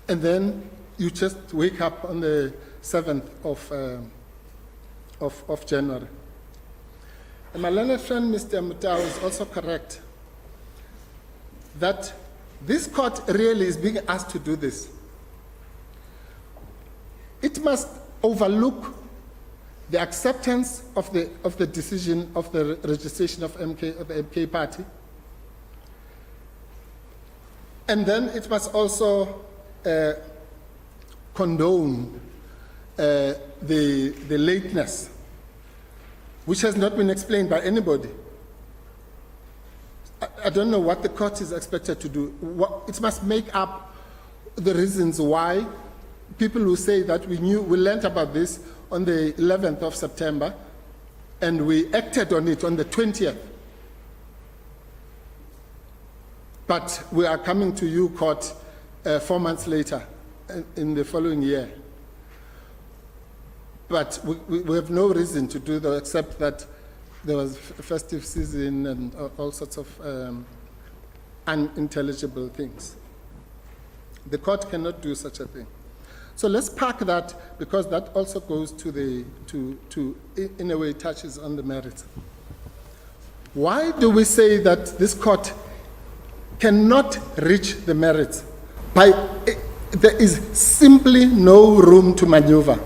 and then you just wake up on the 7th of January. And my learned friend, Mr. Mutau, is also correct that this court really is being asked to do this. It must overlook the acceptance of the decision of the registration of the MK Party, and then it must also condone the lateness, which has not been explained by anybody. I don't know what the court is expected to do. It must make up the reasons why people who say that we learned about this on the 11th of September and we acted on it on the 20th. But we are coming to you, court, 4 months later in the following year. But we have no reason to do that except that there was a festive season and all sorts of unintelligible things. The court cannot do such a thing. So let's park that, because that also goes to in a way, touches on the merits. Why do we say that this court cannot reach the merits? There is simply no room to maneuver.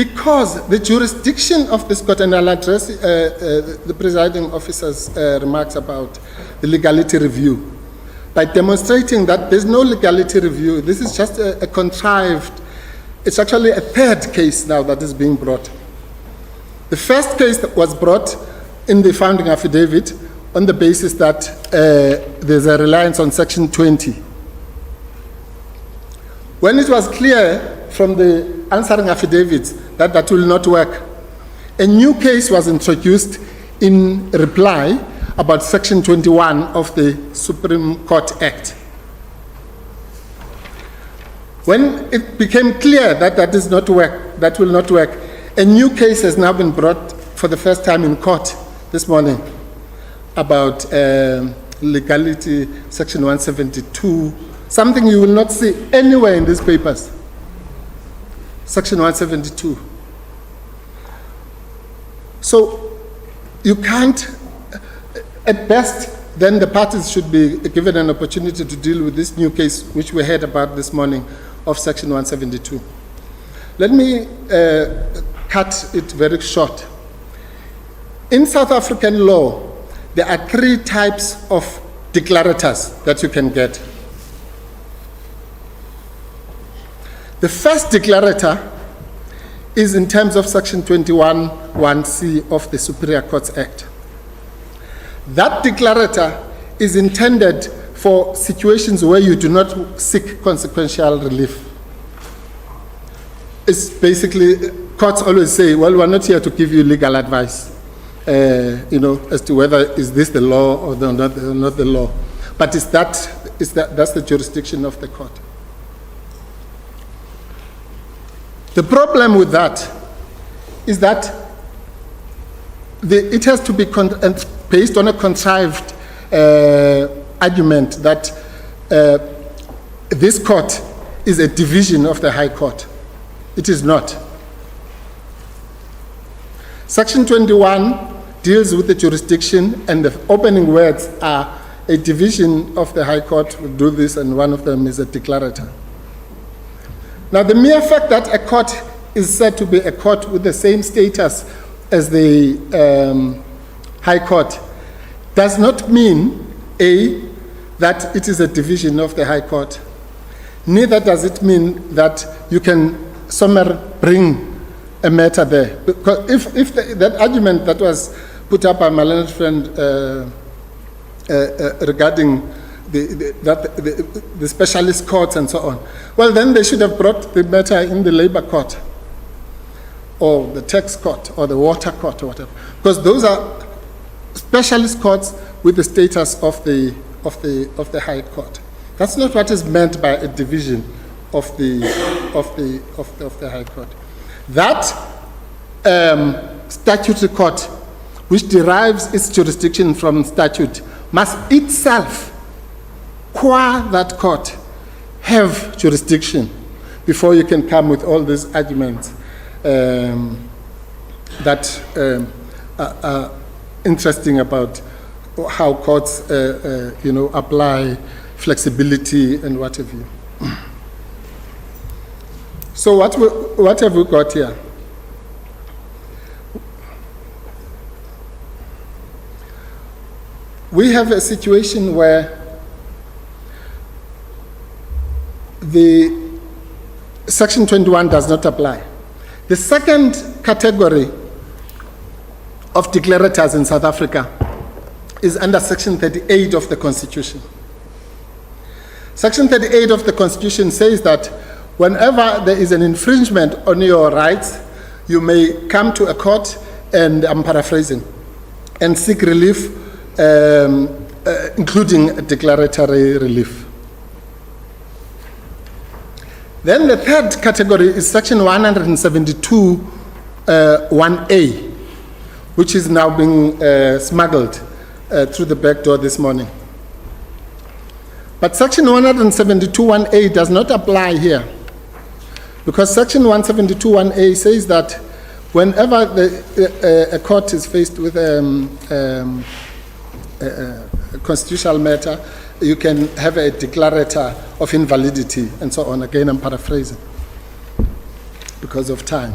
Because the jurisdiction of this court, and I'll address the presiding officer's remarks about the legality review, by demonstrating that there's no legality review. This is just a contrived, it's actually a third case now that is being brought. The first case that was brought in the founding affidavit on the basis that there's a reliance on Section 20. When it was clear from the answering affidavits that that will not work, a new case was introduced in reply about Section 21 of the Supreme Court Act. When it became clear that that will not work, a new case has now been brought for the first time in court this morning about legality, Section 172, something you will not see anywhere in these papers. Section 172. So you can't, at best, then the parties should be given an opportunity to deal with this new case, which we heard about this morning, of Section 172. Let me cut it very short. In South African law, there are three types of declarators that you can get. The first declarator is in terms of Section 21(1)(c) of the Superior Courts Act. That declarator is intended for situations where you do not seek consequential relief. It's basically, courts always say, well, we're not here to give you legal advice, as to whether is this the law or not the law. But that's the jurisdiction of the court. The problem with that is that it has to be based on a contrived argument that this court is a division of the High Court. It is not. Section 21 deals with the jurisdiction, and the opening words are a division of the High Court will do this, and one of them is a declarator. Now, the mere fact that a court is said to be a court with the same status as the High Court does not mean, A, that it is a division of the High Court. Neither does it mean that you can somewhere bring a matter there. Because if that argument that was put up by my learned friend regarding the specialist courts and so on, well, then they should have brought the matter in the labor court or the tax court or the water court or whatever, because those are specialist courts with the status of the High Court. That's not what is meant by a division of the High Court. That statutory court, which derives its jurisdiction from statute, must itself, qua that court, have jurisdiction before you can come with all these arguments that are interesting about how courts, apply flexibility and what have you. So what have we got here? We have a situation where the Section 21 does not apply. The second category of declarators in South Africa is under Section 38 of the Constitution. Section 38 of the Constitution says that whenever there is an infringement on your rights, you may come to a court, and I'm paraphrasing, and seek relief, including declaratory relief. Then the third category is Section 172, 1A, which is now being smuggled through the back door this morning. But Section 172, 1A does not apply here, because Section 172, 1A says that whenever a court is faced with a constitutional matter, you can have a declarator of invalidity and so on. Again, I'm paraphrasing because of time.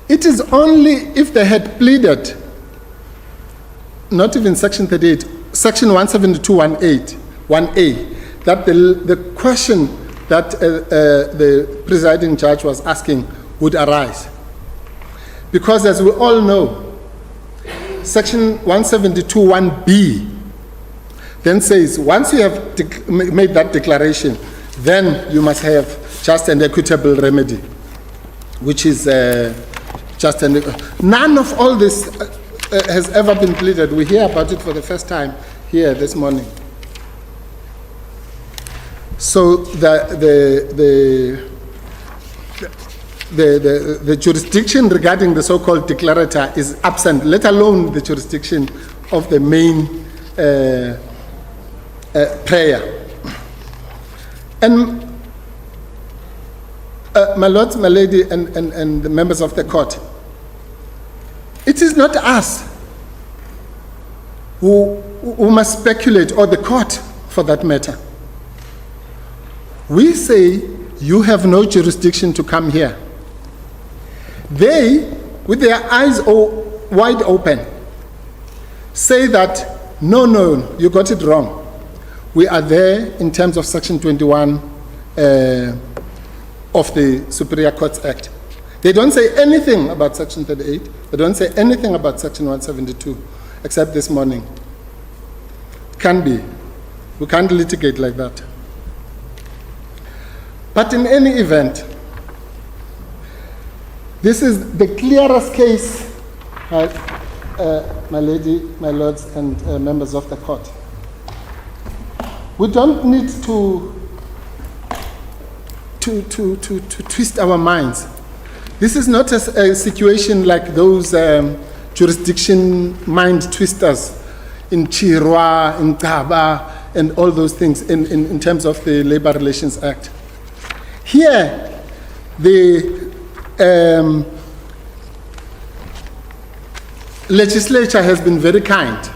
It is only if they had pleaded, not even Section 38, Section 172(1)(a), that the question that the presiding judge was asking would arise. Because as we all know, Section 172(1)(b) then says, once you have made that declaration, then you must have just and equitable remedy, which is just and none of all this has ever been pleaded. We hear about it for the first time here this morning. So the jurisdiction regarding the so-called declarator is absent, let alone the jurisdiction of the main prayer. And my lords, my lady, and the members of the court, it is not us who must speculate, or the court for that matter. We say you have no jurisdiction to come here. They, with their eyes wide open, say that no, you got it wrong. We are there in terms of Section 21 of the Superior Courts Act. They don't say anything about Section 38. They don't say anything about Section 172, except this morning. It can be. We can't litigate like that. But in any event, this is the clearest case, my lady, my lords, and members of the court. We don't need to twist our minds. This is not a situation like those jurisdiction mind twisters in Chirwa, in Kaba, and all those things in terms of the Labor Relations Act. Here, the legislature has been very kind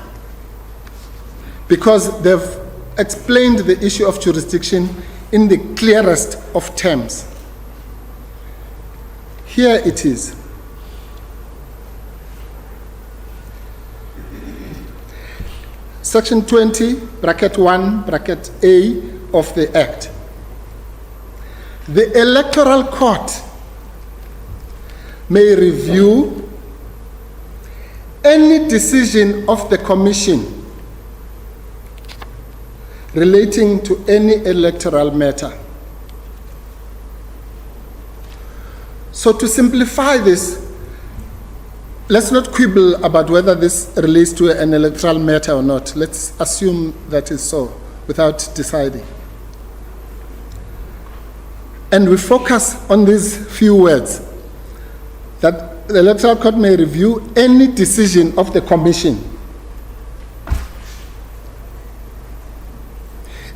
because they've explained the issue of jurisdiction in the clearest of terms. Here it is. Section 20, bracket 1, bracket A of the Act. The Electoral Court may review any decision of the Commission relating to any electoral matter. So to simplify this, let's not quibble about whether this relates to an electoral matter or not. Let's assume that is so without deciding. And we focus on these few words, that the Electoral Court may review any decision of the Commission.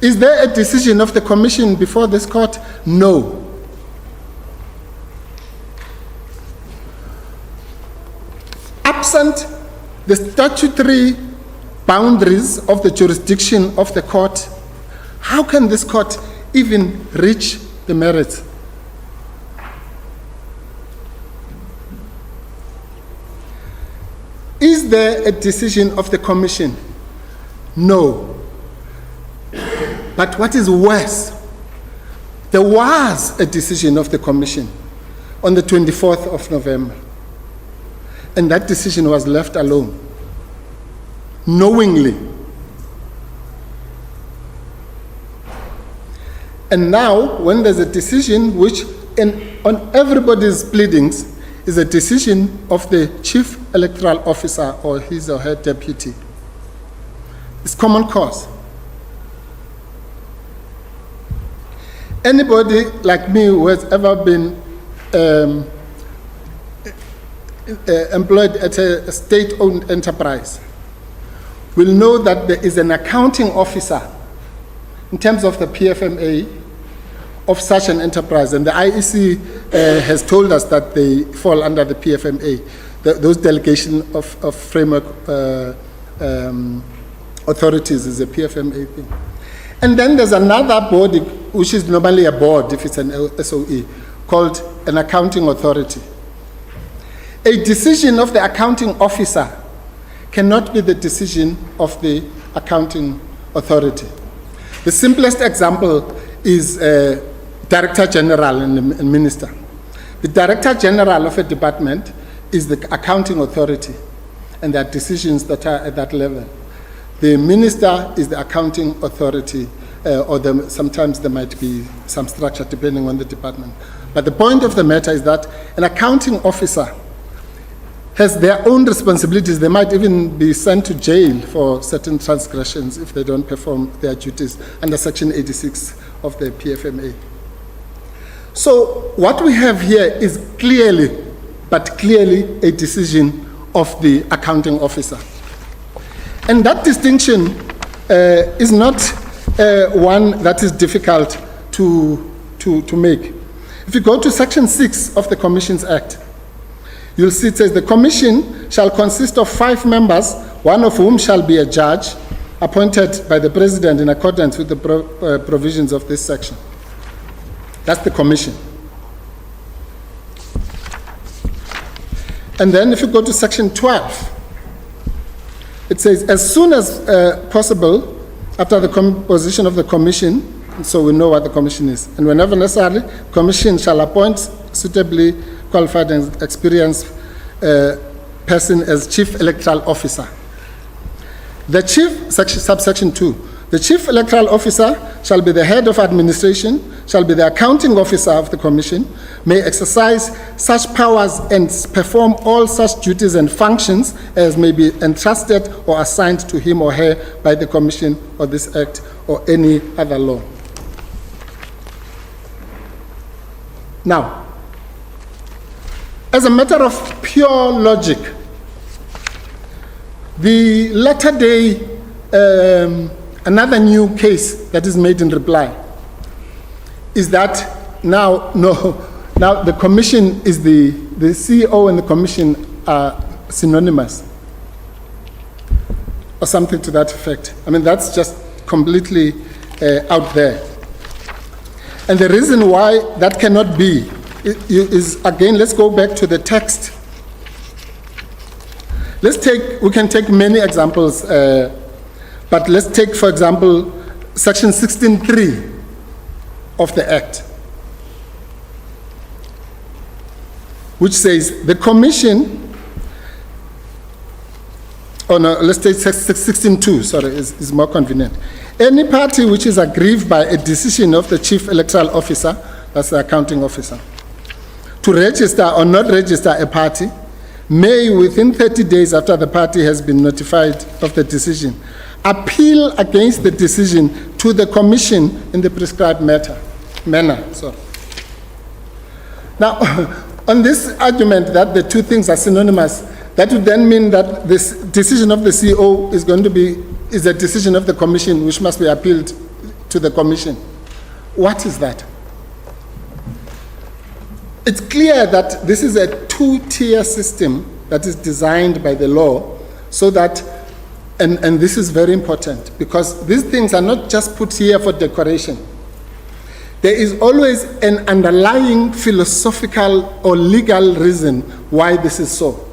Is there a decision of the Commission before this court? No. Absent the statutory boundaries of the jurisdiction of the court, how can this court even reach the merits? Is there a decision of the Commission? No. But what is worse, there was a decision of the Commission on the 24th of November, and that decision was left alone, knowingly. And now, when there's a decision which, on everybody's pleadings, is a decision of the Chief Electoral Officer or his or her deputy, it's common cause. Anybody like me who has ever been employed at a state-owned enterprise will know that there is an accounting officer in terms of the PFMA of such an enterprise, and the IEC has told us that they fall under the PFMA, those delegation of framework authorities is a PFMA thing. And then there's another body, which is normally a board if it's an SOE, called an accounting authority. A decision of the accounting officer cannot be the decision of the accounting authority. The simplest example is Director General and Minister. The Director General of a department is the accounting authority, and there are decisions that are at that level. The Minister is the accounting authority, sometimes there might be some structure depending on the department. But the point of the matter is that an accounting officer has their own responsibilities. They might even be sent to jail for certain transgressions if they don't perform their duties under Section 86 of the PFMA. So what we have here is clearly a decision of the accounting officer. And that distinction is not one that is difficult to make. If you go to Section 6 of the Commissions Act, you'll see it says the commission shall consist of 5 members, one of whom shall be a judge appointed by the president in accordance with the provisions of this section. That's the commission. And then if you go to Section 12, it says as soon as possible after the composition of the commission, so we know what the commission is, and whenever necessary, commission shall appoint suitably qualified and experienced person as chief electoral officer. The chief, subsection 2, the chief electoral officer shall be the head of administration, shall be the accounting officer of the commission, may exercise such powers and perform all such duties and functions as may be entrusted or assigned to him or her by the commission or this act or any other law. Now, as a matter of pure logic, the latter day, another new case that is made in reply is that now the commission is the CEO and the commission are synonymous or something to that effect. I mean, that's just completely out there. And the reason why that cannot be is, again, let's go back to the text. We can take many examples, but let's take, for example, Section 16.3 of the Act, which says the commission, let's take 16.2, sorry, is more convenient. Any party which is aggrieved by a decision of the chief electoral officer, that's the accounting officer, to register or not register a party, may, within 30 days after the party has been notified of the decision, appeal against the decision to the commission in the prescribed manner. So, now, on this argument that the two things are synonymous, that would then mean that this decision of the CEO is a decision of the commission which must be appealed to the commission. What is that? It's clear that this is a two-tier system that is designed by the law so that, and this is very important, because these things are not just put here for decoration. There is always an underlying philosophical or legal reason why this is so.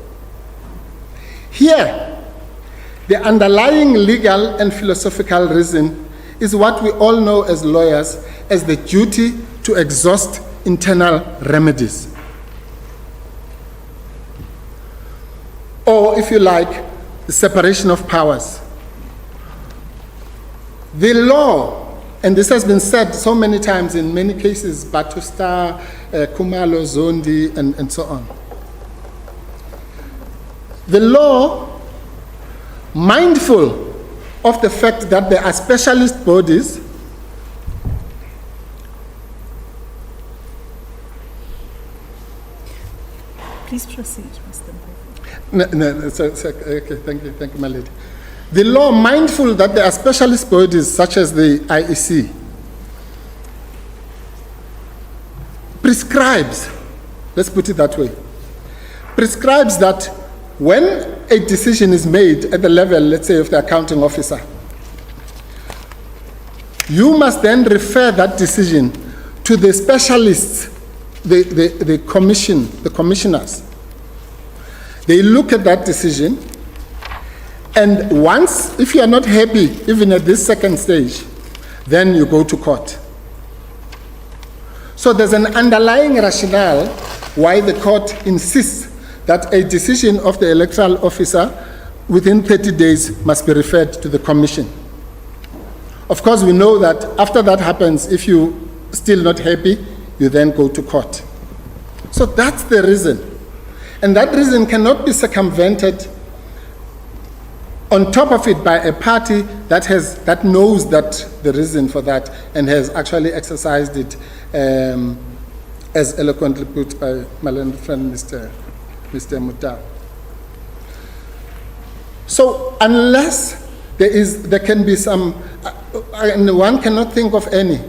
Here, the underlying legal and philosophical reason is what we all know as lawyers as the duty to exhaust internal remedies. Or, if you like, the separation of powers. The law, and this has been said so many times in many cases, Batusta, Kumalo, Zondi, and so on. The law, mindful of the fact that there are specialist bodies Please proceed, Mr. Okay, thank you, my lady. The law, mindful that there are specialist bodies such as the IEC, prescribes, let's put it that way, prescribes that when a decision is made at the level, let's say, of the accounting officer, you must then refer that decision to the specialists, the commissioners, They look at that decision, and once, if you are not happy, even at this second stage, then you go to court. So there's an underlying rationale why the court insists that a decision of the electoral officer within 30 days must be referred to the commission. Of course, we know that after that happens, if you're still not happy, you then go to court. So that's the reason. And that reason cannot be circumvented on top of it by a party that knows that the reason for that and has actually exercised it, as eloquently put by my learned friend, Mr. Mutau. So unless there can be some, and one cannot think of any,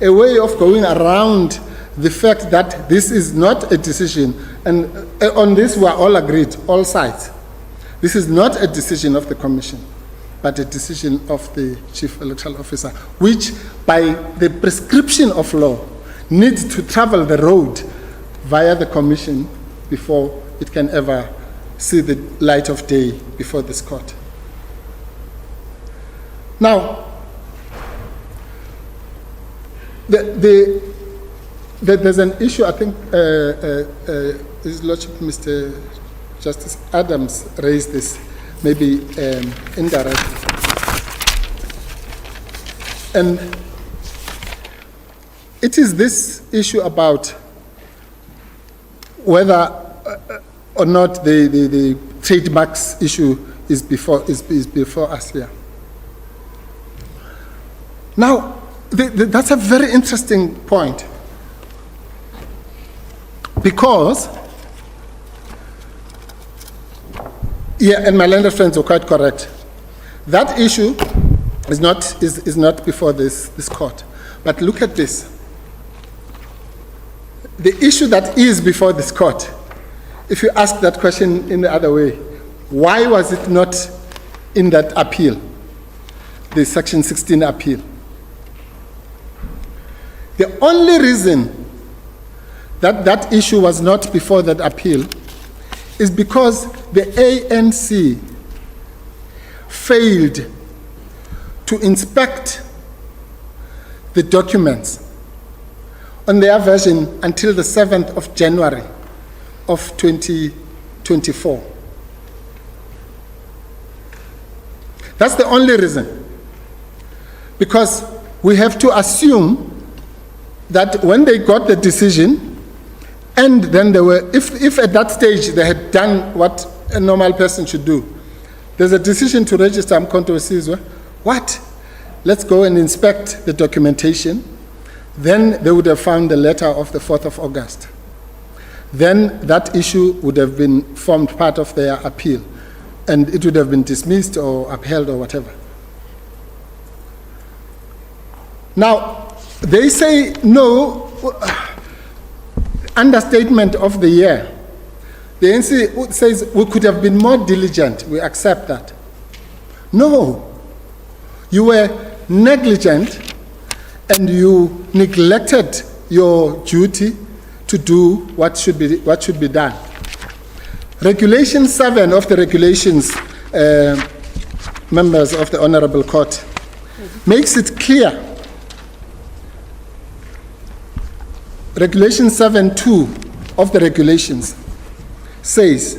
a way of going around the fact that this is not a decision, and on this we are all agreed, all sides. This is not a decision of the commission, but a decision of the chief electoral officer, which by the prescription of law needs to travel the road via the commission before it can ever see the light of day before this court. Now, there's an issue, I think His Lordship, Mr. Justice Adams raised this, maybe indirectly. And it is this issue about whether or not the trademarks issue is before us here. Now, that's a very interesting point, because, yeah, and my learned friends were quite correct. That issue is not before this court. But look at this. The issue that is before this court, if you ask that question in the other way, why was it not in that appeal, the Section 16 appeal? The only reason that that issue was not before that appeal is because the ANC failed to inspect the documents on their version until the 7th of January of 2024. That's the only reason. Because we have to assume that when they got the decision, and then they were, if at that stage they had done what a normal person should do, there's a decision to register Mkhonto Sizwe. What? Let's go and inspect the documentation. Then they would have found the letter of the 4th of August. Then that issue would have been formed part of their appeal, and it would have been dismissed or upheld or whatever. Now, they say no, understatement of the year. The ANC says we could have been more diligent, we accept that. No, you were negligent and you neglected your duty to do what should be done. Regulation 7 of the regulations, members of the Honorable Court, makes it clear. Regulation 7.2 of the regulations says,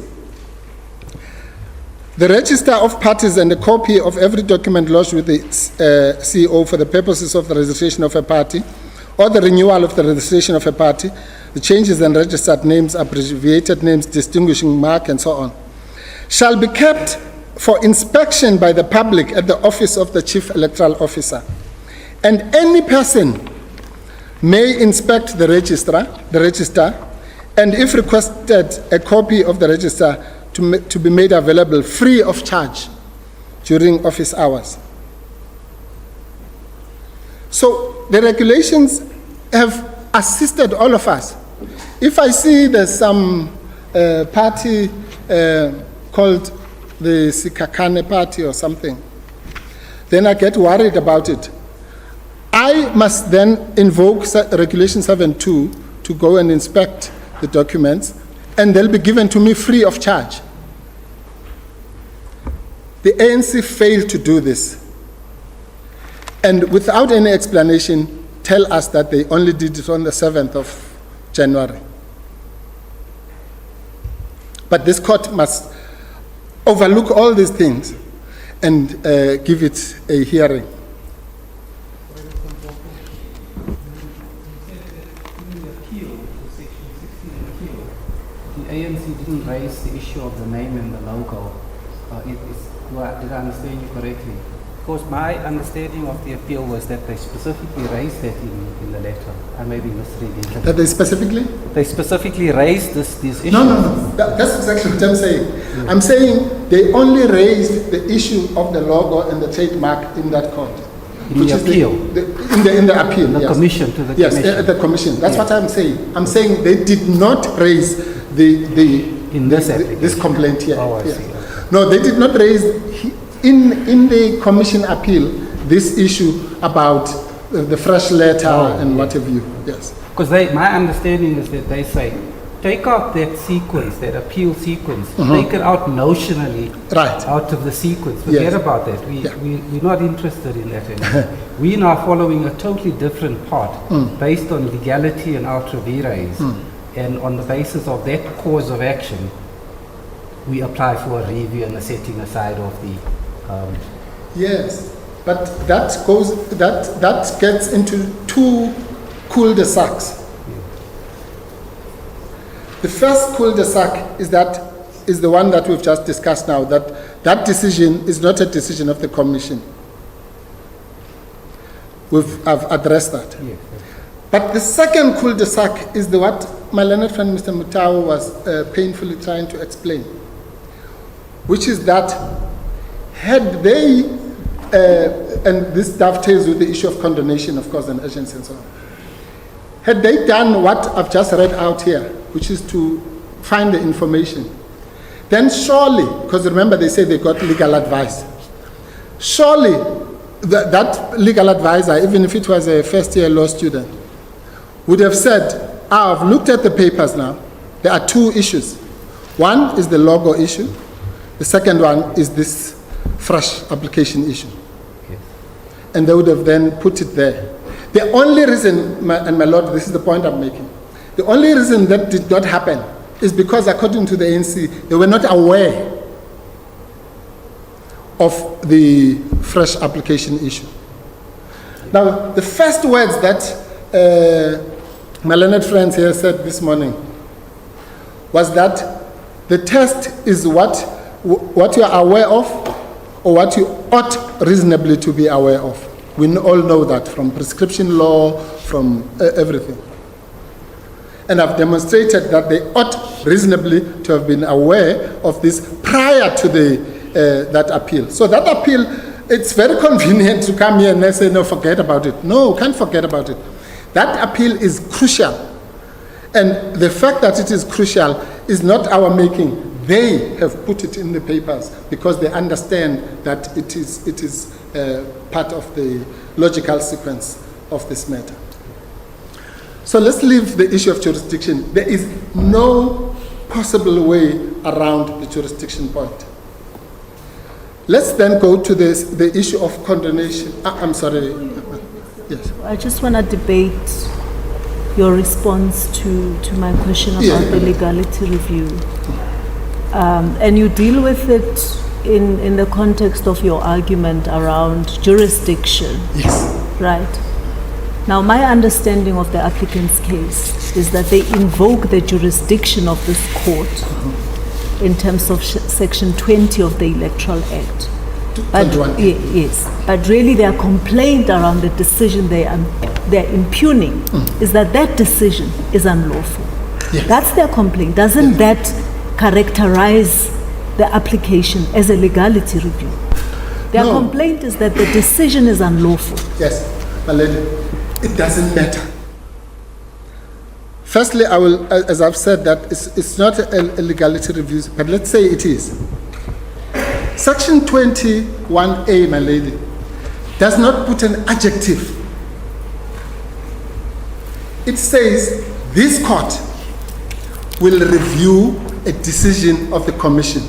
the register of parties and a copy of every document lodged with the CEO for the purposes of the registration of a party or the renewal of the registration of a party, the changes in registered names, abbreviated names, distinguishing mark, and so on, shall be kept for inspection by the public at the office of the Chief Electoral Officer. And any person may inspect the register, and if requested, a copy of the register to be made available free of charge during office hours. So the regulations have assisted all of us. If I see there's some party called the Sikakane party or something, then I get worried about it. I must then invoke Regulation 7.2 to go and inspect the documents, and they'll be given to me free of charge. The ANC failed to do this. And without any explanation, tell us that they only did it on the 7th of January. But this court must overlook all these things and give it a hearing. The ANC didn't raise the issue of the name and the logo. Did I understand you correctly? Because my understanding of the appeal was that they specifically raised that in the letter. I may be misreading. That they specifically? They specifically raised these issues. No. That's exactly what I'm saying. Yeah. I'm saying they only raised the issue of the logo and the trademark in that court. In the appeal? In the appeal, the yes. commission to the yes, commission. Yes, the commission. That's what I'm saying. I'm saying they did not raise this complaint here. Oh, I yeah. see. Okay. No, they did not raise in the commission appeal this issue about the fresh letter and what have you. Yes. Because my understanding is that they say, take out that sequence, that appeal sequence, take it out notionally out of the sequence. Forget about that. We're not interested in that anymore. We're now following a totally different path based on legality and ultra vires. And on the basis of that cause of action, we apply for a review and a setting aside of the... Yes, but that gets into two cul-de-sacs. The first cul-de-sac is the one that we've just discussed now, that decision is not a decision of the commission. I've addressed that. Yes. But the second cul-de-sac is what my learned friend Mr. Mutau was painfully trying to explain, which is that had they, and this dovetails with the issue of condonation, of course, and urgency and so on, had they done what I've just read out here, which is to find the information, then surely, because remember they say they got legal advice, surely that legal advisor, even if it was a first-year law student, would have said, I've looked at the papers now, there are two issues. One is the logo issue, the second one is this fresh application issue. Yes. And they would have then put it there. The only reason, and my Lord, this is the point I'm making, the only reason that did not happen is because, according to the ANC, they were not aware of the fresh application issue. Now, the first words that my learned friends here said this morning was that the test is what you are aware of or what you ought reasonably to be aware of. We all know that from prescription law, from everything. And I've demonstrated that they ought reasonably to have been aware of this prior to that appeal. So that appeal, it's very convenient to come here and say, no, forget about it. No, can't forget about it. That appeal is crucial. And the fact that it is crucial is not our making. They have put it in the papers because they understand that it is part of the logical sequence of this matter. So let's leave the issue of jurisdiction. There is no possible way around the jurisdiction point. Let's then go to the issue of condonation. I'm sorry. Yes. I just want to debate your response to my question about the legality review. And you deal with it in the context of your argument around jurisdiction. Yes. Right. Now, my understanding of the applicant's case is that they invoke the jurisdiction of this court in terms of Section 20 of the Electoral Act. But, yes, but really their complaint around the decision they're impugning is that decision is unlawful. Yes. That's their complaint. Doesn't that characterize the application as a legality review? Their complaint is that the decision is unlawful. Yes, my lady, it doesn't matter. Firstly, I will, as I've said, that it's not a legality review, but let's say it is. Section 21A, my lady, does not put an adjective. It says this court will review a decision of the commission,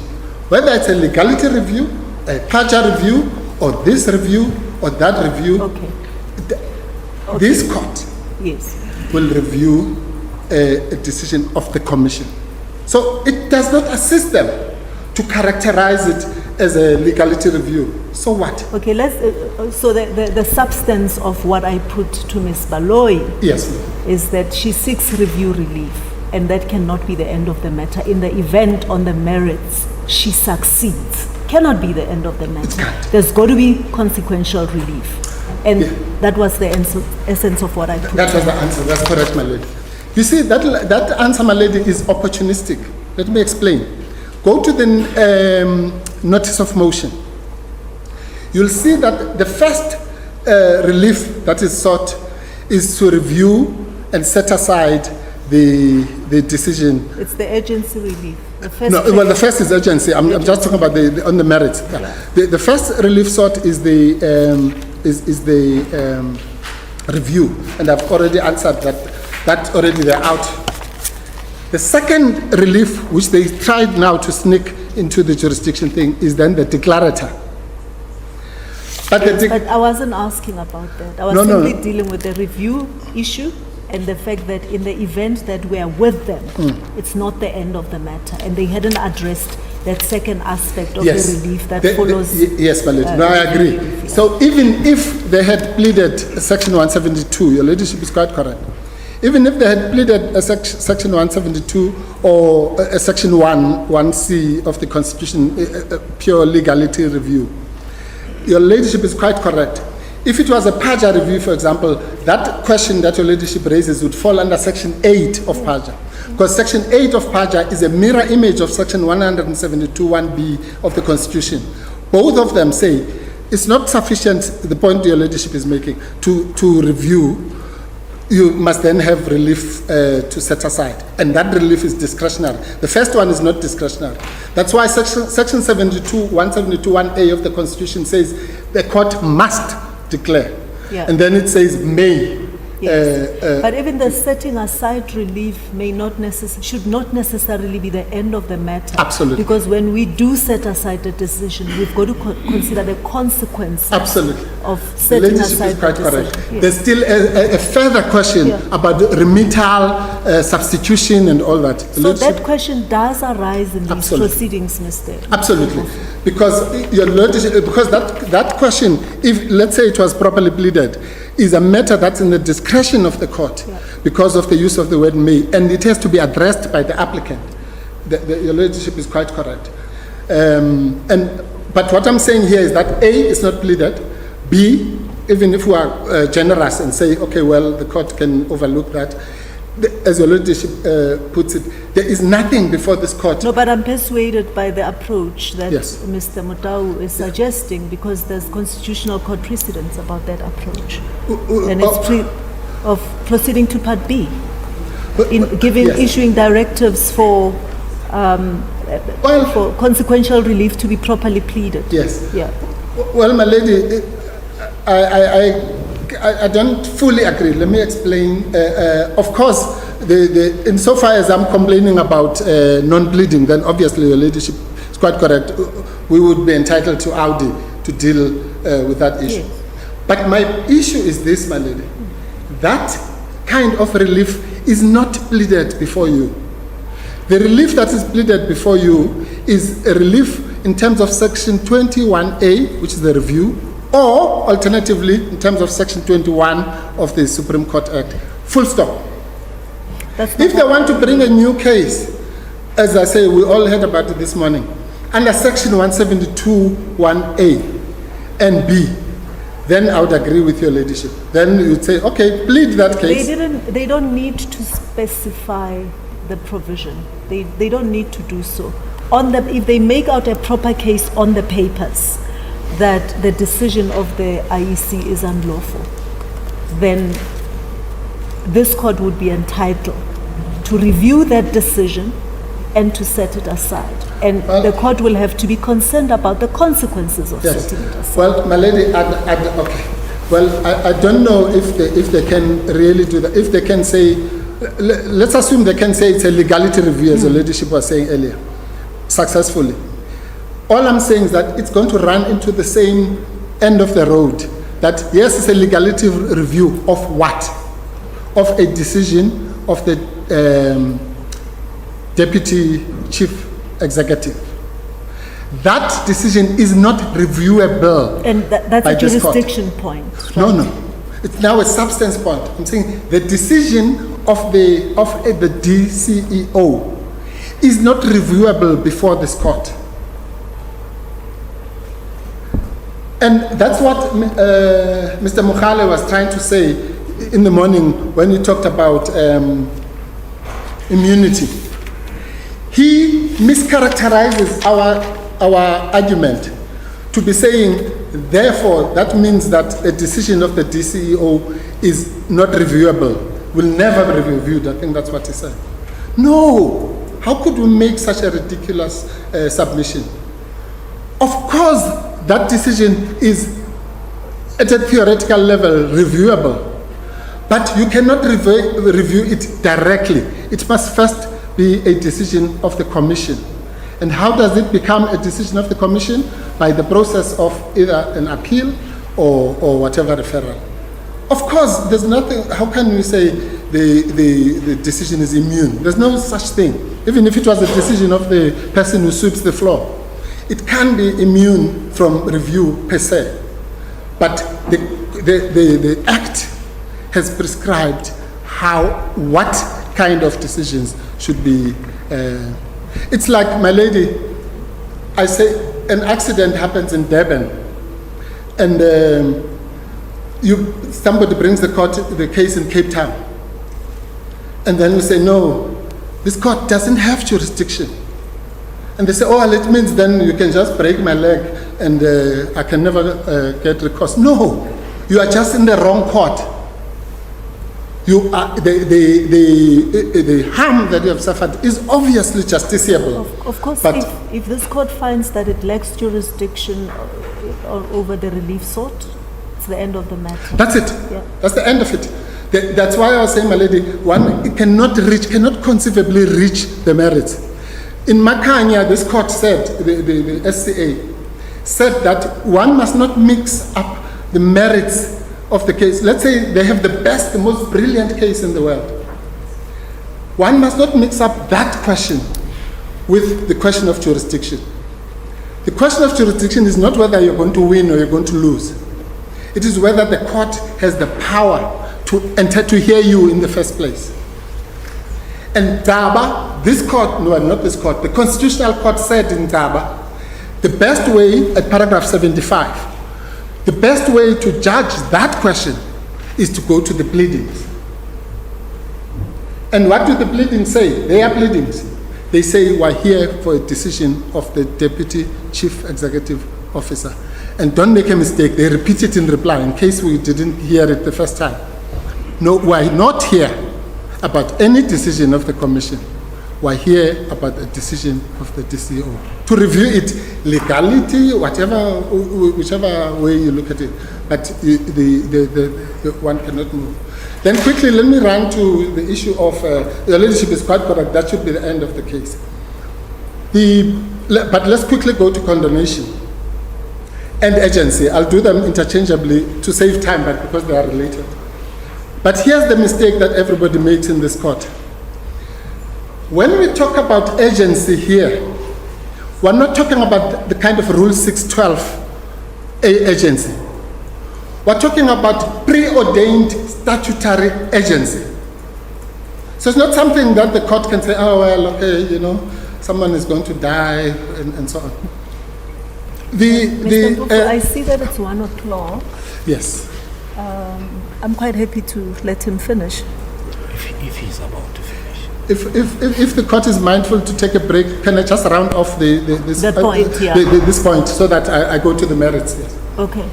whether it's a legality review a Paja review, or this review, or that review. Okay. This court Yes. will review a decision of the commission. So it does not assist them to characterize it as a legality review. So what? Okay, so the substance of what I put to Ms. Baloyi Yes. is that she seeks review relief, and that cannot be the end of the matter. In the event on the merits, she succeeds. Cannot be the end of the matter. can't. There's got to be consequential relief. And Yeah. that was the essence of what I put. That was the answer. That's correct, my lady. You see, that answer, my lady, is opportunistic. Let me explain. Go to the notice of motion. You'll see that the first relief that is sought is to review and set aside the decision. It's the agency relief. The first No, well, the first is urgency. I'm just talking about on the merits. The first relief sought is the review, and I've already answered that. That's already they're out. The second relief, which they tried now to sneak into the jurisdiction thing, is then the declarator. But But I wasn't asking about that. I was simply dealing with the review issue and the fact that in the event that we are with them, it's not the end of the matter, and they hadn't addressed that second aspect of the relief that follows. Yes, my lady. No, I agree. So even if they had pleaded Section 172, your ladyship is quite correct. Even if they had pleaded a Section 172 or a Section 1C of the Constitution, a pure legality review, your ladyship is quite correct. If it was a Paja review, for example, that question that your ladyship raises would fall under Section 8 of Paja. Because Section 8 of Paja is a mirror image of Section 172 1B of the Constitution. Both of them say it's not sufficient, the point your ladyship is making, to review. You must then have relief to set aside, and that relief is discretionary. The first one is not discretionary. That's why Section 172 1A of the Constitution says the court must declare, and then it says may. Yes. But even the setting aside relief should not necessarily be the end of the matter. Absolutely. Because when we do set aside a decision, we've got to consider the consequences. Absolutely. Of setting aside is quite the correct. decision. Yes. There's still a further question about remittal, substitution, and all that. So that question does arise in these proceedings, Mr. Absolutely, because your ladyship, because that question, if let's say it was properly pleaded, is a matter that's in the discretion of the court because of the use of the word may, and it has to be addressed by the applicant. Your ladyship is quite correct. But what I'm saying here is that A, is not pleaded. B, even if we are generous and say, okay, well, the court can overlook that, as your ladyship puts it, there is nothing before this court. No, but I'm persuaded by the approach that Mr. Mutau is suggesting, because there's constitutional court precedents about that approach. And it's of proceeding to Part B, in issuing directives for consequential relief to be properly pleaded. Yes. Yeah. Well, my lady, I don't fully agree. Let me explain. Of course, insofar as I'm complaining about non-pleading, then obviously your ladyship is quite correct. We would be entitled to Audi to deal with that issue. Yes. But my issue is this, my lady. That kind of relief is not pleaded before you. The relief that is pleaded before you is a relief in terms of Section 21A, which is the review, or alternatively in terms of Section 21 of the Supreme Court Act. Full stop. If they want to bring a new case, as I say, we all heard about it this morning, under Section 172 1A and B, then I would agree with your ladyship. Then you'd say, okay, plead that case. They don't need to specify the provision. They don't need to do so. If they make out a proper case on the papers that the decision of the IEC is unlawful, then this court would be entitled to review that decision and to set it aside. And the court will have to be concerned about the consequences of setting it aside. Well, my lady, okay. Well, I don't know if they can really do that. If they can say, let's assume they can say it's a legality review, as the ladyship was saying earlier, successfully. All I'm saying is that it's going to run into the same end of the road. That yes, it's a legality review of what? Of a decision of the Deputy Chief Executive. That decision is not reviewable. And that's by a this court. jurisdiction point. Right? No. It's now a substance point. I'm saying the decision of the DCEO is not reviewable before this court. And that's what Mr. Mukhale was trying to say in the morning when he talked about immunity. He mischaracterizes our argument to be saying, therefore, that means that a decision of the DCEO is not reviewable, will never be reviewed. I think that's what he said. No! How could we make such a ridiculous submission? Of course, that decision is at a theoretical level reviewable, but you cannot review it directly. It must first be a decision of the Commission. And how does it become a decision of the Commission? By the process of either an appeal or whatever referral. Of course, there's nothing, how can we say the decision is immune? There's no such thing. Even if it was a decision of the person who sweeps the floor, it can be immune from review per se. But the Act has prescribed what kind of decisions should be. It's like, my lady, I say an accident happens in Durban, and somebody brings the case in Cape Town, and then we say, no, this court doesn't have jurisdiction. And they say, oh, well, it means then you can just break my leg and I can never get recourse. No, you are just in the wrong court. You are, the harm that you have suffered is obviously justiciable. Of course, but if this court finds that it lacks jurisdiction over the relief sought, it's the end of the matter. That's it. Yeah. That's the end of it. That's why I was saying, my lady, one cannot conceivably reach the merits. In Makanya, this court said, the SCA, said that one must not mix up the merits of the case. Let's say they have the best, the most brilliant case in the world. One must not mix up that question with the question of jurisdiction. The question of jurisdiction is not whether you're going to win or you're going to lose. It is whether the court has the power to hear you in the first place. And Daba, this court, no, not this court, the Constitutional Court said in Daba, the best way, at paragraph 75, the best way to judge that question is to go to the pleadings. And what do the pleadings say? They are pleadings. They say we're here for a decision of the Deputy Chief Executive Officer. And don't make a mistake, they repeat it in reply in case we didn't hear it the first time. No, we're not here about any decision of the Commission. We're here about a decision of the DCO. To review it, legality, whichever way you look at it, but the one cannot move. Then quickly, let me run to the issue of, the leadership is quite correct, that should be the end of the case. But let's quickly go to condonation and agency. I'll do them interchangeably to save time, but because they are related. But here's the mistake that everybody makes in this court. When we talk about agency here, we're not talking about the kind of Rule 612 agency. We're talking about preordained statutory agency. So it's not something that the court can say, oh, well, okay, someone is going to die, and so on. Mr. Mpuku, I see that it's 1 o'clock. Yes. I'm quite happy to let him finish. If he's about to finish. If the court is mindful to take a break, can I just round off this point so that I go to the merits? Yes. Okay.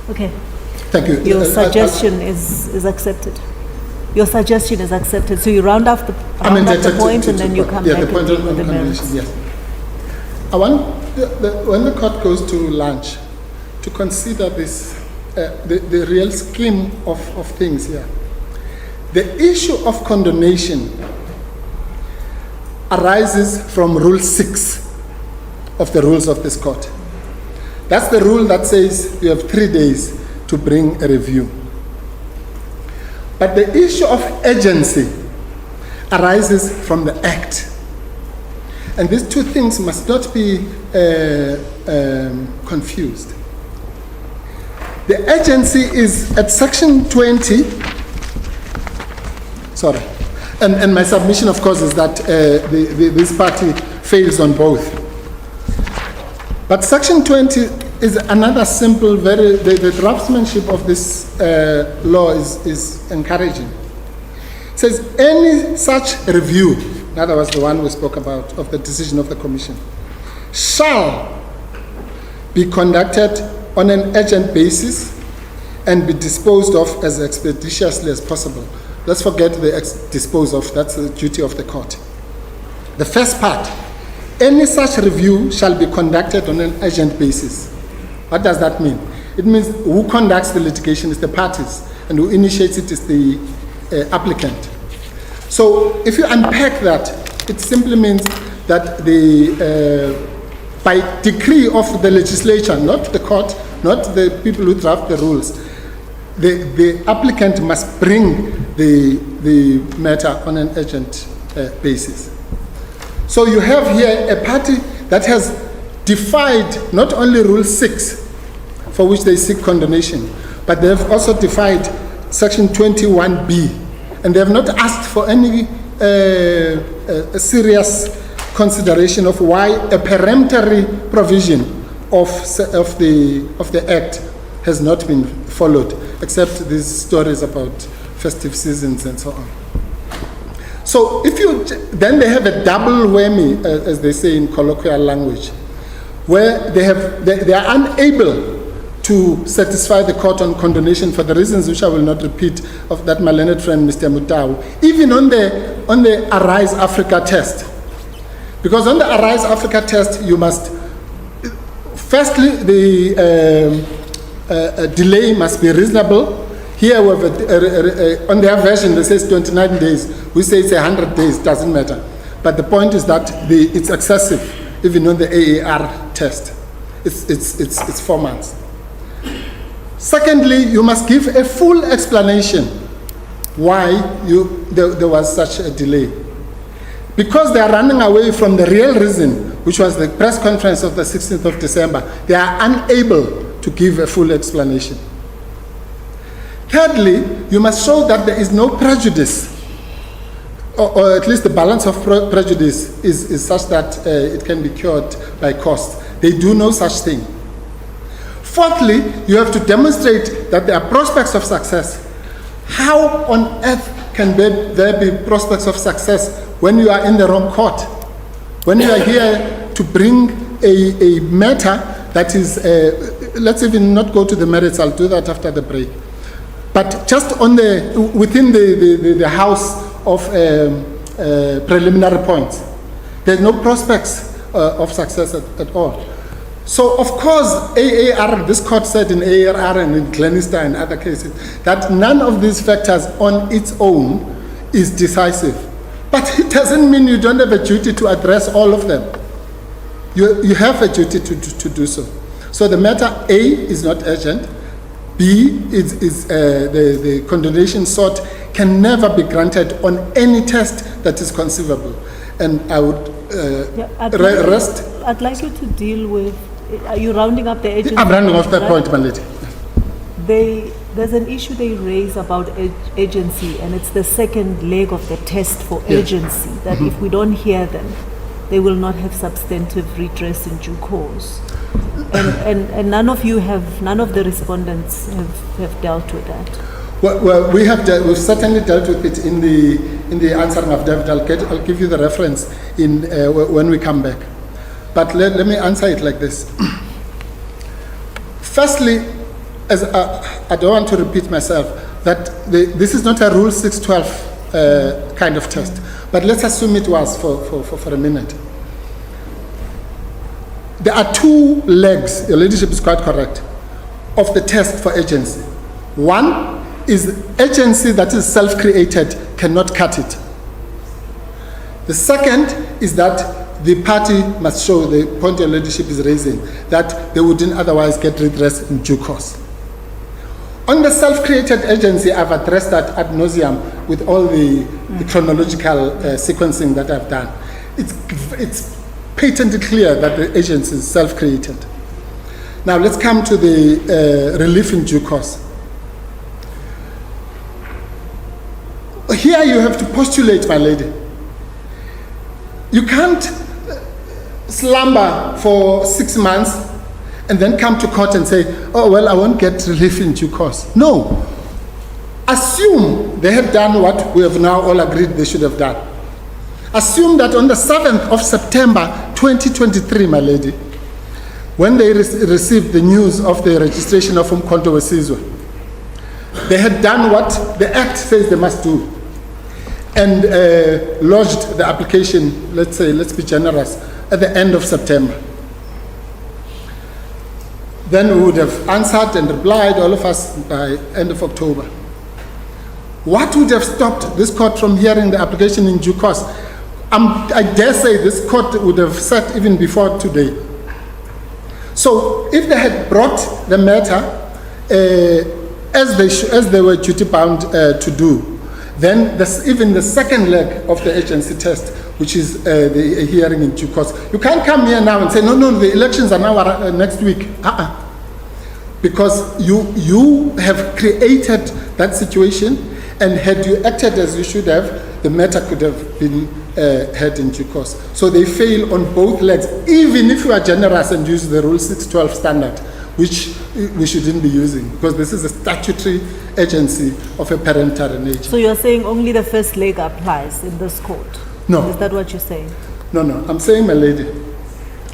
Okay. Thank you. Your suggestion is accepted. Your suggestion is accepted. So you round off the point and then you come back and deal with the merits. Yes. I want, when the court goes to lunch, to consider this the real scheme of things here. The issue of condonation arises from Rule 6 of the rules of this court. That's the rule that says you have 3 days to bring a review. But the issue of urgency arises from the Act. And these two things must not be confused. The urgency is at Section 20. Sorry. And my submission, of course, is that this party fails on both. But Section 20 is another simple, the draftsmanship of this law is encouraging. It says any such review, in other words, the one we spoke about, of the decision of the Commission, shall be conducted on an urgent basis and be disposed of as expeditiously as possible. Let's forget the dispose of, that's the duty of the court. The first part, any such review shall be conducted on an urgent basis. What does that mean? It means who conducts the litigation is the parties, and who initiates it is the applicant. So if you unpack that, it simply means that by decree of the legislature, not the court, not the people who draft the rules, the applicant must bring the matter on an urgent basis. So you have here a party that has defied not only Rule 6, for which they seek condonation, but they have also defied Section 21B, and they have not asked for any serious consideration of why a peremptory provision of the Act has not been followed, except these stories about festive seasons and so on. So then they have a double whammy, as they say in colloquial language, where they are unable to satisfy the court on condonation for the reasons which I will not repeat of that my learned friend Mr. Mutau, even on the Arise Africa test. Because on the Arise Africa test, you must, firstly, the delay must be reasonable. Here we have on their version, they say 29 days. We say it's 100 days, doesn't matter. But the point is that it's excessive, even on the AAR test. It's 4 months. Secondly, you must give a full explanation why there was such a delay. Because they are running away from the real reason, which was the press conference of the 16th of December, they are unable to give a full explanation. Thirdly, you must show that there is no prejudice, or at least the balance of prejudice is such that it can be cured by cost. They do no such thing. Fourthly, you have to demonstrate that there are prospects of success. How on earth can there be prospects of success when you are in the wrong court? When you are here to bring a matter that is, let's even not go to the merits, I'll do that after the break. But just within the house of preliminary points, there's no prospects of success at all. So, of course, AAR, this court said in AAR and in Glenister and other cases, that none of these factors on its own is decisive. But it doesn't mean you don't have a duty to address all of them. You have a duty to do so. So the matter A is not urgent. B is the condonation sought can never be granted on any test that is conceivable. And I would rest. I'd like you to deal with, are you rounding up the agency? I'm rounding off that point, my lady. There's an issue they raise about agency, and it's the second leg of the test for urgency, that if we don't hear them, they will not have substantive redress in due course. And none of the respondents have dealt with that. Well, we've certainly dealt with it in the answering of David. I'll give you the reference when we come back. But let me answer it like this. Firstly, as I don't want to repeat myself, that this is not a Rule 612 kind of test. But let's assume it was for a minute. There are two legs. Your ladyship is quite correct. of the test for agency. One is agency that is self-created cannot cut it. The second is that the party must show, the point your leadership is raising, that they wouldn't otherwise get redress in due course. On the self-created agency, I've addressed that ad nauseum with all the chronological sequencing that I've done. It's patently clear that the agency is self-created. Now let's come to the relief in due course. Here you have to postulate, my lady. You can't slumber for 6 months and then come to court and say, oh, well, I won't get relief in due course. No. Assume they have done what we have now all agreed they should have done. Assume that on the 7th of September 2023, my lady, when they received the news of the registration of Umkhonto weSizwe, they had done what the Act says they must do and lodged the application, let's be generous, at the end of September. Then we would have answered and replied, all of us, by end of October. What would have stopped this court from hearing the application in due course? I dare say this court would have sat even before today. So if they had brought the matter as they were duty bound to do, then even the second leg of the agency test, which is the hearing in due course, you can't come here now and say, no, the elections are now next week. Because you have created that situation, and had you acted as you should have, the matter could have been heard in due course. So they fail on both legs, even if you are generous and use the Rule 612 standard, which we shouldn't be using, because this is a statutory agency of a peremptory nature. So you're saying only the first leg applies in this court? No. Is that what you're saying? No, I'm saying, my lady,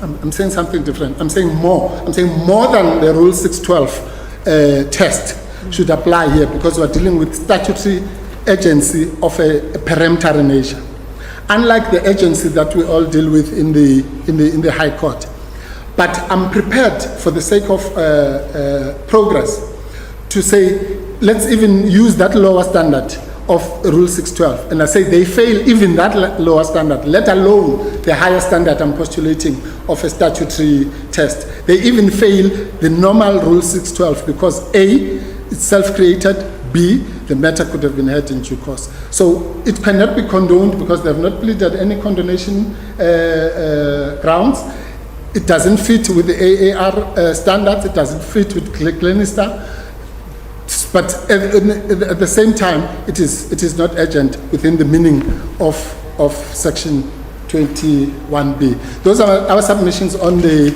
I'm saying something different. I'm saying more than the Rule 612 test should apply here, because we're dealing with statutory agency of a peremptory nature. Unlike the agency that we all deal with in the High Court. But I'm prepared, for the sake of progress, to say, let's even use that lower standard of Rule 612. And I say they fail even that lower standard, let alone the higher standard I'm postulating of a statutory test. They even fail the normal Rule 612 because A, it's self-created, B, the matter could have been heard in due course. So it cannot be condoned because they have not pleaded any condonation grounds. It doesn't fit with the AAR standards. It doesn't fit with Glenister. But at the same time, it is not urgent within the meaning of Section 21B. Those are our submissions on the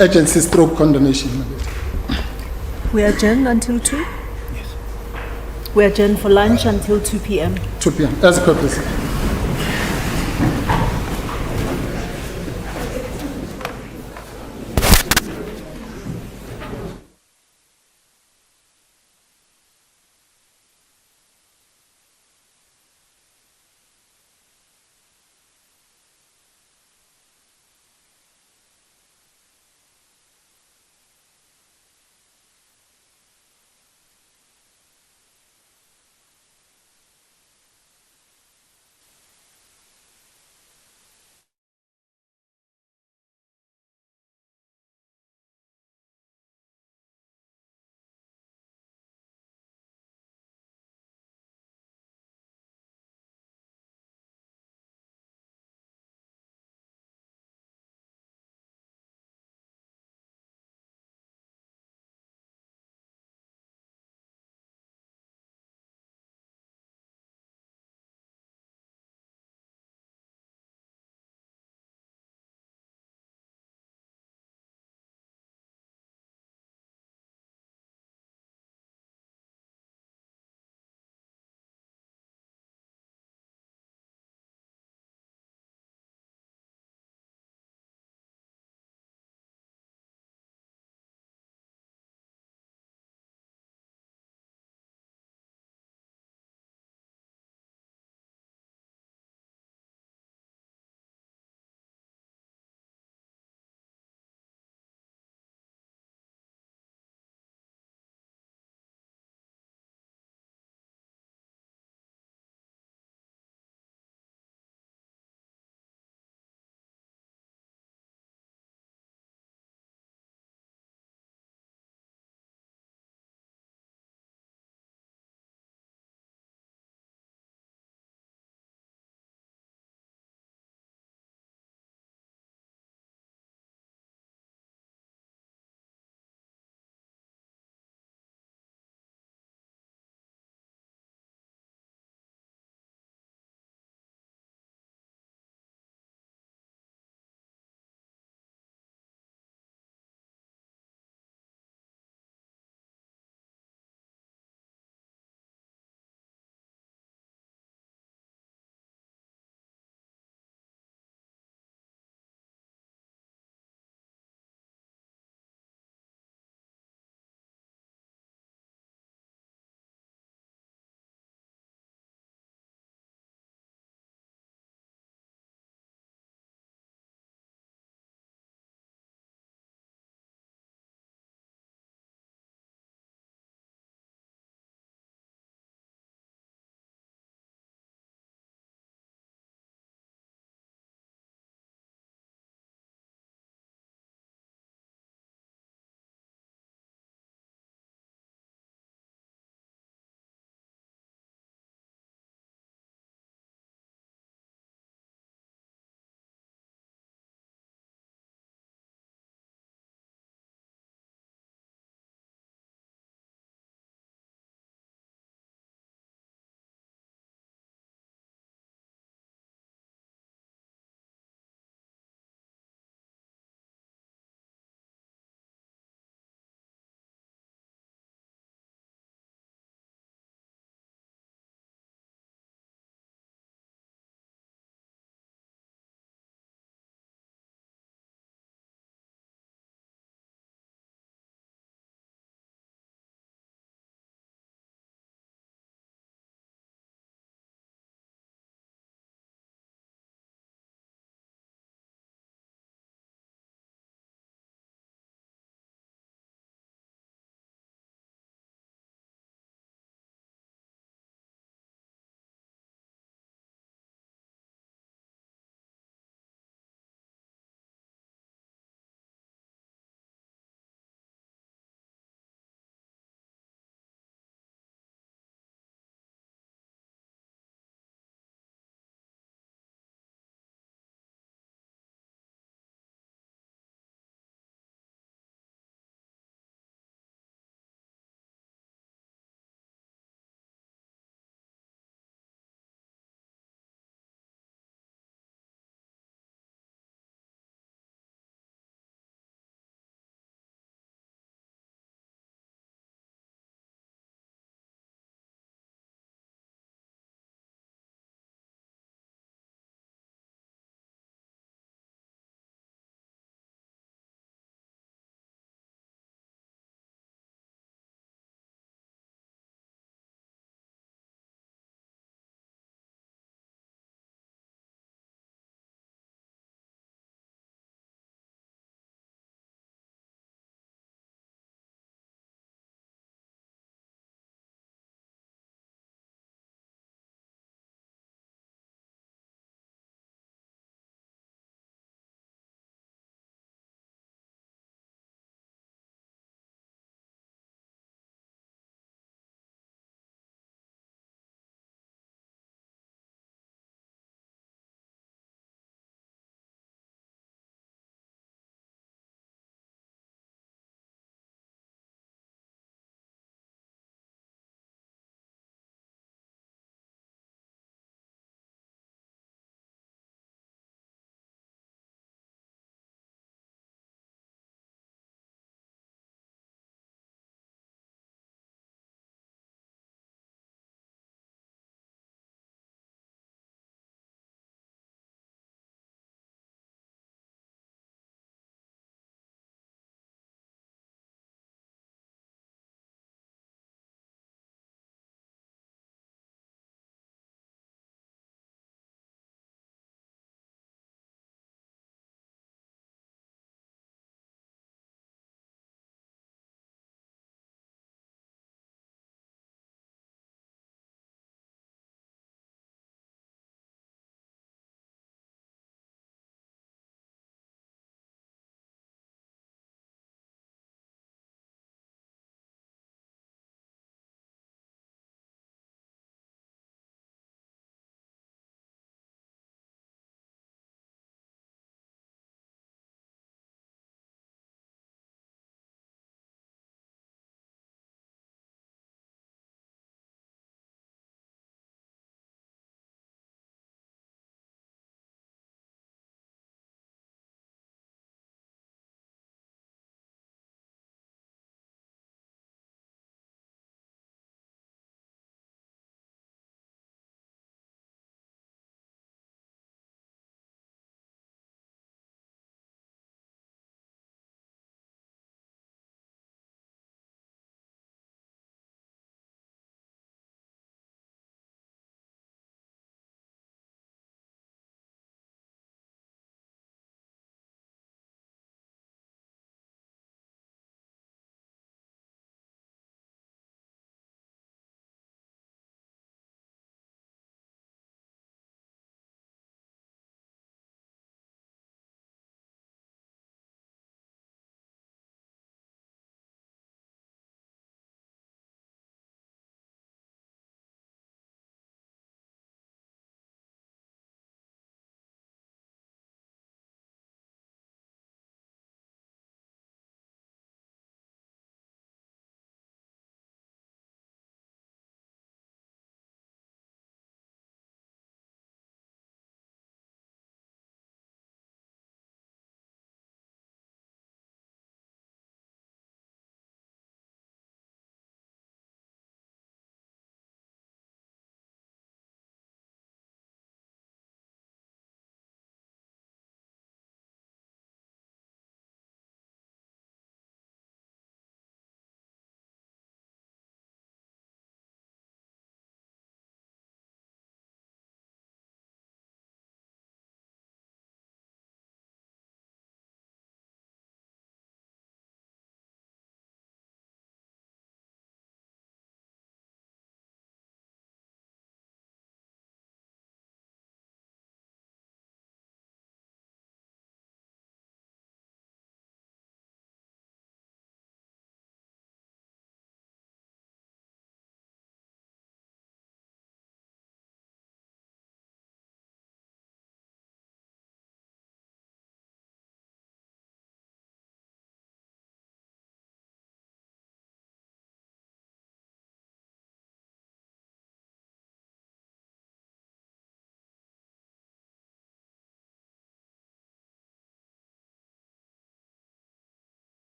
agency stroke condonation. We adjourn until 2? Yes. We adjourn for lunch until 2 p.m. 2 p.m. As a courtesy.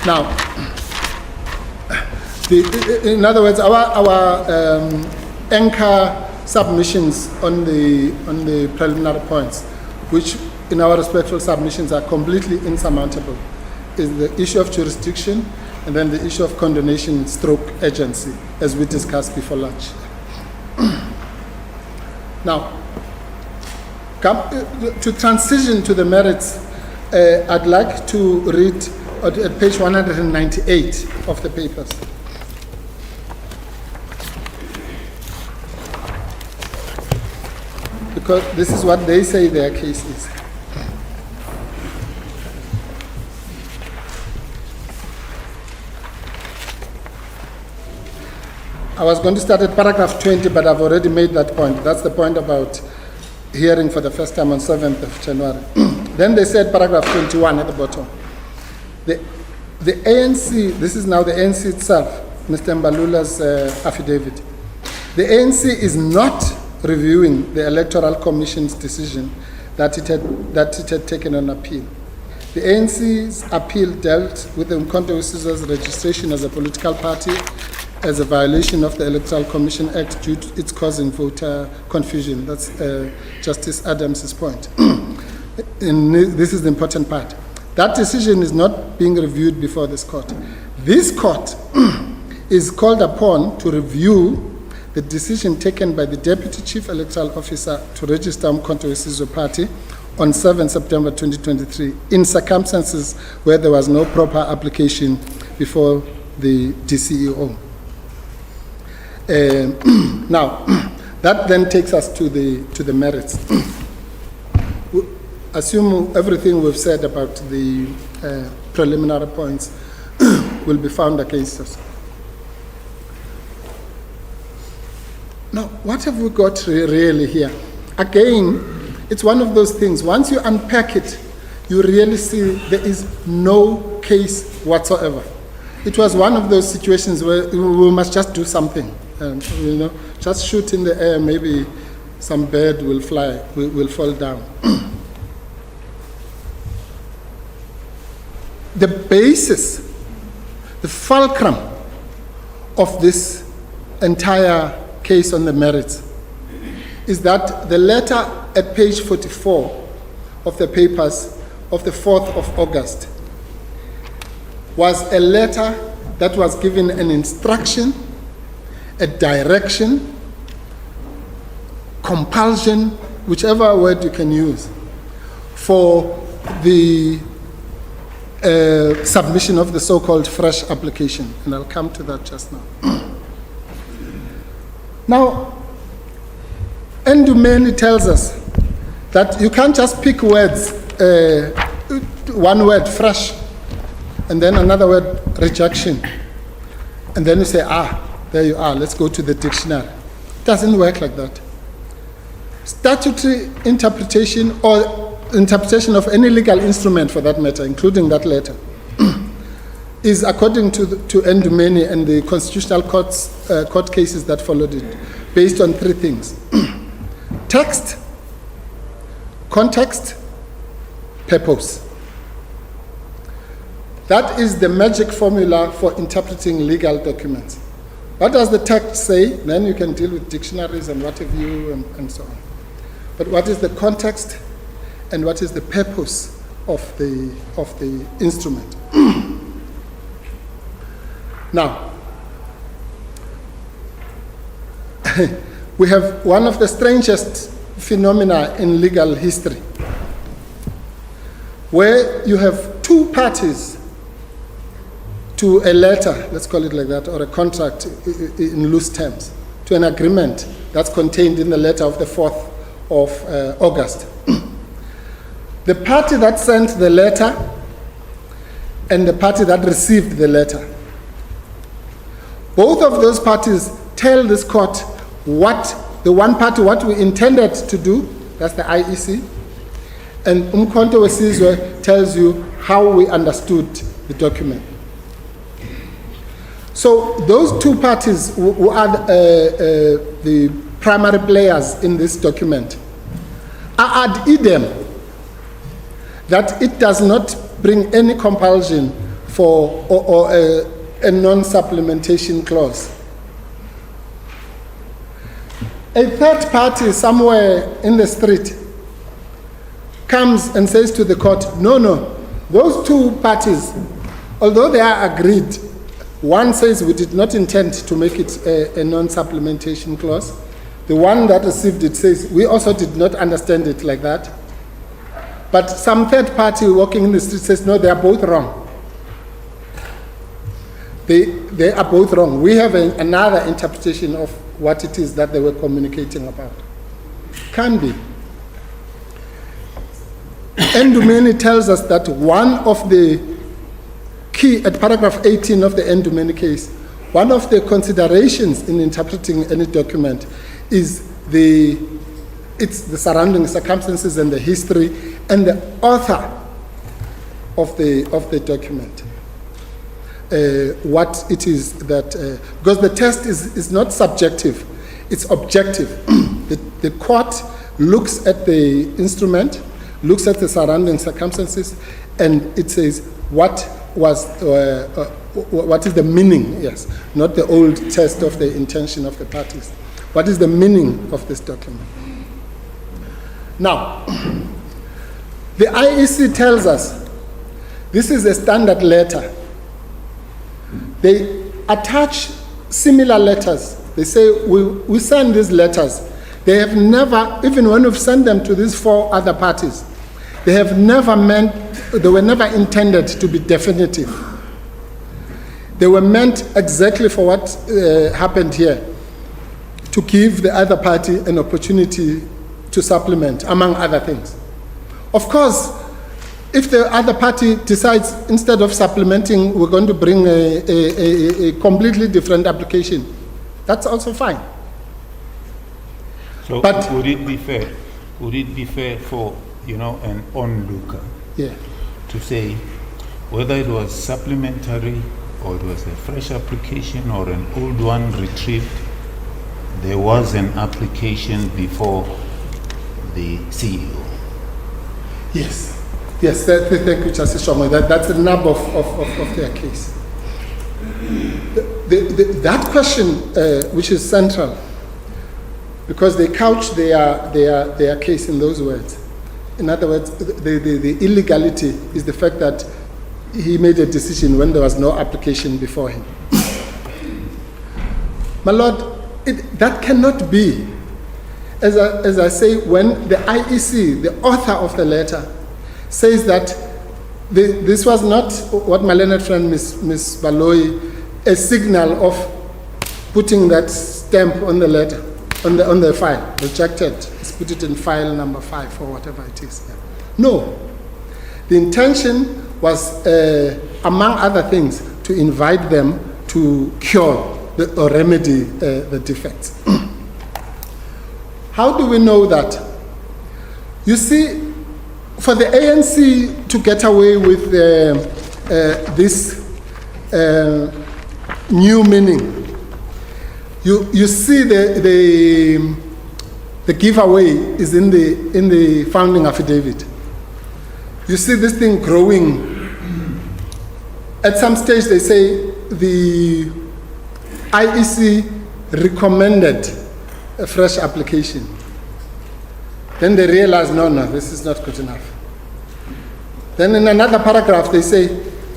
Now, in other words, our anchor submissions on the preliminary points, which in our respectful submissions are completely insurmountable, is the issue of jurisdiction and then the issue of condonation stroke agency, as we discussed before lunch. Now, to transition to the merits, I'd like to read at page 198 of the papers. Because this is what they say their case is. I was going to start at paragraph 20, but I've already made that point. That's the point about hearing for the first time on 7th of January. Then they said paragraph 21 at the bottom. The ANC, this is now the ANC itself, Mr. Mbalula's affidavit. The ANC is not reviewing the Electoral Commission's decision that it had taken on appeal. The ANC's appeal dealt with the Umkhonto we Sizwe's registration as a political party as a violation of the Electoral Commission Act due to its causing voter confusion. That's Justice Adams's point. And this is the important part. That decision is not being reviewed before this court. This court is called upon to review the decision taken by the Deputy Chief Electoral Officer to register Umkhonto we Sizwe Party on 7 September 2023 in circumstances where there was no proper application before the DCEO. Now, that then takes us to the merits. Assume everything we've said about the preliminary points will be found against us. Now, what have we got really here? Again, it's one of those things. Once you unpack it, you really see there is no case whatsoever. It was one of those situations where we must just do something. Just shoot in the air, maybe some bird will fly, will fall down. The basis, the fulcrum of this entire case on the merits is that the letter at page 44 of the papers of the 4th of August was a letter that was given an instruction, a direction, compulsion, whichever word you can use, for the submission of the so-called fresh application. And I'll come to that just now. Now, Endumeni tells us that you can't just pick words, one word, fresh, and then another word, rejection, and then you say, there you are, let's go to the dictionary. It doesn't work like that. Statutory interpretation or interpretation of any legal instrument for that matter, including that letter, is according to Endumeni and the Constitutional Court cases that followed it, based on three things. Text, context, purpose. That is the magic formula for interpreting legal documents. What does the text say? Then you can deal with dictionaries and what have you and so on. But what is the context and what is the purpose of the instrument? Now, we have one of the strangest phenomena in legal history, where you have two parties to a letter, let's call it like that, or a contract in loose terms, to an agreement that's contained in the letter of the 4th of August. The party that sent the letter and the party that received the letter, both of those parties tell this court what the one party, what we intended to do, that's the IEC, and Umkhonto we Sizwe tells you how we understood the document. So those two parties who are the primary players in this document are ad idem that it does not bring any compulsion for or a non-supplementation clause. A third party somewhere in the street comes and says to the court, no, those two parties, although they are agreed, one says we did not intend to make it a non-supplementation clause. The one that received it says we also did not understand it like that. But some third party walking in the street says, no, they are both wrong. They are both wrong. We have another interpretation of what it is that they were communicating about. Can be. Endumeni tells us that one of the key, at paragraph 18 of the Endumeni case, one of the considerations in interpreting any document is the surrounding circumstances and the history and the author of the document. What it is that, because the test is not subjective, it's objective. The court looks at the instrument, looks at the surrounding circumstances, and it says what is the meaning, yes, not the old test of the intention of the parties. What is the meaning of this document? Now, the IEC tells us this is a standard letter. They attach similar letters. They say, we send these letters. They have never, even when we've sent them to these 4 other parties, they were never intended to be definitive. They were meant exactly for what happened here, to give the other party an opportunity to supplement, among other things. Of course, if the other party decides instead of supplementing, we're going to bring a completely different application, that's also fine. So But- would it be fair? Would it be fair for, an onlooker to say whether it was supplementary or it was a fresh application or an old one retrieved, there was an application before the CEO? Yes, thank you, Justice Shomwe. That's the nub of their case. That question, which is central, because they couch their case in those words. In other words, the illegality is the fact that he made a decision when there was no application before him. My Lord, that cannot be. As I say, when the IEC, the author of the letter, says that this was not what my learned friend, Ms. Baloyi, a signal of putting that stamp on the letter, on the file, rejected. Let's put it in file number 5 or whatever it is. No. The intention was, among other things, to invite them to cure or remedy the defects. How do we know that? You see, for the ANC to get away with this new meaning, you see the giveaway is in the founding affidavit. You see this thing growing. At some stage they say the IEC recommended a fresh application. Then they realize, no, this is not good enough. Then in another paragraph they say,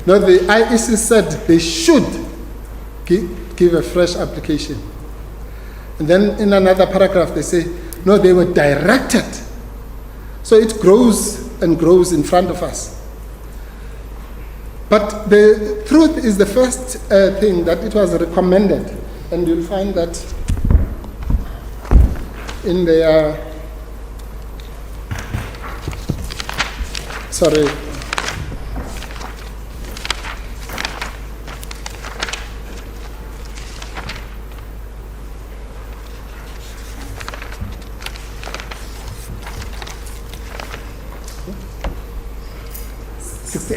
no, the IEC said they should give a fresh application. And then in another paragraph they say, no, they were directed. So it grows and grows in front of us. But the truth is the first thing, that it was recommended. And you'll find that in their, sorry,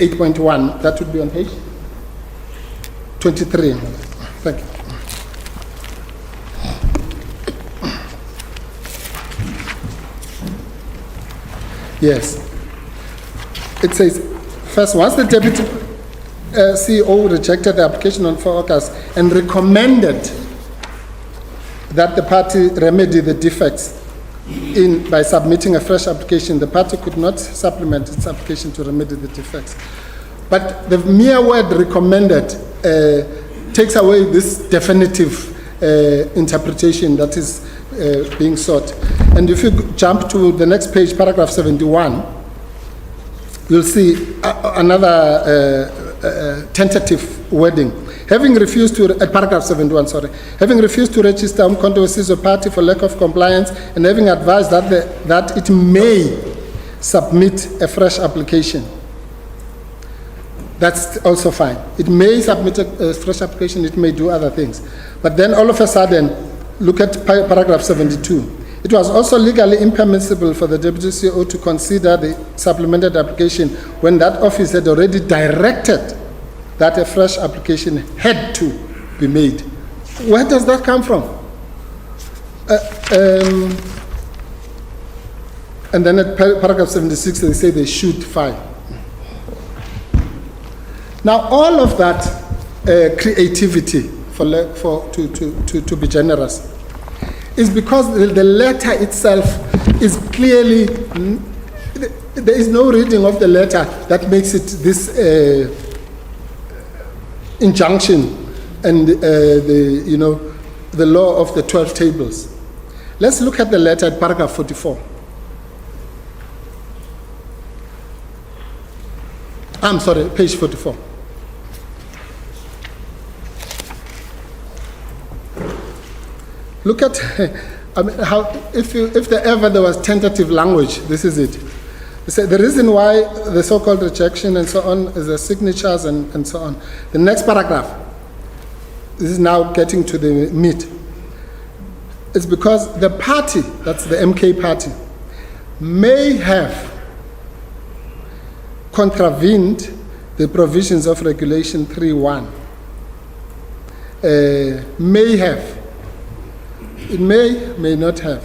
.1, that would be on page 23. Thank you. Yes. It says, first, once the deputy... CEO rejected the application on 4 August and recommended that the party remedy the defects by submitting a fresh application. The party could not supplement its application to remedy the defects. But the mere word recommended takes away this definitive interpretation that is being sought. And if you jump to the next page, paragraph 71, you'll see another tentative wording. Having refused to, paragraph 71, sorry, having refused to register Umkhonto weSizwe Party for lack of compliance and having advised that it may submit a fresh application. That's also fine. It may submit a fresh application, it may do other things. But then all of a sudden, look at paragraph 72. It was also legally impermissible for the Deputy CEO to consider the supplemented application when that office had already directed that a fresh application had to be made. Where does that come from? And then at paragraph 76, they say they should file. Now, all of that creativity, to be generous, is because the letter itself is clearly, there is no reading of the letter that makes it this injunction and the law of the 12 tables. Let's look at the letter at paragraph 44. I'm sorry, page 44. Look at how, if there was tentative language, this is it. They say the reason why the so-called rejection and so on is the signatures and so on. The next paragraph, this is now getting to the meat. It's because the party, that's the MK party, may have contravened the provisions of Regulation 3.1. May have. It may not have.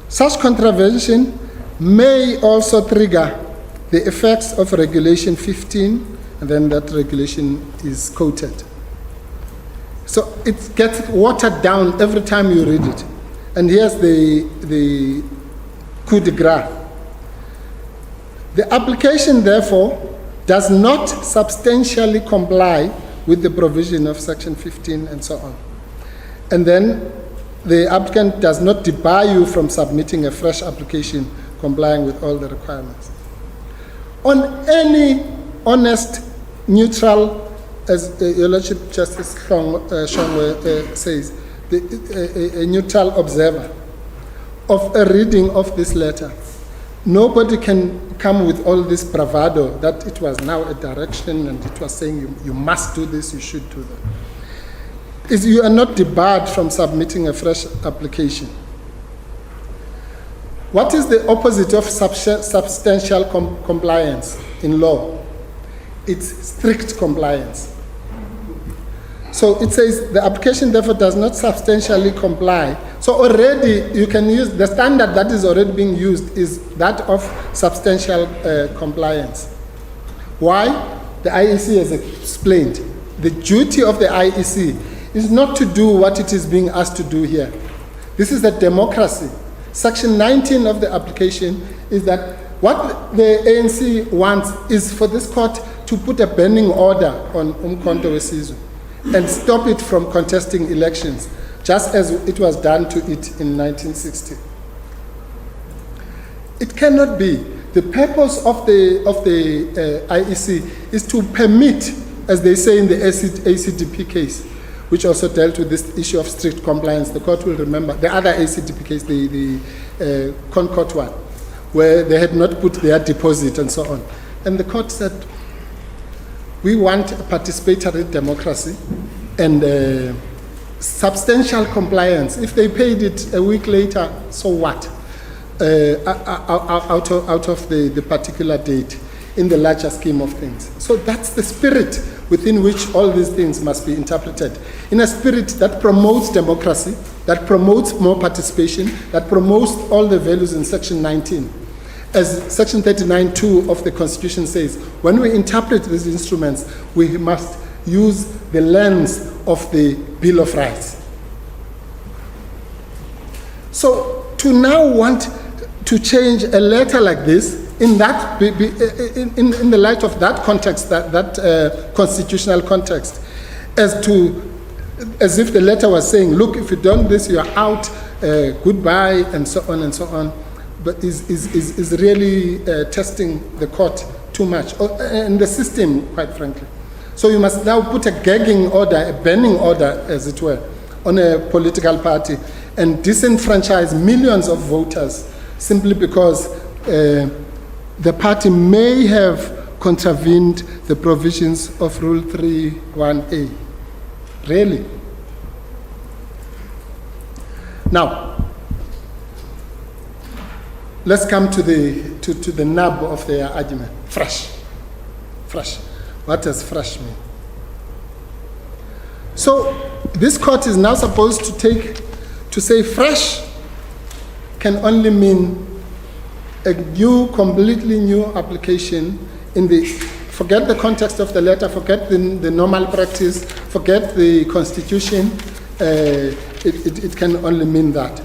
Such contravention may also trigger the effects of Regulation 15, and then that regulation is quoted. So it gets watered down every time you read it. And here's the coup de grace. The application, therefore, does not substantially comply with the provision of Section 15 and so on. And then the applicant does not debar you from submitting a fresh application complying with all the requirements. On any honest, neutral, as Your Lordship Justice Shongwe says, a neutral observer of a reading of this letter, nobody can come with all this bravado that it was now a direction and it was saying you must do this, you should do that. Is you are not debarred from submitting a fresh application. What is the opposite of substantial compliance in law? It's strict compliance. So it says the application therefore does not substantially comply. So already you can use, the standard that is already being used is that of substantial compliance. Why? The IEC has explained. The duty of the IEC is not to do what it is being asked to do here. This is a democracy. Section 19 of the application is that what the ANC wants is for this court to put a banning order on Umkhonto weSizwe and stop it from contesting elections, just as it was done to it in 1960. It cannot be. The purpose of the IEC is to permit, as they say in the ACDP case, which also dealt with this issue of strict compliance. The court will remember the other ACDP case, the Concord one, where they had not put their deposit and so on. And the court said, we want a participatory democracy and substantial compliance. If they paid it a week later, so what? Out of the particular date in the larger scheme of things. So that's the spirit within which all these things must be interpreted. In a spirit that promotes democracy, that promotes more participation, that promotes all the values in Section 19. As Section 39(2) of the Constitution says, when we interpret these instruments, we must use the lens of the Bill of Rights. So to now want to change a letter like this in that in the light of that context, that constitutional context, as if the letter was saying, look, if you don't this, you are out, goodbye, and so on, but is really testing the court too much, and the system, quite frankly. So you must now put a gagging order, a banning order, as it were, on a political party and disenfranchise millions of voters simply because the party may have contravened the provisions of Rule 3(1)(a). Really? Now, let's come to the nub of their argument. Fresh. What does fresh mean? So this court is now supposed to say fresh can only mean a new, completely new application forget the context of the letter, forget the normal practice, forget the Constitution. It can only mean that.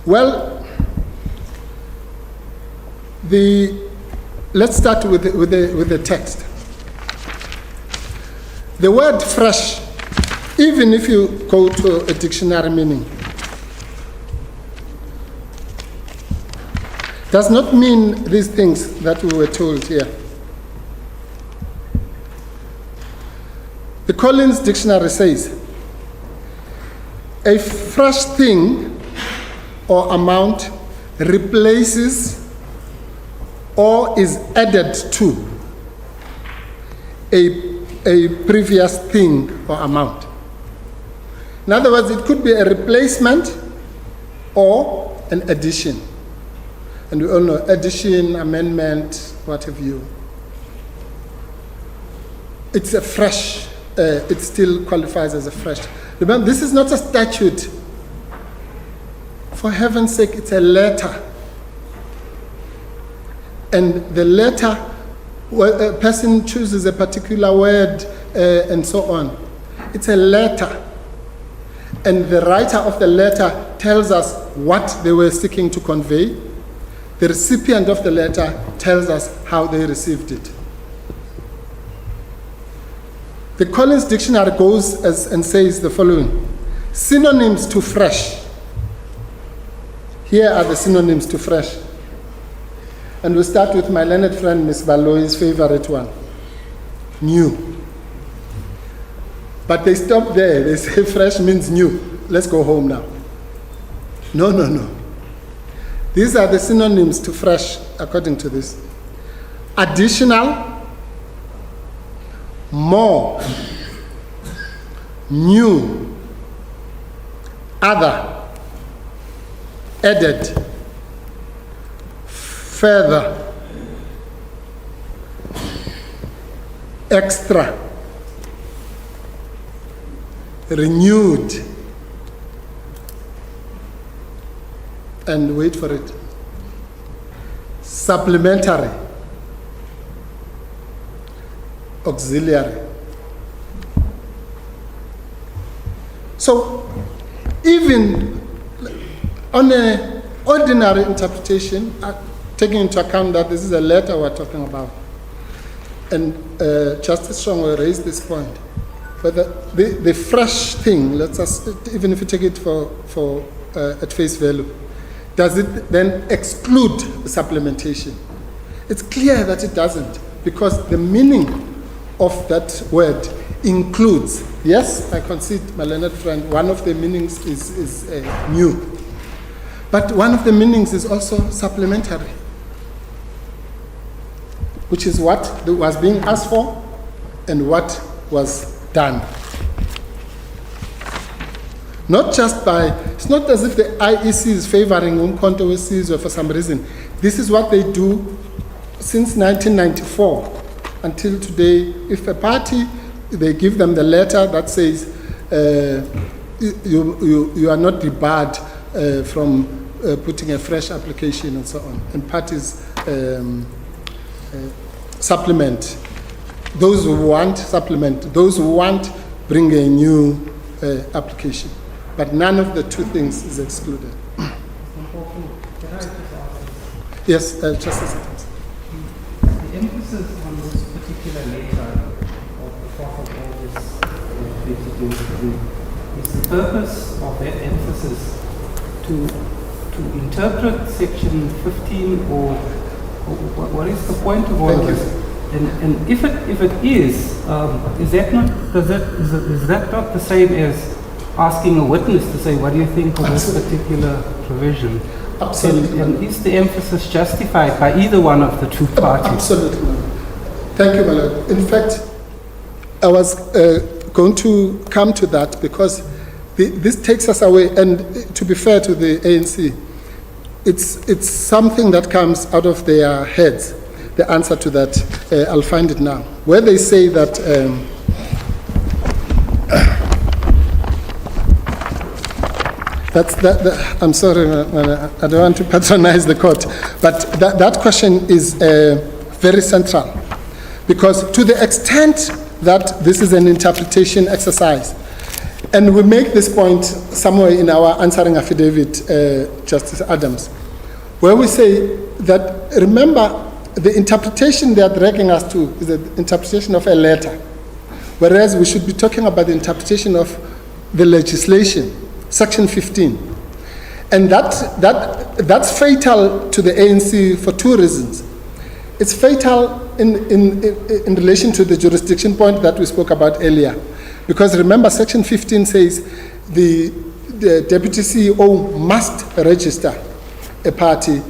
Well, let's start with the text. The word fresh, even if you go to a dictionary meaning, does not mean these things that we were told here. The Collins Dictionary says, a fresh thing or amount replaces or is added to a previous thing or amount. In other words, it could be a replacement or an addition. And we all know addition, amendment, what have you. It's a fresh, it still qualifies as a fresh. Remember, this is not a statute. For heaven's sake, it's a letter. And the letter, a person chooses a particular word and so on. It's a letter. And the writer of the letter tells us what they were seeking to convey. The recipient of the letter tells us how they received it. The Collins Dictionary goes and says the following: synonyms to fresh. Here are the synonyms to fresh. And we'll start with my learned friend, Ms. Valoi's favorite one, new. But they stop there. They say fresh means new. Let's go home now. No. These are the synonyms to fresh, according to this. Additional, more, new, other, added, further, extra, renewed, and wait for it, supplementary, auxiliary. So even on an ordinary interpretation, taking into account that this is a letter we're talking about, and Justice Strong will raise this point, but the fresh thing, even if you take it for at face value, does it then exclude supplementation? It's clear that it doesn't, because the meaning of that word includes. Yes, I concede, my learned friend, one of the meanings is new. But one of the meanings is also supplementary, which is what was being asked for and what was done. Not just it's not as if the IEC is favoring Umkhonto weSizwe for some reason. This is what they do since 1994 until today. If a party, they give them the letter that says you are not debarred from putting a fresh application and so on. And parties supplement. Those who want supplement, those who want bring a new application. But none of the two things is excluded. Yes, Justice Adams. The emphasis on this particular letter of the 4th of August 2023 is the purpose of that emphasis to interpret section 15 or what is the point of all of this? And if it is that not the same as asking a witness to say, what do you think of this particular provision? Absolutely. And is the emphasis justified by either one of the two parties? Absolutely. Thank you, my lord. In fact, I was going to come to that because this takes us away, and to be fair to the ANC, it's something that comes out of their heads. The answer to that, I'll find it now, where they say that I'm sorry, I don't want to patronize the court, but that question is very central, because to the extent that this is an interpretation exercise, and we make this point somewhere in our answering affidavit, Justice Adams, where we say that, remember, the interpretation they are dragging us to is the interpretation of a letter, whereas we should be talking about the interpretation of the legislation, Section 15. And that's fatal to the ANC for two reasons. It's fatal in relation to the jurisdiction point that we spoke about earlier. Because remember, Section 15 says the Deputy CEO must register a party.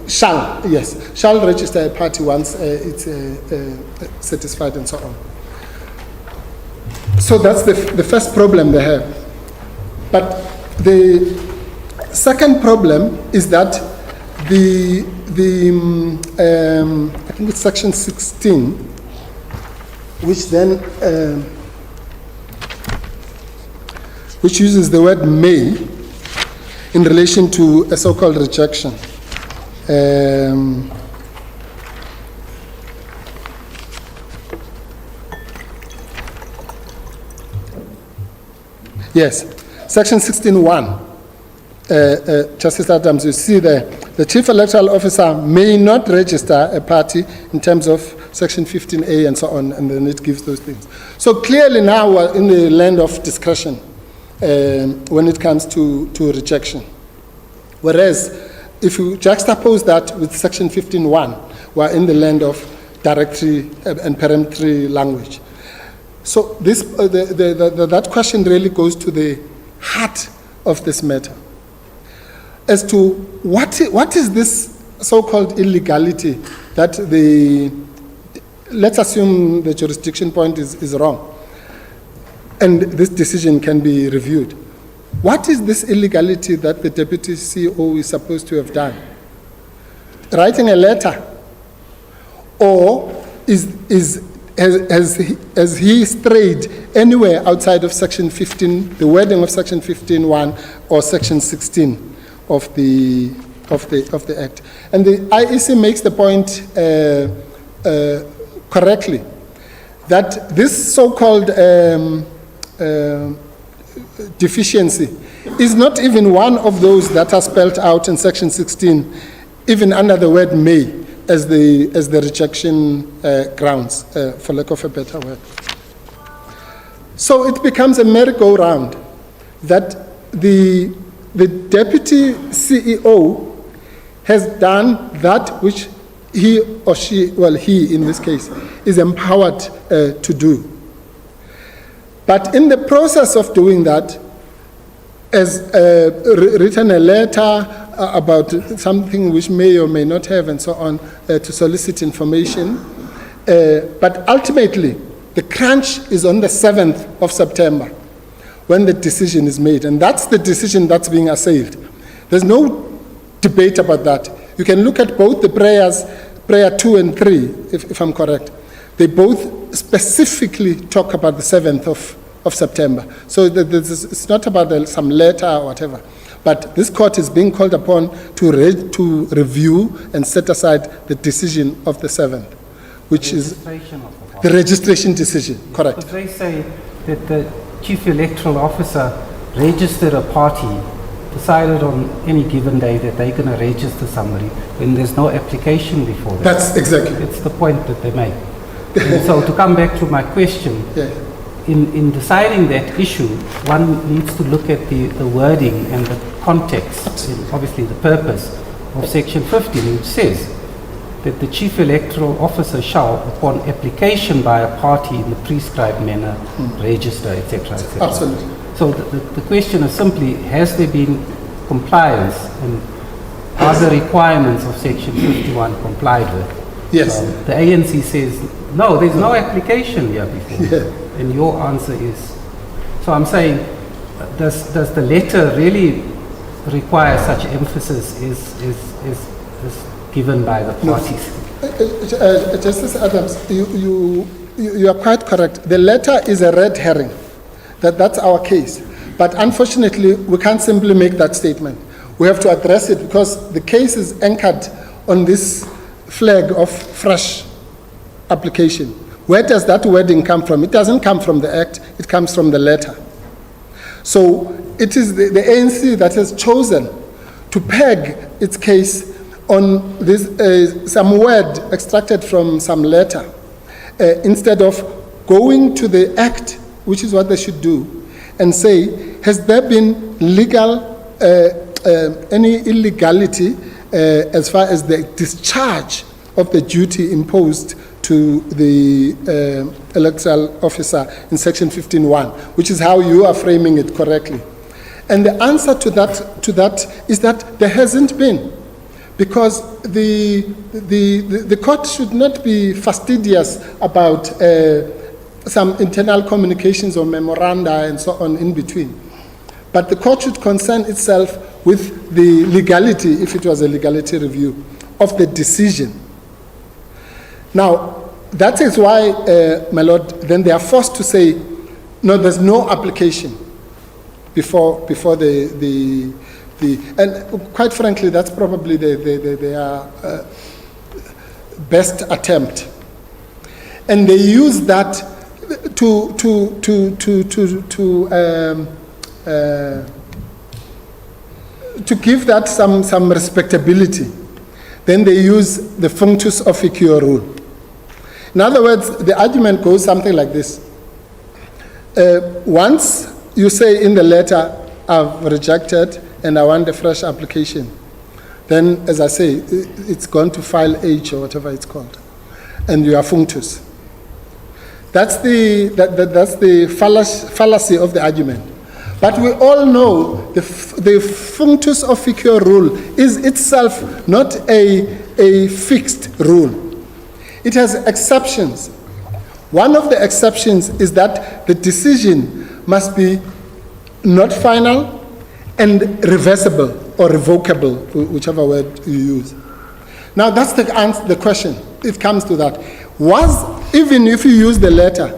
Shall register a party once it's satisfied and so on. So that's the first problem they have. But the second problem is that I think it's Section 16, which then which uses the word may in relation to a so-called rejection. Yes, Section 16(1). Justice Adams, you see there, the Chief Electoral Officer may not register a party in terms of Section 15A and so on, and then it gives those things. So clearly now we're in the land of discretion when it comes to rejection. Whereas if you juxtapose that with Section 15(1), we're in the land of directory and peremptory language. So this, that question really goes to the heart of this matter, as to what is this so-called illegality that let's assume the jurisdiction point is wrong, and this decision can be reviewed. What is this illegality that the Deputy CEO is supposed to have done? Writing a letter? Or has he strayed anywhere outside of Section 15, the wording of Section 15(1) or Section 16 of the Act? And the IEC makes the point correctly that this so-called deficiency is not even one of those that are spelled out in Section 16, even under the word may, as the rejection grounds, for lack of a better word. So it becomes a merry-go-round that the Deputy CEO has done that which he or she, well, he in this case, is empowered to do. But in the process of doing that, has written a letter about something which may or may not have and so on, to solicit information. But ultimately, the crunch is on the 7th of September when the decision is made. And that's the decision that's being assailed. There's no debate about that. You can look at both the prayers, prayer 2 and 3, if I'm correct. They both specifically talk about the 7th of September. So it's not about some letter or whatever. But this court is being called upon to review and set aside the decision of the 7th, which is Registration of the the party. registration decision, correct. But they say that the chief electoral officer registered a party, decided on any given day that they're going to register somebody when there's no application before that. That's exactly. It's the point that they make. And so to come back to my question, Yeah. in deciding that issue, one needs to look at the wording and the context, and obviously the purpose of Section 15, which says that the chief electoral officer shall, upon application by a party in the prescribed manner, register, etc., etc. Absolutely. So the question is simply, has there been compliance, and are the requirements of Section 51 complied with? Yes. The ANC says, no, there's no application here before. Yeah. And your answer is, so I'm saying, does the letter really require such emphasis is given by the parties? Justice Adams, you are quite correct. The letter is a red herring. That's our case. But unfortunately, we can't simply make that statement. We have to address it because the case is anchored on this flag of fresh application. Where does that wording come from? It doesn't come from the Act, it comes from the letter. So it is the ANC that has chosen to peg its case on this, some word extracted from some letter, instead of going to the Act, which is what they should do, and say, has there been any illegality as far as the discharge of the duty imposed to the electoral officer in Section 15(1), which is how you are framing it correctly. And the answer to that is that there hasn't been, because the court should not be fastidious about some internal communications or memoranda and so on in between. But the court should concern itself with the legality, if it was a legality review, of the decision. Now, that is why, my Lord, then they are forced to say, no, there's no application before the and quite frankly, that's probably their best attempt. And they use that to give that some respectability. Then they use the functus officio rule. In other words, the argument goes something like this. Once you say in the letter, I've rejected and I want a fresh application, then, as I say, it's gone to file H or whatever it's called, and you are functus. That's the fallacy of the argument. But we all know the functus officio rule is itself not a fixed rule. It has exceptions. One of the exceptions is that the decision must be not final and reversible or revocable, whichever word you use. Now that's the answer, the question. It comes to that. Even if you use the letter,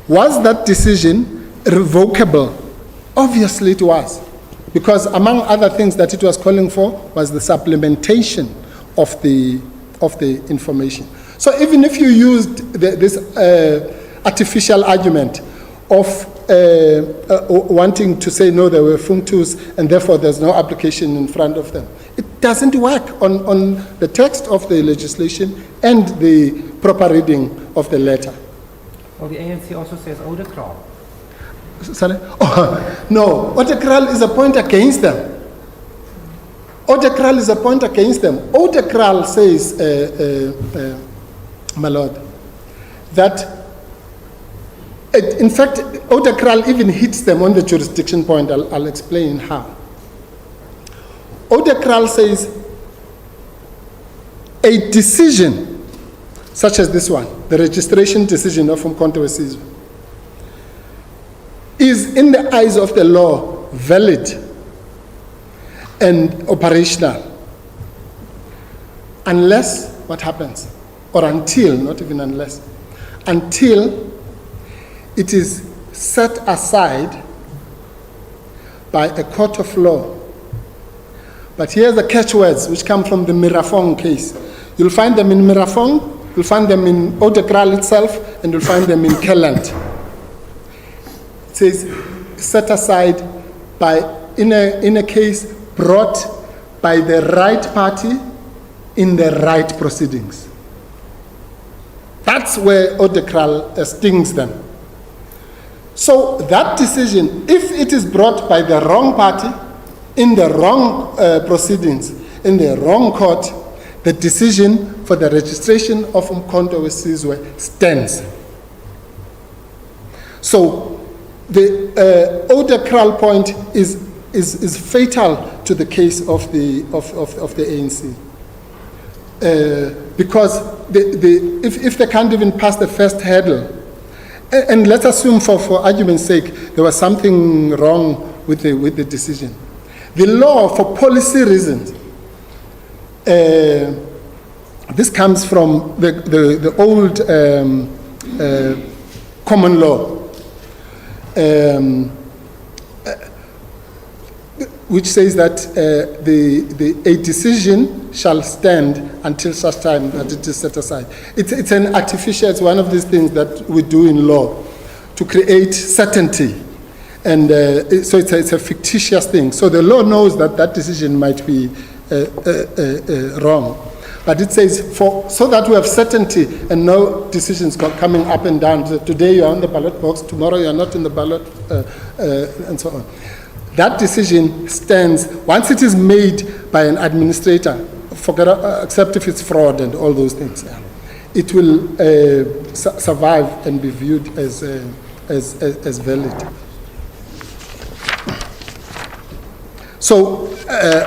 was that decision revocable? Obviously it was, because among other things that it was calling for was the supplementation of the information. So even if you used this artificial argument of wanting to say no, there were functus and therefore there's no application in front of them, it doesn't work on the text of the legislation and the proper reading of the letter. Well, the ANC also says Odekral. Sorry? Oh, no, Odekral is a point against them. Odekral is a point against them. Odekral says, my Lord, that in fact, Odekral even hits them on the jurisdiction point. I'll explain how. Odekral says a decision such as this one, the registration decision of Umkhonto weSizwe, is in the eyes of the law valid and operational unless what happens, or until, not even unless, until it is set aside by a court of law But here's the catchwords which come from the Mirafong case. You'll find them in Mirafong, you'll find them in Odekral itself, and you'll find them in Kelland. It says, set aside in a case brought by the right party in the right proceedings. That's where Odekral stings them. So that decision, if it is brought by the wrong party, in the wrong proceedings, in the wrong court, the decision for the registration of Umkhonto weSizwe stands. So the Odekral point is fatal to the case of the ANC. Because if they can't even pass the first hurdle, and let's assume for argument's sake there was something wrong with the decision. The law, for policy reasons, this comes from the old common law, which says that a decision shall stand until such time that it is set aside. It's an artificial, it's one of these things that we do in law to create certainty. And so it's a fictitious thing. So the law knows that that decision might be wrong. But it says, so that we have certainty and no decisions coming up and down. So today you are on the ballot box, tomorrow you are not in the ballot, and so on. That decision stands, once it is made by an administrator, except if it's fraud and all those things, it will survive and be viewed as valid. So,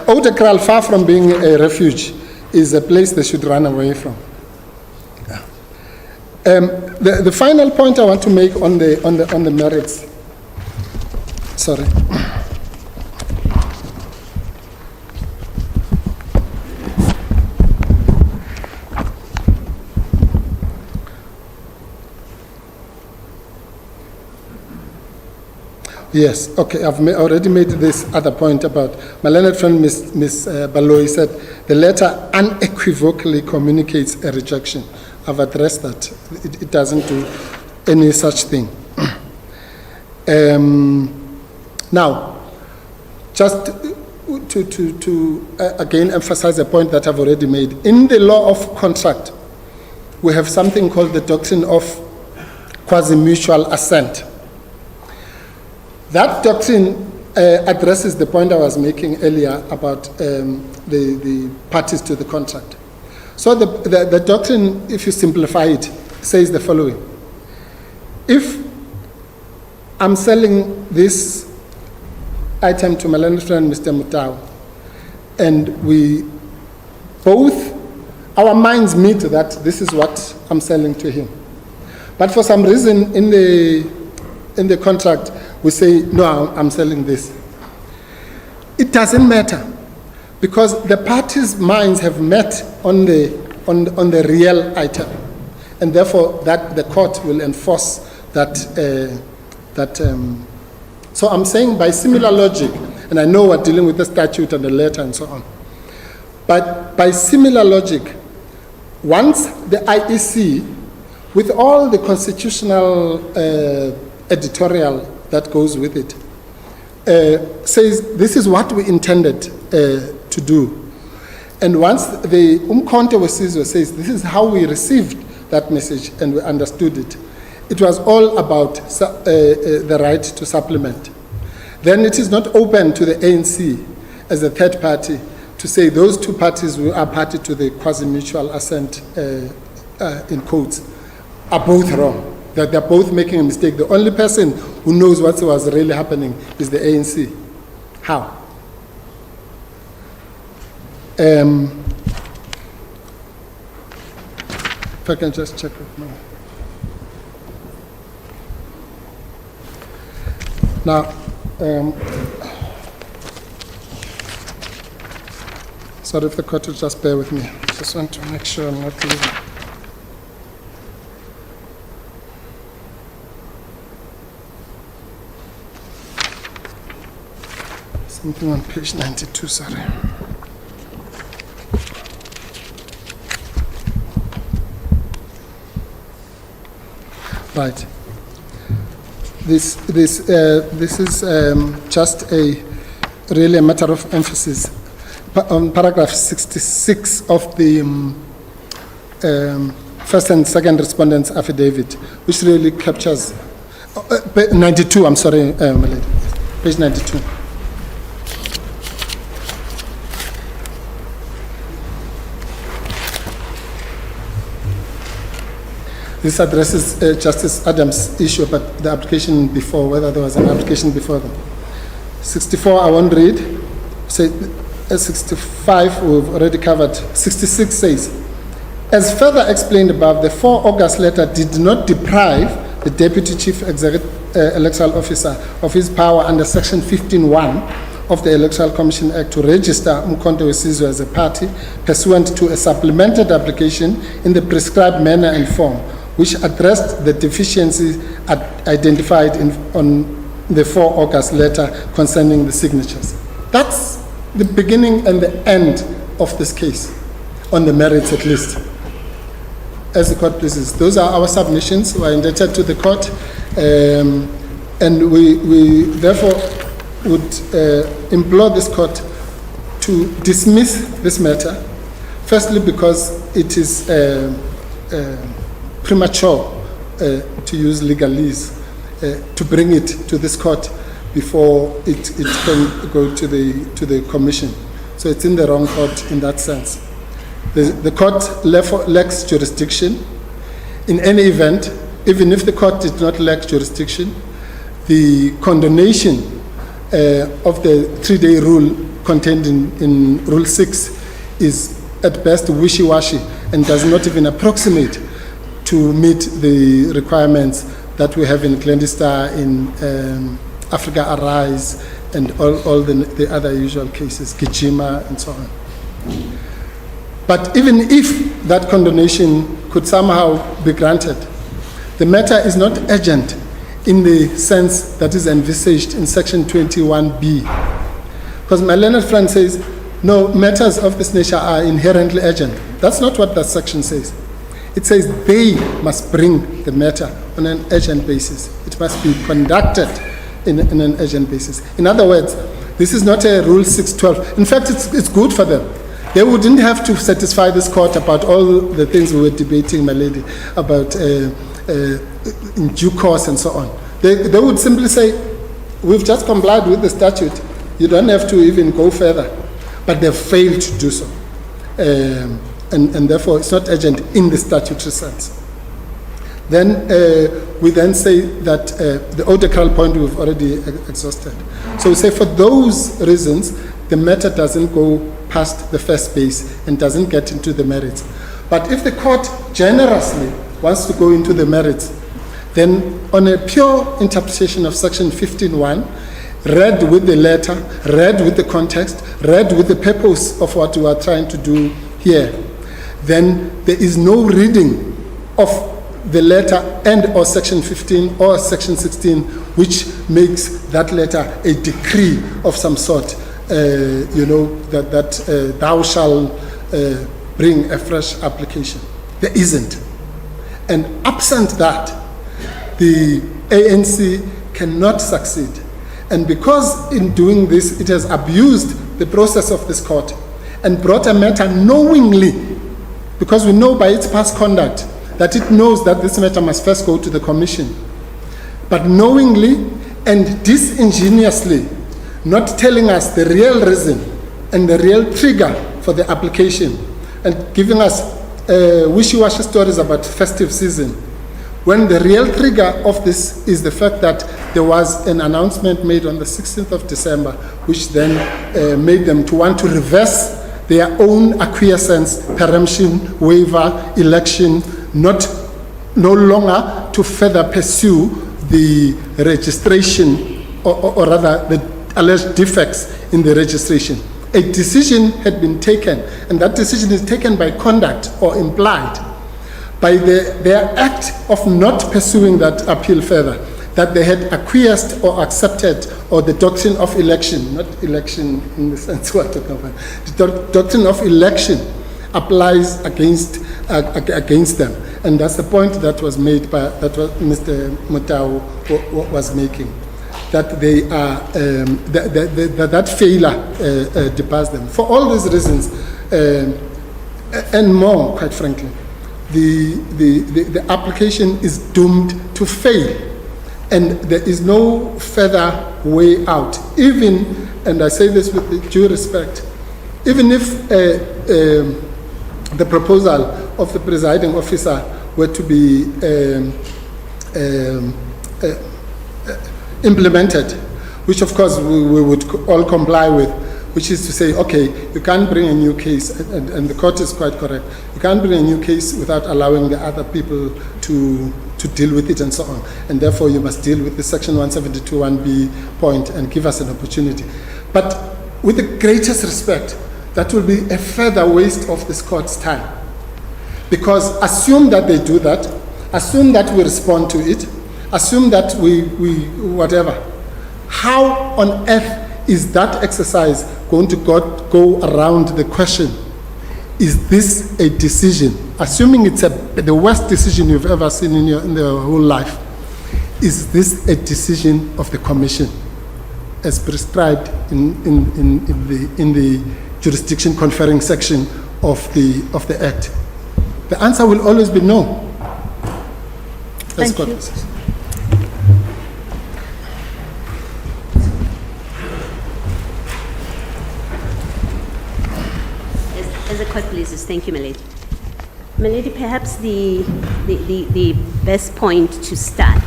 Odekral, far from being a refuge, is a place they should run away from. The final point I want to make on the merits. Sorry. Yes, okay, I've already made this other point about my learned friend, Ms. Baloyi, said the letter unequivocally communicates a rejection. I've addressed that. It doesn't do any such thing. Now, just to again emphasize a point that I've already made. In the law of contract, we have something called the doctrine of quasi-mutual assent. That doctrine addresses the point I was making earlier about the parties to the contract. So the doctrine, if you simplify it, says the following. If I'm selling this item to my learned friend, Mr. Mutau, and we both, our minds meet that this is what I'm selling to him. But for some reason in the contract, we say, no, I'm selling this. It doesn't matter, because the parties' minds have met on the real item, and therefore that the court will enforce that. So I'm saying by similar logic, and I know we're dealing with the statute and the letter and so on, but by similar logic, once the IEC, with all the constitutional editorial that goes with it, says this is what we intended to do. And once the Umkhonto weSizwe says this is how we received that message and we understood it, it was all about the right to supplement. Then it is not open to the ANC as a third party to say those two parties who are party to the quasi-mutual assent, in quotes, are both wrong. That they're both making a mistake. The only person who knows what was really happening is the ANC. How? If I can just check with my... Now, sorry if the court will just bear with me. Just want to make sure I'm not leaving. Something on page 92, sorry. Right. This is just really a matter of emphasis. On paragraph 66 of the first and second respondents' affidavit, which really captures 92. I'm sorry, my lady, page 92. This addresses Justice Adams' issue about the application before, whether there was an application before them. 64, I won't read. Say, 65, we've already covered. 66 says, as further explained above, the 4 August letter did not deprive the Deputy Chief Electoral Officer of his power under Section 15(1) of the Electoral Commission Act to register Mkhonto Wesizwe as a party pursuant to a supplemented application in the prescribed manner and form, which addressed the deficiencies identified on the 4 August letter concerning the signatures. That's the beginning and the end of this case, on the merits at least. As the court pleases. Those are our submissions. We are indebted to the court, and we therefore would implore this court to dismiss this matter, firstly because it is premature, to use legalese, to bring it to this court before it can go to the commission. So it's in the wrong court in that sense. The court lacks jurisdiction. In any event, even if the court did not lack jurisdiction, the condonation of the 3-day rule contained in Rule 6 is at best wishy-washy and does not even approximate to meet the requirements that we have in Clandestine, in Africa Arise, and all the other usual cases, Gijima, and so on. But even if that condonation could somehow be granted, the matter is not urgent in the sense that is envisaged in Section 21B. Because my learned friend says, no, matters of this nature are inherently urgent. That's not what that section says. It says they must bring the matter on an urgent basis. It must be conducted in an urgent basis. In other words, this is not a Rule 612. In fact, it's good for them. They wouldn't have to satisfy this court about all the things we were debating, my lady, about in due course and so on. They would simply say, we've just complied with the statute. You don't have to even go further. But they've failed to do so. And therefore, it's not urgent in the statutory sense. Then we then say that the odecral point we've already exhausted. So we say for those reasons, the matter doesn't go past the first base and doesn't get into the merits. But if the court generously wants to go into the merits, then on a pure interpretation of Section 15(1), read with the letter, read with the context, read with the purpose of what we are trying to do here, then there is no reading of the letter and or Section 15 or Section 16 which makes that letter a decree of some sort, that thou shalt bring a fresh application. There isn't. And absent that, the ANC cannot succeed. And because in doing this, it has abused the process of this court and brought a matter knowingly, because we know by its past conduct that it knows that this matter must first go to the commission, but knowingly and disingenuously not telling us the real reason and the real trigger for the application, and giving us wishy-washy stories about festive season, when the real trigger of this is the fact that there was an announcement made on the 16th of December, which then made them to want to reverse their own acquiescence, peremption, waiver, election, no longer to further pursue the registration, or rather the alleged defects in the registration. A decision had been taken, and that decision is taken by conduct or implied by their act of not pursuing that appeal further, that they had acquiesced or accepted, or the doctrine of election, not election in the sense we're talking about, the doctrine of election applies against them. And that's the point that was made by, that was Mr. Mutau was making, that they are, that failure depars them. For all these reasons, and more, quite frankly, the application is doomed to fail. And there is no further way out. Even, and I say this with due respect, even if the proposal of the presiding officer were to be implemented, which of course we would all comply with, which is to say, okay, you can't bring a new case, and the court is quite correct, you can't bring a new case without allowing the other people to deal with it and so on. And therefore you must deal with the section 172(1)(b) point and give us an opportunity. But with the greatest respect, that will be a further waste of this court's time. Because assume that they do that, assume that we respond to it, assume that we whatever. How on earth is that exercise going to go around the question, is this a decision? Assuming it's the worst decision you've ever seen in your whole life, is this a decision of the commission as prescribed in the jurisdiction conferring section of the Act? The answer will always be no. Thank you. As the court pleases, thank you, my lady. My lady, perhaps the best point to start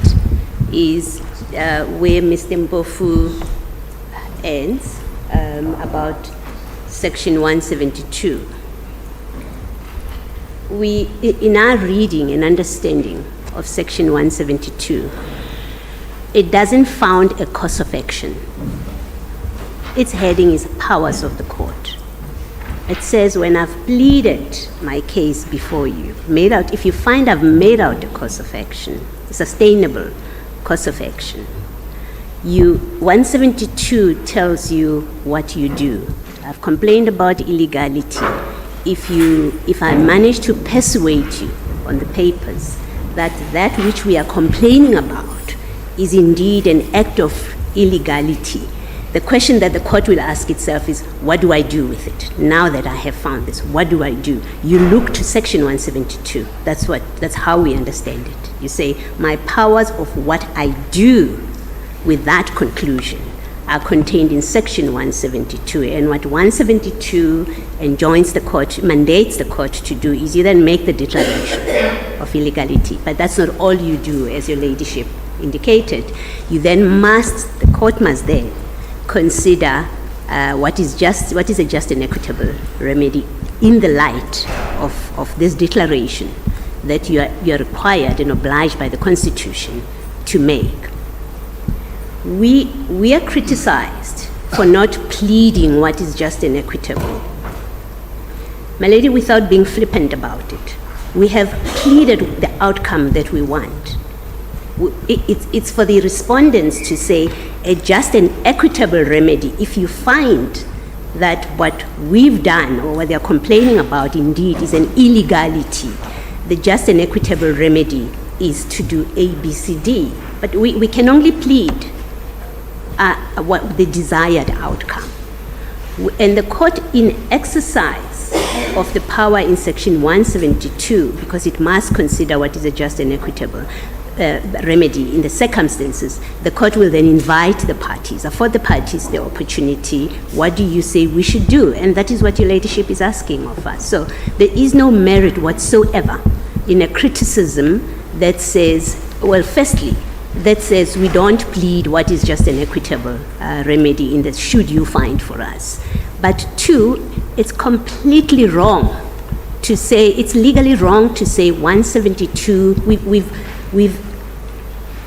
is where Mr. Mpofu ends, about section 172. We, in our reading and understanding of section 172, it doesn't found a cause of action. Its heading is powers of the court. It says, when I've pleaded my case before you, made out, if you find I've made out a cause of action, a sustainable cause of action, 172 tells you what you do. I've complained about illegality. If I manage to persuade you on the papers that which we are complaining about is indeed an act of illegality, the question that the court will ask itself is, what do I do with it? Now that I have found this, what do I do? You look to section 172. That's how we understand it. You say, my powers of what I do with that conclusion are contained in section 172. And what 172 enjoins the court, mandates the court to do, is you then make the declaration of illegality. But that's not all you do, as your ladyship indicated. You then the court must then consider what is a just and equitable remedy in the light of this declaration that you are required and obliged by the Constitution to make. We are criticized for not pleading what is just and equitable. My lady, without being flippant about it, we have pleaded the outcome that we want. It's for the respondents to say a just and equitable remedy. If you find that what we've done or what they're complaining about indeed is an illegality, the just and equitable remedy is to do A, B, C, D. But we can only plead what the desired outcome. And the court, in exercise of the power in section 172, because it must consider what is a just and equitable remedy in the circumstances, the court will then invite the parties, afford the parties the opportunity, what do you say we should do? And that is what your ladyship is asking of us. So there is no merit whatsoever in a criticism that says, well, firstly, that says we don't plead what is just an equitable remedy in the should you find for us. But two, it's completely wrong to say, it's legally wrong to say 172, we've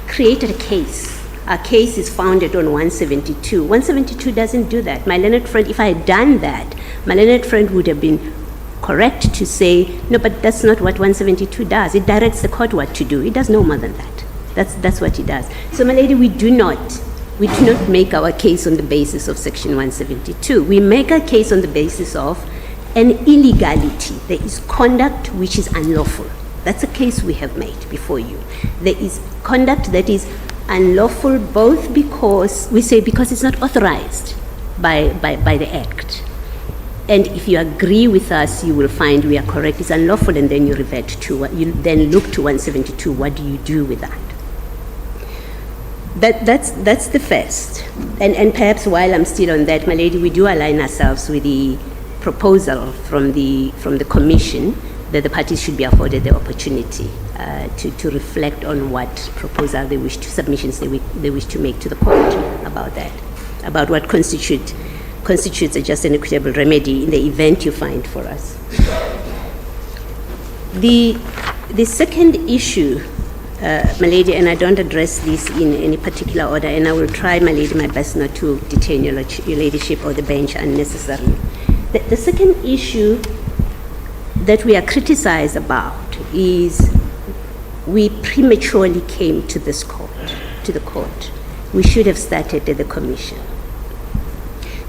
created a case. Our case is founded on 172. 172 doesn't do that. My learned friend, if I had done that, my learned friend would have been correct to say, no, but that's not what 172 does. It directs the court what to do. It does no more than that. That's what it does. So, my lady, we do not make our case on the basis of section 172. We make our case on the basis of an illegality. There is conduct which is unlawful. That's a case we have made before you. There is conduct that is unlawful both because, we say because it's not authorized by the Act. And if you agree with us, you will find we are correct, it's unlawful, and then you revert to, you then look to 172, what do you do with that? That's the first. And perhaps while I'm still on that, my lady, we do align ourselves with the proposal from the Commission that the parties should be afforded the opportunity to reflect on what proposal they wish to, submissions they wish to make to the court about that, about what constitutes a just and equitable remedy in the event you find for us. The second issue, my lady, and I don't address this in any particular order, and I will try, my lady, my best not to detain your ladyship or the bench unnecessarily. The second issue that we are criticized about is we prematurely came to this court, to the court. We should have started at the Commission.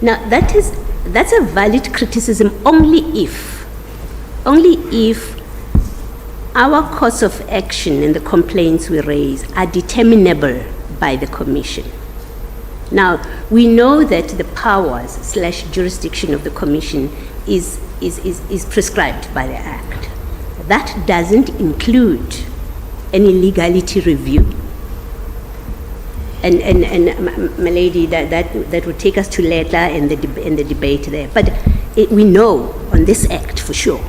Now, that's a valid criticism only if our course of action and the complaints we raise are determinable by the Commission. Now, we know that the powers / jurisdiction of the Commission is prescribed by the Act. That doesn't include any legality review. And my lady, that would take us to later and the debate there. But we know on this Act for sure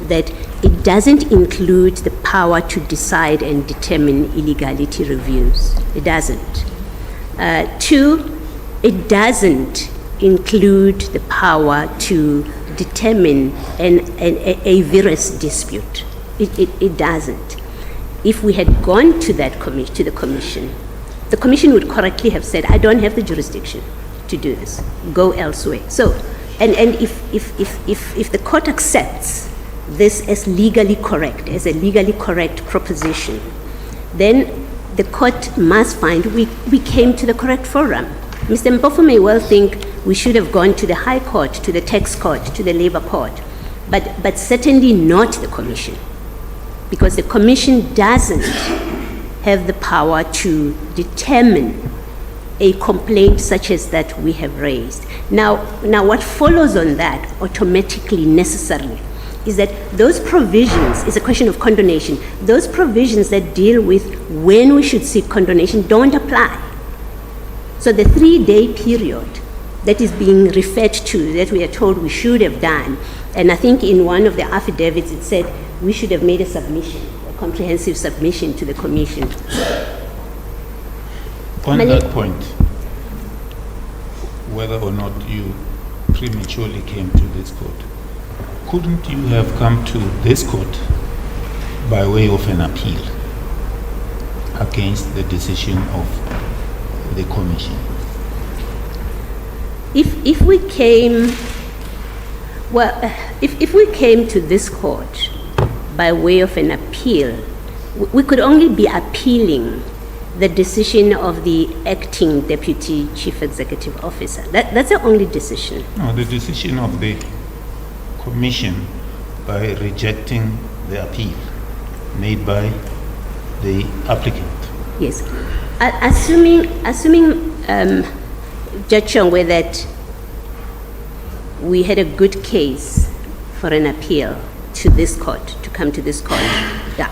that it doesn't include the power to decide and determine illegality reviews. It doesn't. Two, it doesn't include the power to determine a virus dispute. It doesn't. If we had gone to to the Commission, the Commission would correctly have said, I don't have the jurisdiction to do this. Go elsewhere. So, and if the court accepts this as legally correct, as a legally correct proposition, then the court must find we came to the correct forum. Mr. Mpofu may well think we should have gone to the High Court, to the Tax Court, to the Labor Court, but certainly not the Commission, because the Commission doesn't have the power to determine a complaint such as that we have raised. Now what follows on that automatically, necessarily, is that those provisions, is a question of condonation, those provisions that deal with when we should seek condonation don't apply. So the 3-day period that is being referred to, that we are told we should have done, and I think in one of the affidavits it said we should have made a submission, a comprehensive submission to the Commission. On that point, whether or not you prematurely came to this court, couldn't you have come to this court by way of an appeal against the decision of the Commission? If we came, well, if we came to this court by way of an appeal, we could only be appealing the decision of the acting Deputy Chief Executive Officer. That's the only decision. No, the decision of the Commission by rejecting the appeal made by the applicant. Yes. Assuming Judge Chongwe, that we had a good case for an appeal to this court, to come to this court,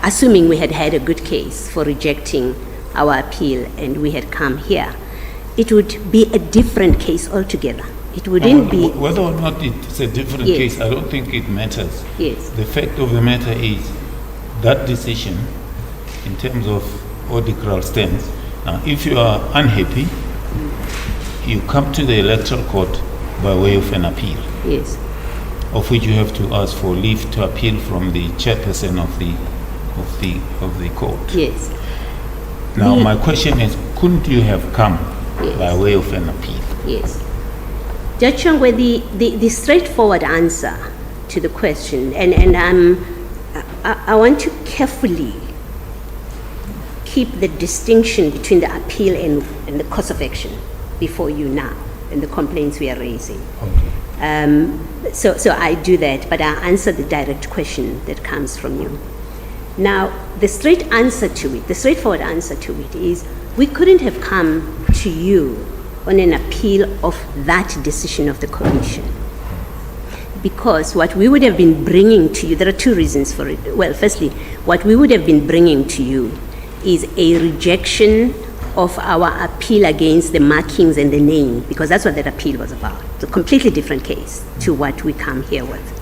assuming we had had a good case for rejecting our appeal and we had come here, it would be a different case altogether. It wouldn't be... Whether or not it's a different case, I don't think it matters. Yes. The fact of the matter is that decision, in terms of ordinary stance, if you are unhappy, you come to the Electoral Court by way of an appeal. Yes. Of which you have to ask for leave to appeal from the chairperson of the court. Yes. Now, my question is, couldn't you have come Yes. by way of an appeal? Yes. Judge Chongwe, the straightforward answer to the question, and I want to carefully keep the distinction between the appeal and the course of action before you now, and the complaints we are raising. Okay. So I do that, but I answer the direct question that comes from you. Now, the straightforward answer to it is we couldn't have come to you on an appeal of that decision of the Commission. Because what we would have been bringing to you, there are two reasons for it. Well, firstly, what we would have been bringing to you is a rejection of our appeal against the markings and the name, because that's what that appeal was about. It's a completely different case to what we come here with.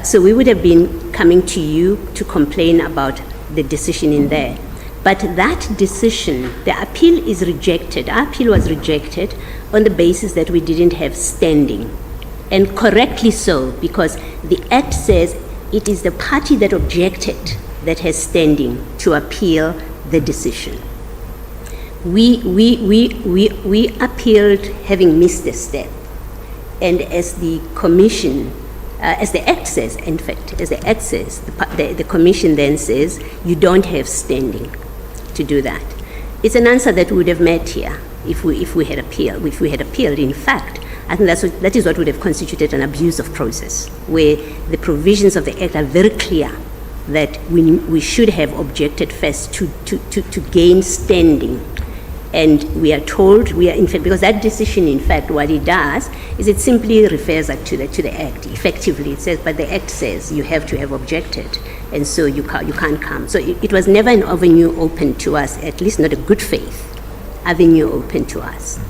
So we would have been coming to you to complain about the decision in there. But that decision, the appeal is rejected. Our appeal was rejected on the basis that we didn't have standing. And correctly so, because the Act says it is the party that objected that has standing to appeal the decision. We appealed having missed a step. And as the Commission, as the Act says, in fact, as the Act says, the Commission then says, you don't have standing to do that. It's an answer that we would have met here if we had appealed. If we had appealed, in fact, I think that is what would have constituted an abuse of process, where the provisions of the Act are very clear that we should have objected first to gain standing. And we are told, in fact, because that decision, in fact, what it does is it simply refers to the Act. Effectively, it says, but the Act says you have to have objected, and so you can't come. So it was never an avenue open to us, at least not a good faith avenue open to us.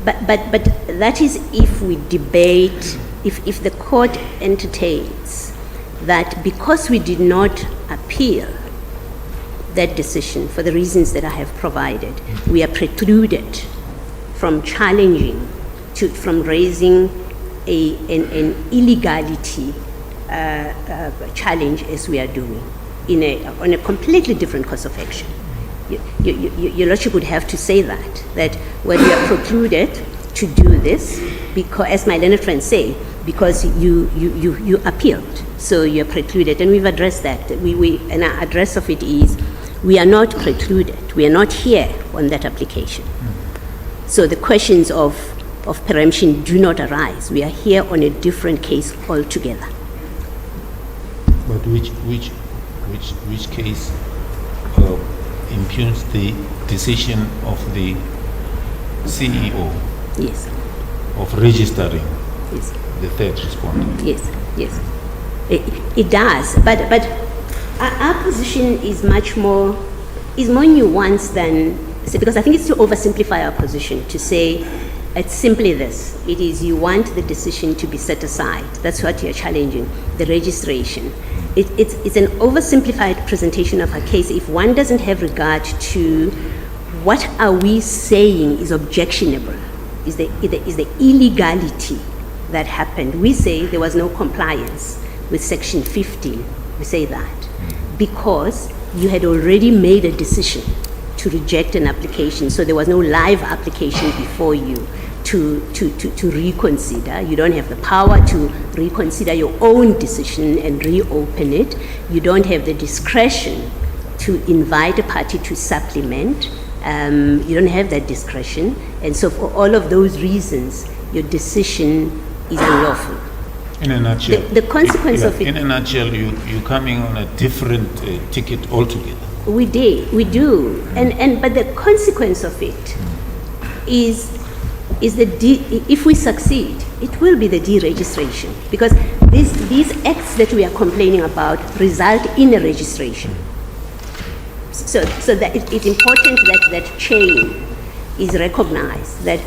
But that is if we debate, if the court entertains that because we did not appeal that decision for the reasons that I have provided, we are precluded from challenging, from raising an illegality challenge as we are doing on a completely different course of action. Your Lordship would have to say that when we are precluded to do this, because, as my learned friends say, because you appealed, so you're precluded, and we've addressed that. And our address of it is, we are not precluded. We are not here on that application. So the questions of preemption do not arise. We are here on a different case altogether. But which case impugns the decision of the CEO? Yes. Of registering? Yes. The third respondent? Yes. It does, but our position is more nuanced than, because I think it's to oversimplify our position to say it's simply this. It is you want the decision to be set aside. That's what you're challenging, the registration. It's an oversimplified presentation of a case if one doesn't have regard to what are we saying is objectionable, is the illegality that happened. We say there was no compliance with Section 15. We say that because you had already made a decision to reject an application, so there was no live application before you to reconsider. You don't have the power to reconsider your own decision and reopen it. You don't have the discretion to invite a party to supplement. You don't have that discretion, and so for all of those reasons, your decision is unlawful. In a nutshell, the consequence of it. In a nutshell, you're coming on a different ticket altogether. We do, but the consequence of it is if we succeed, it will be the deregistration, because these acts that we are complaining about result in a registration. So that it's important that chain is recognized, that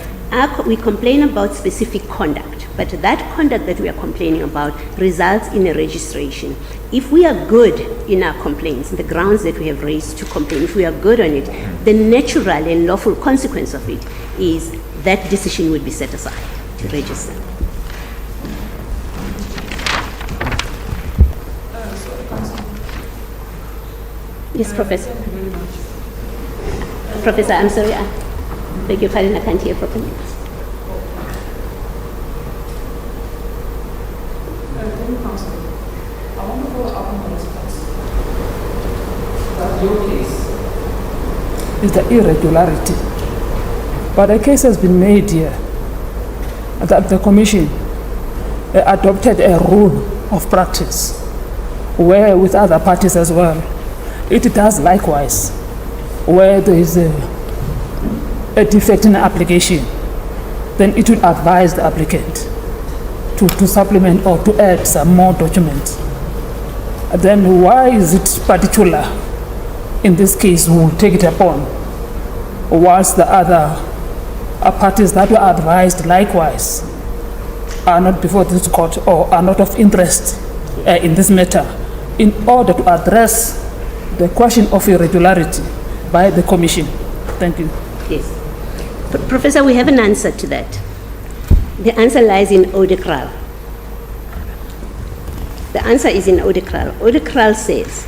we complain about specific conduct, but that conduct that we are complaining about results in a registration. If we are good in our complaints, the grounds that we have raised to complain, if we are good on it, the natural and lawful consequence of it is that decision would be set aside to register. Yes, Professor. Professor, I'm sorry, I beg your pardon, I can't hear properly. I want to follow up on the response. That your case is the irregularity. But a case has been made here that the Commission adopted a rule of practice where with other parties as well, it does likewise, where there is a defect in the application, then it will advise the applicant to supplement or to add some more documents. Then why is it particular in this case who will take it upon, whilst the other parties that were advised likewise are not before this court or are not of interest in this matter, in order to address the question of irregularity by the Commission? Thank you. Yes. Professor, we have an answer to that. The answer lies in Odekral. The answer is in Odekral. Odekral says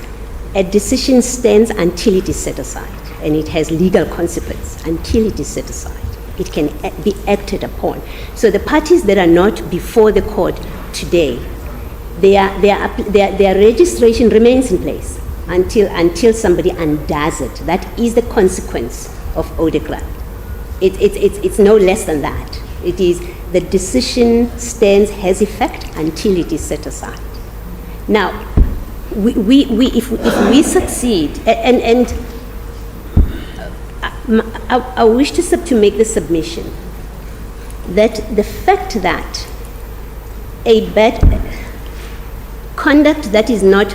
a decision stands until it is set aside, and it has legal consequence until it is set aside. It can be acted upon. So the parties that are not before the court today, their registration remains in place until somebody undoes it. That is the consequence of Odekral. It's no less than that. It is the decision stands, has effect until it is set aside. Now, if we succeed, and I wish to make the submission that the fact that a bad conduct that is not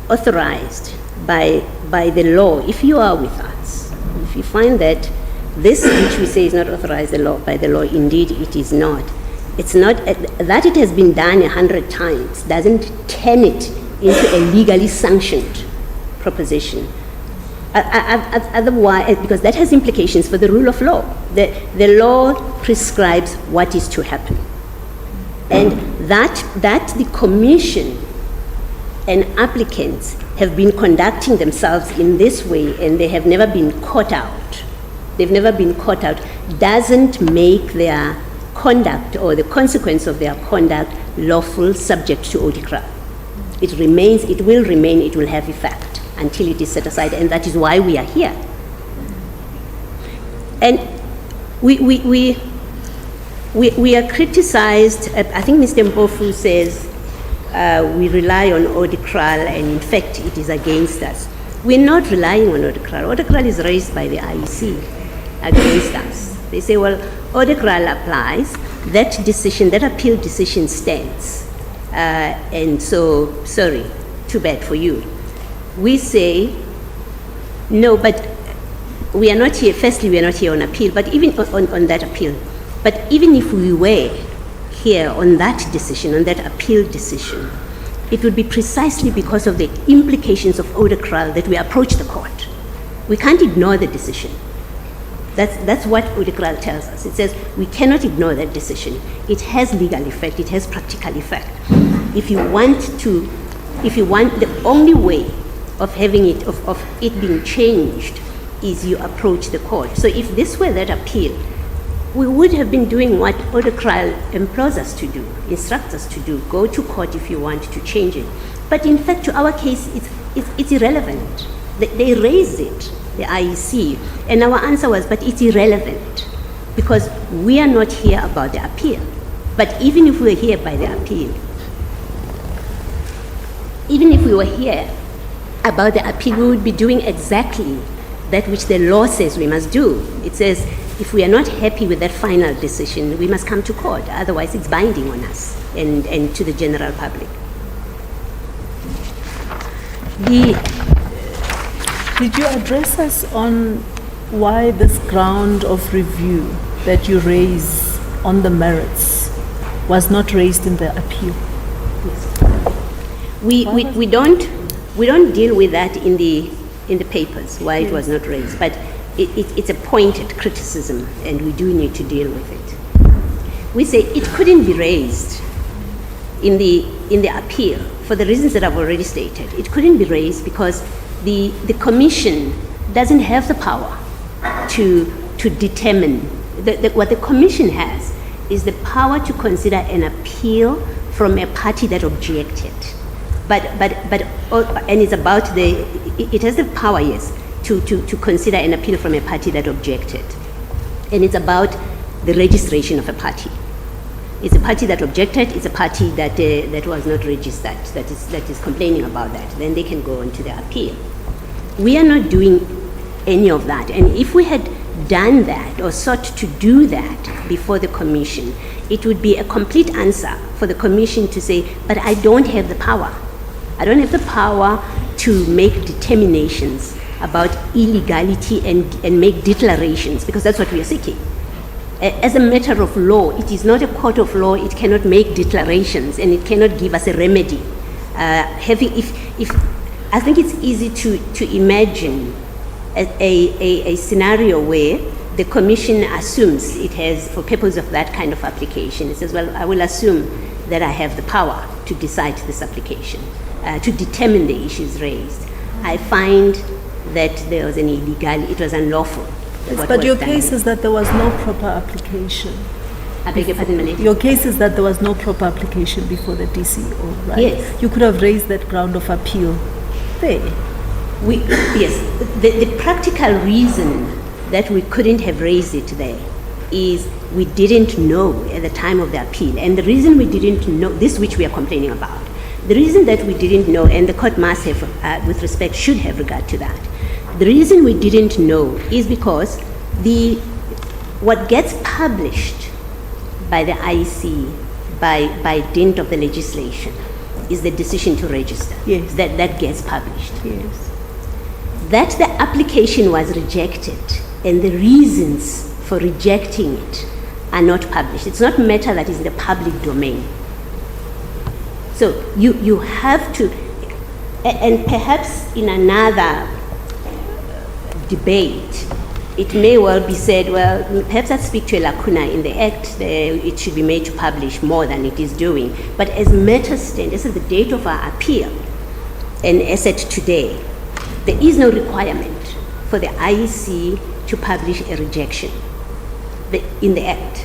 authorized by the law, if you are with us, if you find that this which we say is not authorized by the law, indeed it is not. It's not that it has been done 100 times doesn't turn it into a legally sanctioned proposition. Otherwise, because that has implications for the rule of law. The law prescribes what is to happen, and that the Commission and applicants have been conducting themselves in this way, and they have never been caught out. They've never been caught out. Doesn't make their conduct or the consequence of their conduct lawful, subject to Odekral. It remains. It will remain. It will have effect until it is set aside, and that is why we are here. And we are criticized. I think Mr. Mpofu says we rely on Odekral, and in fact it is against us. We're not relying on Odekral. Odekral is raised by the IEC against us. They say, well, Odekral applies, that decision, that appeal decision stands. And so, sorry, too bad for you. We say, no, but we are not here, firstly, we are not here on appeal, but even on that appeal. But even if we were here on that decision, on that appeal decision, it would be precisely because of the implications of Odekral that we approach the court. We can't ignore the decision. That's what Odekral tells us. It says we cannot ignore that decision. It has legal effect, it has practical effect. If you want, the only way of having it, of it being changed is you approach the court. So if this were that appeal, we would have been doing what Odekral implores us to do, instructs us to do, go to court if you want to change it. But in fact, to our case, it's irrelevant. They raised it, the IEC, and our answer was, but it's irrelevant because we are not here about the appeal. But even if we were here by the appeal, even if we were here about the appeal, we would be doing exactly that which the law says we must do. It says, if we are not happy with that final decision, we must come to court. Otherwise, it's binding on us and to the general public. Did you address us on why this ground of review that you raise on the merits was not raised in the appeal? We don't deal with that in the papers, why it was not raised, but it's a pointed criticism, and we do need to deal with it. We say it couldn't be raised in the appeal for the reasons that I've already stated. It couldn't be raised because the Commission doesn't have the power to determine. What the Commission has is the power to consider an appeal from a party that objected. And it's about it has the power, yes, to consider an appeal from a party that objected. And it's about the registration of a party. It's a party that objected, it's a party that, that was not registered, that is complaining about that. Then they can go on to the appeal. We are not doing any of that. And if we had done that or sought to do that before the commission, it would be a complete answer for the commission to say, but I don't have the power. I don't have the power to make determinations about illegality and make declarations, because that's what we are seeking. As a matter of law, it is not a court of law. It cannot make declarations, and it cannot give us a remedy. If I think it's easy to imagine a scenario where the commission assumes it has, for purpose of that kind of application, it says, well, I will assume that I have the power to decide this application, to determine the issues raised. I find that there was an illegality, it was unlawful. Yes, but your case is that there was no proper application. I beg your pardon, Malady? Your case is that there was no proper application before the DCO, right? Yes. You could have raised that ground of appeal there. Yes, the practical reason that we couldn't have raised it there is we didn't know at the time of the appeal. And the reason we didn't know, this which we are complaining about, the reason that we didn't know, and the court must have, with respect, should have regard to that. The reason we didn't know is because what gets published by the IEC by dint of the legislation is the decision to register. Yes. That gets published. Yes. That the application was rejected and the reasons for rejecting it are not published. It's not matter that is in the public domain. So you have to, and perhaps in another debate, it may well be said, well, perhaps I speak to a lacuna in the Act, it should be made to publish more than it is doing. But as matters stand, as of the date of our appeal, and as at today, there is no requirement for the IEC to publish a rejection in the Act.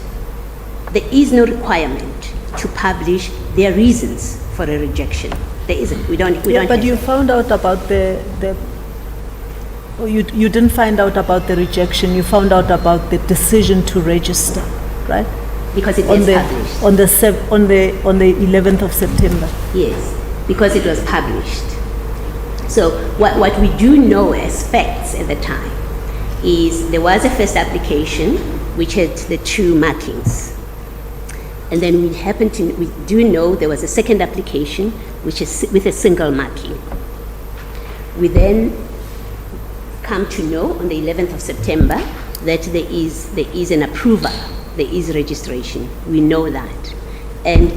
There is no requirement to publish their reasons for a rejection. There isn't. We don't. But you found out about you didn't find out about the rejection. You found out about the decision to register, right? Because it was published on the 11th of September. Yes, because it was published. So what we do know as facts at the time is there was a first application which had the two markings. And then we do know there was a second application which is with a single marking. We then come to know on the 11th of September that there is an approval, there is registration. We know that. And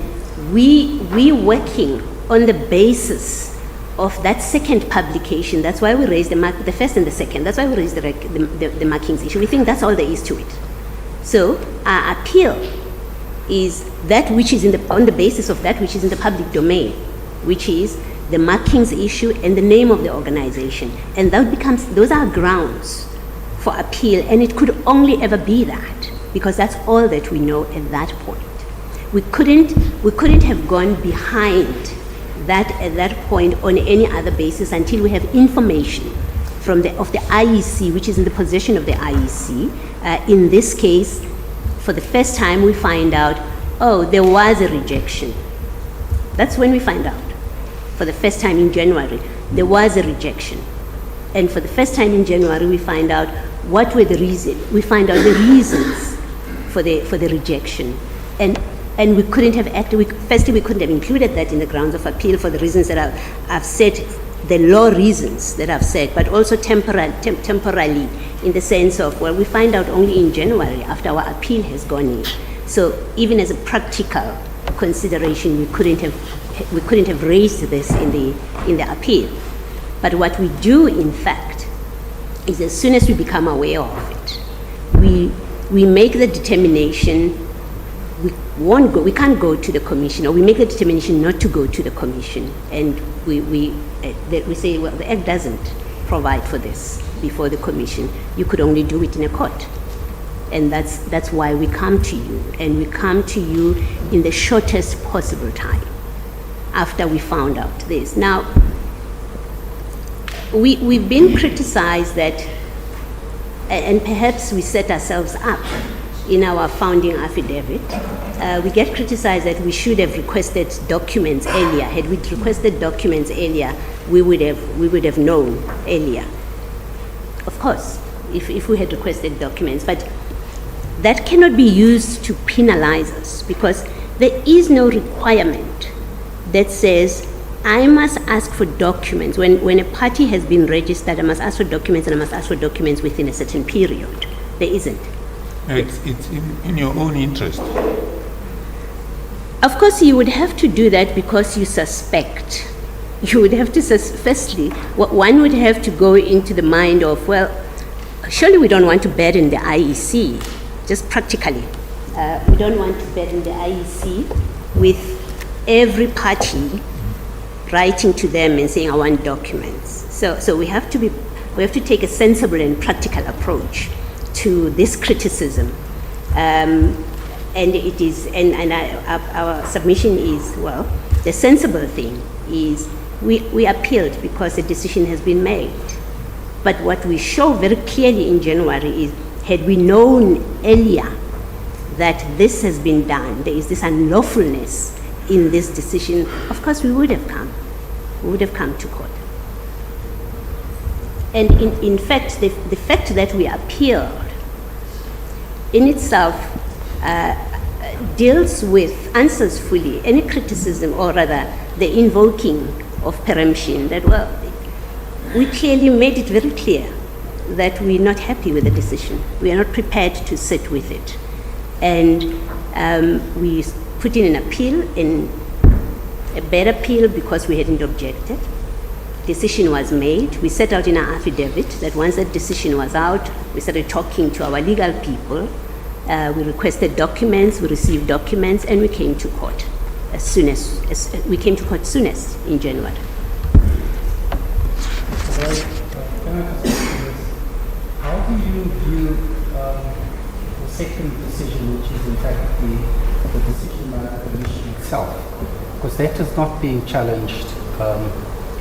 we working on the basis of that second publication. That's why we raised the first and the second. That's why we raised the markings issue. We think that's all there is to it. So our appeal is that which is on the basis of that which is in the public domain, which is the markings issue and the name of the organization. And those are grounds for appeal, and it could only ever be that, because that's all that we know at that point. We couldn't have gone behind that at that point on any other basis until we have information of the IEC, which is in the possession of the IEC. In this case, for the first time, we find out, oh, there was a rejection. That's when we find out. For the first time in January, there was a rejection. And for the first time in January, we find out what were the reasons. We find out the reasons for the rejection. And we couldn't have firstly, we couldn't have included that in the grounds of appeal for the reasons that I've said, the law reasons that I've said, but also temporarily in the sense of, well, we find out only in January after our appeal has gone in. So even as a practical consideration, we couldn't have raised this in the appeal. But what we do, in fact, is as soon as we become aware of it, we make the determination. We can't go to the commission, or we make the determination not to go to the commission, and we say, well, the Act doesn't provide for this before the commission. You could only do it in a court. And that's why we come to you, and we come to you in the shortest possible time after we found out this. Now, we've been criticized that, and perhaps we set ourselves up in our founding affidavit, we get criticized that we should have requested documents earlier. Had we requested documents earlier, we would have known earlier. Of course, if we had requested documents, but that cannot be used to penalize us, because there is no requirement that says I must ask for documents. When a party has been registered, I must ask for documents, and I must ask for documents within a certain period. There isn't. It's in your own interest. Of course, you would have to do that because you suspect. You would have to, firstly, one would have to go into the mind of, well, surely we don't want to burden the IEC, just practically. We don't want to burden the IEC with every party writing to them and saying, I want documents. So we have to take a sensible and practical approach to this criticism. And it is, our submission is, well, the sensible thing is we appealed because a decision has been made. But what we show very clearly in January is, had we known earlier that this has been done, there is this unlawfulness in this decision, of course we would have come. We would have come to court. And in fact, the fact that we appealed in itself deals with, answers fully any criticism, or rather the invoking of preemption, that, well, we clearly made it very clear that we're not happy with the decision. We are not prepared to sit with it. And we put in an appeal, in a bad appeal, because we hadn't objected. Decision was made. We set out in our affidavit that once that decision was out, we started talking to our legal people. We requested documents, we received documents, and we came to court we came to court soonest in January. How do you view the second decision, which is in fact the decision by the Commission itself? Because that is not being challenged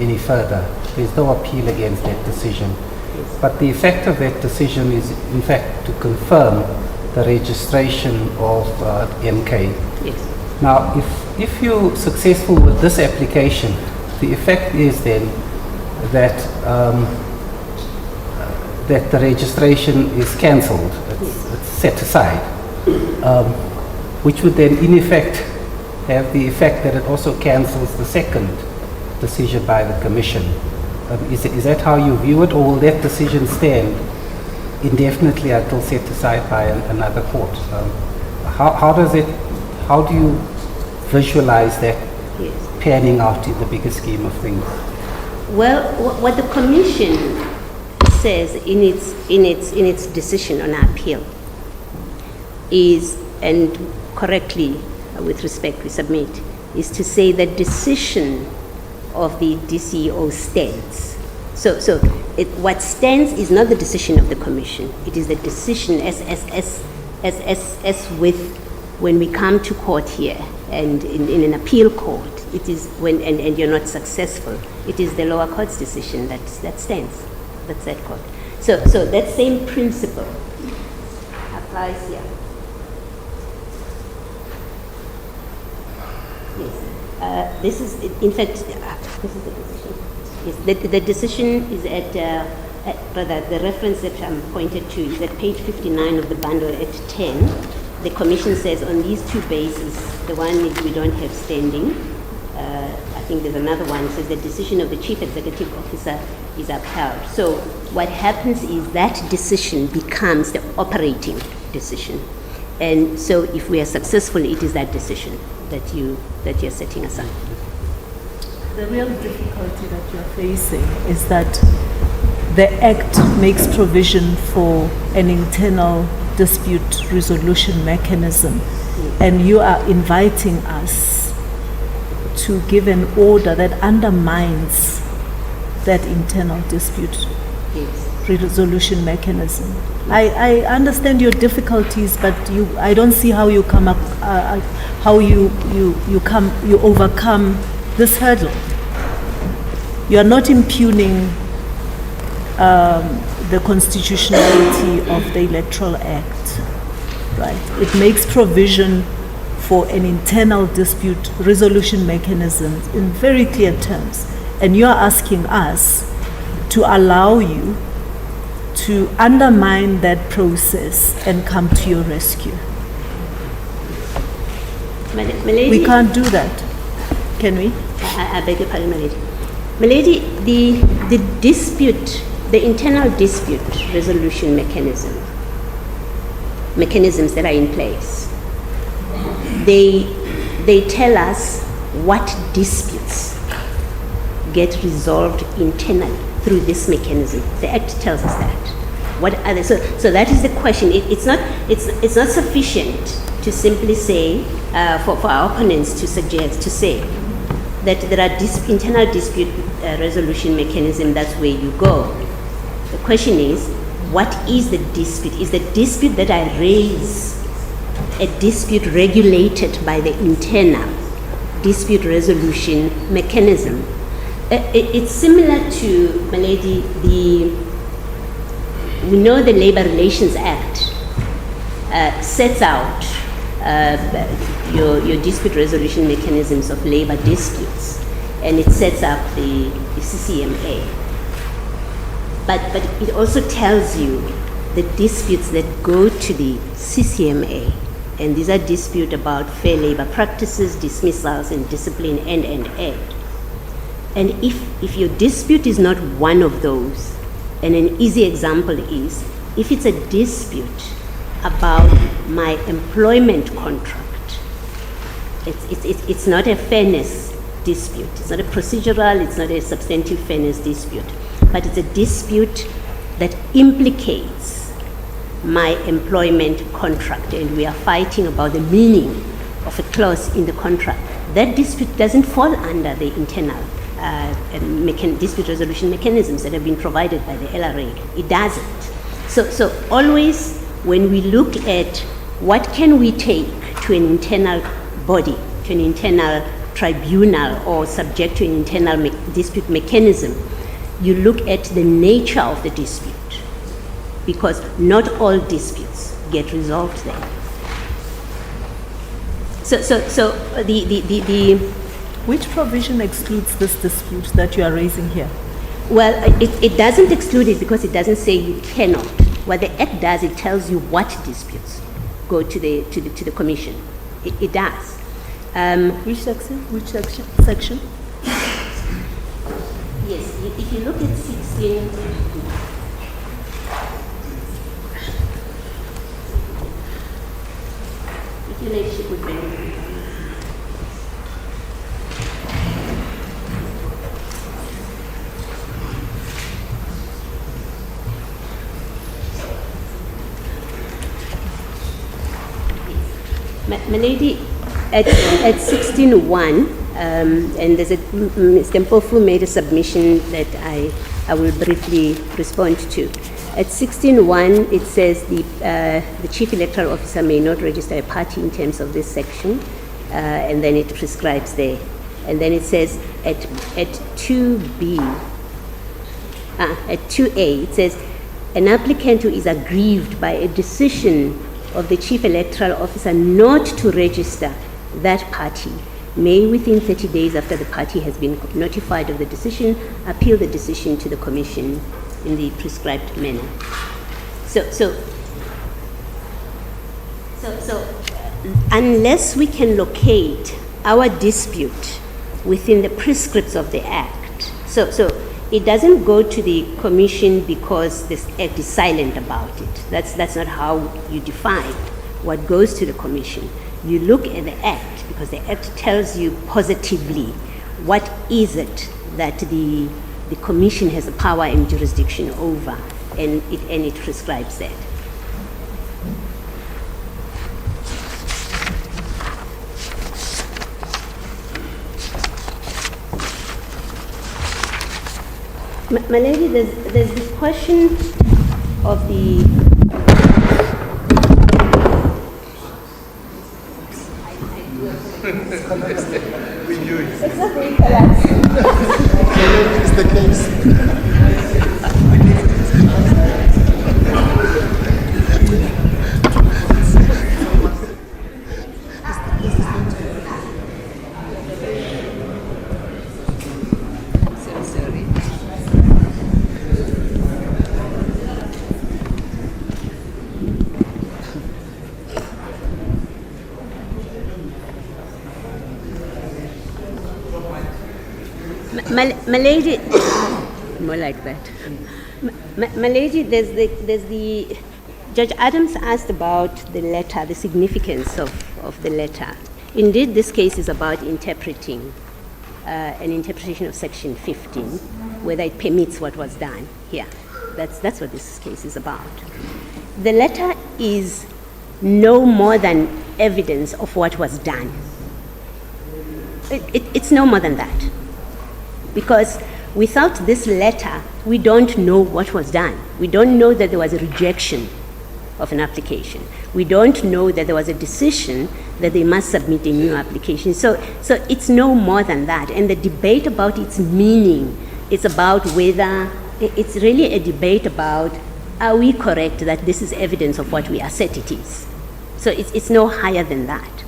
any further. There's no appeal against that decision. But the effect of that decision is, in fact, to confirm the registration of MK. Yes. Now, if you're successful with this application, the effect is then that that the registration is cancelled, it's set aside, which would then in effect have the effect that it also cancels the second decision by the Commission. Is that how you view it, or will that decision stand indefinitely until set aside by another court? How do you visualize that panning out in the bigger scheme of things? Well, what the Commission says in its decision on appeal is, and correctly, with respect we submit, is to say that decision of the DCO stands. So what stands is not the decision of the Commission. It is the decision as with when we come to court here and in an appeal court. It is when and you're not successful. It is the lower court's decision that stands. That's that court. So that same principle applies here. Yes. This is, in fact, this is the decision. Yes, the decision is rather the reference that I'm pointed to is at page 59 of the bundle at 10. The Commission says on these two bases, the one is we don't have standing. I think there's another one that says the decision of the Chief Executive Officer is upheld. So what happens is that decision becomes the operating decision. And so if we are successful, it is that decision that you're setting aside. The real difficulty that you're facing is that the Act makes provision for an internal dispute resolution mechanism, and you are inviting us to give an order that undermines that internal dispute resolution mechanism. I understand your difficulties, but I don't see how you come up, how you overcome this hurdle. You are not impugning the constitutionality of the Electoral Act. right? It makes provision for an internal dispute resolution mechanism in very clear terms. And you're asking us to allow you to undermine that process and come to your rescue. Milady, We can't do that, can we? I beg your pardon, Milady. Milady, the dispute, the internal dispute resolution mechanisms that are in place, they tell us what disputes get resolved internally through this mechanism. The Act tells us that. What are they? So that is the question. It's not sufficient to simply say for our opponents to say that there are internal dispute resolution mechanism. That's where you go. The question is, what is the dispute? Is the dispute that I raise a dispute regulated by the internal dispute resolution mechanism? It's similar to, Milady, we know the Labor Relations Act sets out your dispute resolution mechanisms of labor disputes, and it sets up the CCMA. But it also tells you the disputes that go to the CCMA, and these are disputes about fair labor practices, dismissals, and discipline, and. And if your dispute is not one of those, and an easy example is, if it's a dispute about my employment contract, it's not a fairness dispute, it's not a procedural, it's not a substantive fairness dispute, but it's a dispute that implicates my employment contract, and we are fighting about the meaning of a clause in the contract. That dispute doesn't fall under the internal dispute resolution mechanisms that have been provided by the LRA. It doesn't. So always when we look at what can we take to an internal body, to an internal tribunal, or subject to an internal dispute mechanism, you look at the nature of the dispute, because not all disputes get resolved there. So the Which provision excludes this dispute that you are raising here? Well, it doesn't exclude it because it doesn't say you cannot. What the Act does, it tells you what disputes go to the Commission. It does. Which section? Section? Yes, if you look at 16. If your ladyship would benefit. My lady, at 16.1, and there's Mr. Mpofu made a submission that I will briefly respond to. At 16.1, it says the Chief Electoral Officer may not register a party in terms of this section, and then it prescribes there. And then it says at 2B, at 2A, it says an applicant who is aggrieved by a decision of the Chief Electoral Officer not to register that party may, within 30 days after the party has been notified of the decision, appeal the decision to the Commission in the prescribed manner. So unless we can locate our dispute within the prescripts of the Act, so it doesn't go to the Commission because this Act is silent about it. That's not how you define what goes to the Commission. You look at the Act because the Act tells you positively what is it that the Commission has the power and jurisdiction over, and it prescribes that. My lady, there's this question of the We knew it. It's not really collapsing. It's the case. My lady, more like that. My lady, there's the Judge Adams asked about the letter, the significance of the letter. Indeed, this case is about interpreting an interpretation of Section 15, whether it permits what was done here. That's what this case is about. The letter is no more than evidence of what was done. It's no more than that. Because without this letter, we don't know what was done. We don't know that there was a rejection of an application. We don't know that there was a decision that they must submit a new application. So it's no more than that. And the debate about its meaning is about whether, it's really a debate about, are we correct that this is evidence of what we assert it is? So it's no higher than that.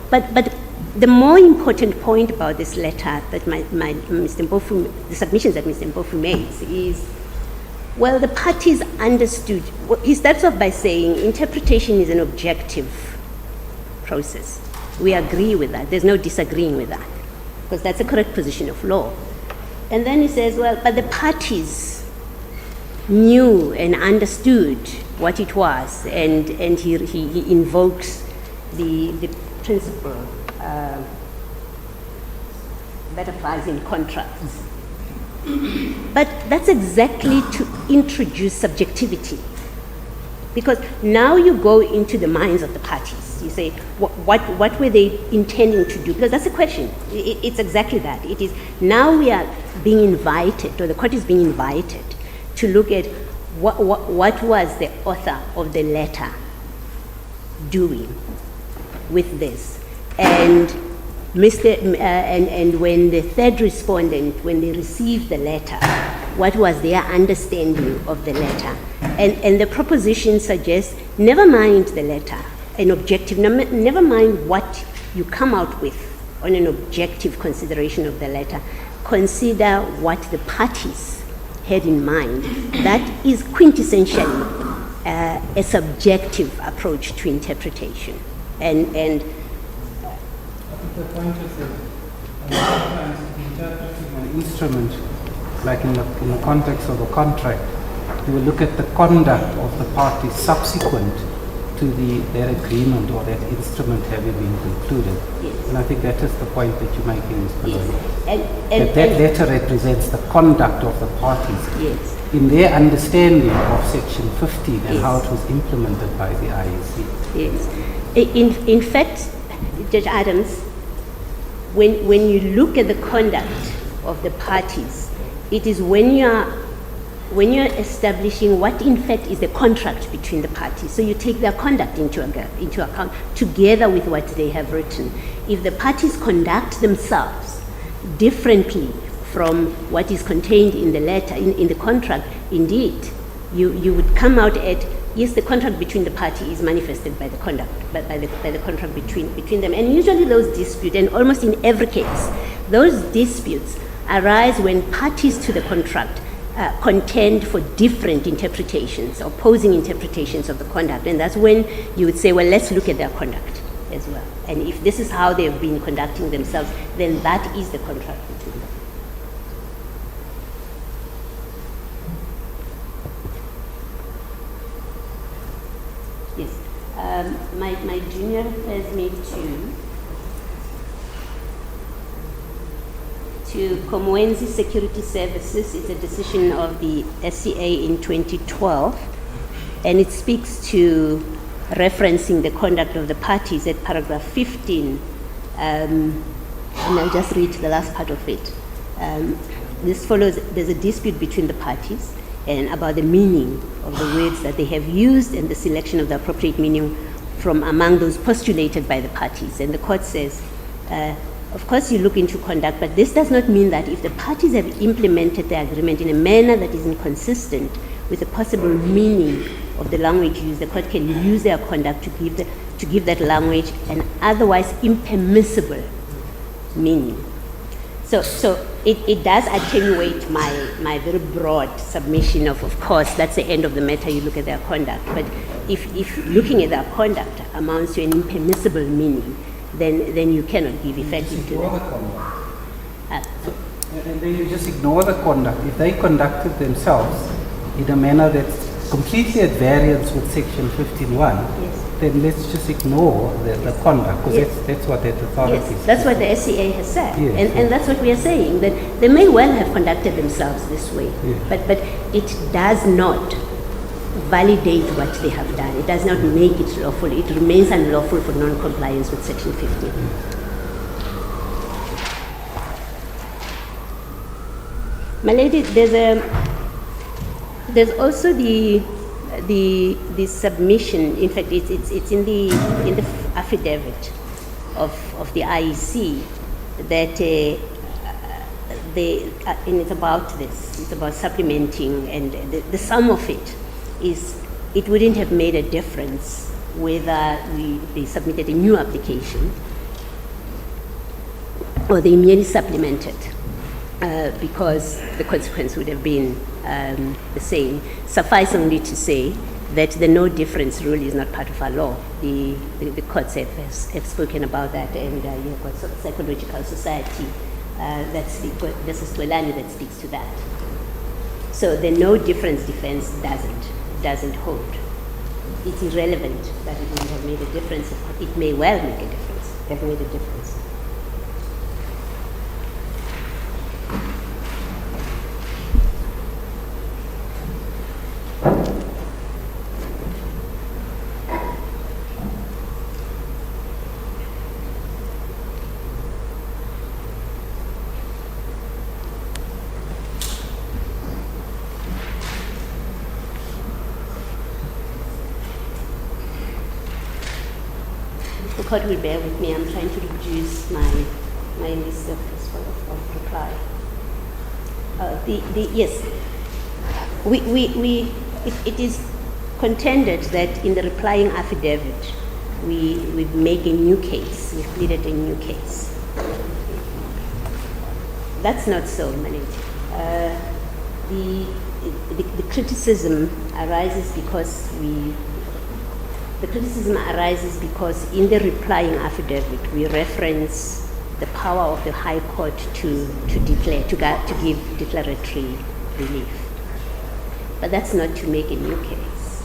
But the more important point about this letter that Mr. Mpofu, the submissions that Mr. Mpofu makes is, well, the parties understood. He starts off by saying interpretation is an objective process. We agree with that. There's no disagreeing with that, because that's a correct position of law. And then he says, well, but the parties knew and understood what it was, and he invokes the principle that applies in contracts. But that's exactly to introduce subjectivity. Because now you go into the minds of the parties. You say, what were they intending to do? Because that's the question. It's exactly that. It is, now we are being invited, or the court is being invited, to look at what was the author of the letter doing with this. And and when the third respondent, when they received the letter, what was their understanding of the letter? And the proposition suggests, never mind the letter, an objective, never mind what you come out with on an objective consideration of the letter. Consider what the parties had in mind. That is quintessentially a subjective approach to interpretation. And the point is that sometimes interpreting an instrument, like in the context of a contract, you will look at the conduct of the parties subsequent to their agreement or that instrument having been concluded. Yes. And I think that is the point that you're making, Ms. Maloney. Yes. That letter represents the conduct of the parties, yes, in their understanding of Section 15 and yes, how it was implemented by the IEC. yes. In fact, Judge Adams, when you look at the conduct of the parties, it is when you're establishing what in fact is the contract between the parties. So you take their conduct into account together with what they have written. If the parties conduct themselves differently from what is contained in the letter, in the contract, indeed, you would come out at, yes, the contract between the party is manifested by the conduct, by the contract between them. And usually those disputes, and almost in every case, those disputes arise when parties to the contract contend for different interpretations, opposing interpretations of the conduct. And that's when you would say, well, let's look at their conduct as well. And if this is how they've been conducting themselves, then that is the contract between them. Yes. My junior has me to Komwenzi Security Services. It's a decision of the SCA in 2012, and it speaks to referencing the conduct of the parties at paragraph 15, and I'll just read the last part of it. This follows, there's a dispute between the parties and about the meaning of the words that they have used and the selection of the appropriate meaning from among those postulated by the parties. And the court says, of course you look into conduct, but this does not mean that if the parties have implemented the agreement in a manner that is inconsistent with the possible meaning of the language used, the court can use their conduct to give that language an otherwise impermissible meaning. So it does attenuate my very broad submission of course, that's the end of the matter, you look at their conduct. But if looking at their conduct amounts to an impermissible meaning, then you cannot give effect to that. and then you just ignore the conduct. If they conducted themselves in a manner that's completely at variance with Section 15.1, then let's just ignore the conduct, because that's what that authority is. Yes, that's what the SCA has said. Yes, and that's what we are saying, that they may well have conducted themselves this way, but it does not validate what they have done. It does not make it lawful. It remains unlawful for non-compliance with Section 15. My lady, there's also the submission. In fact, it's in the affidavit of the IEC that and it's about this. It's about supplementing, and the sum of it is it wouldn't have made a difference whether they submitted a new application or they merely supplemented. Because the consequence would have been the same. Suffice only to say that the no difference rule is not part of our law. The courts have spoken about that, and you've got Psychological Society, this is Twelani that speaks to that. So the no difference defense doesn't hold. It's irrelevant that it would have made a difference. It may well make a difference, have made a difference. The court will bear with me. I'm trying to reduce my list of reply. Yes, it is contended that in the replying affidavit we make a new case. We pleaded a new case. That's not so, Manage. The criticism arises because in the replying affidavit we reference the power of the High Court to give declaratory relief. But that's not to make a new case.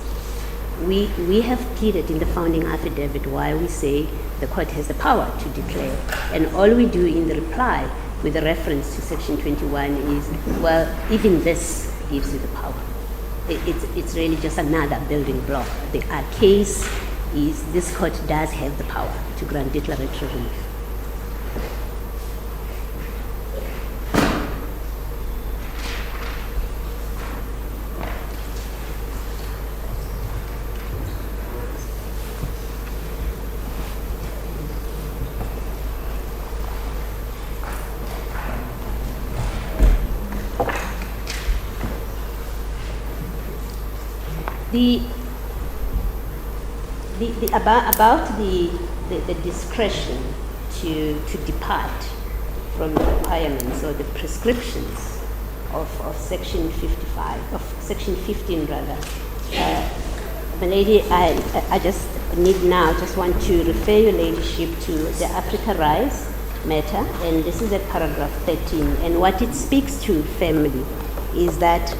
We have pleaded in the founding affidavit why we say the court has the power to declare, and all we do in the reply with the reference to Section 21 is, well, even this gives you the power. It's really just another building block. Our case is this court does have the power to grant declaratory relief. About the discretion to depart from the requirements or the prescriptions of Section 55, of Section 15 rather. My lady, I just want to refer your ladyship to the Africa Rise matter, and this is at paragraph 13, and what it speaks to family is that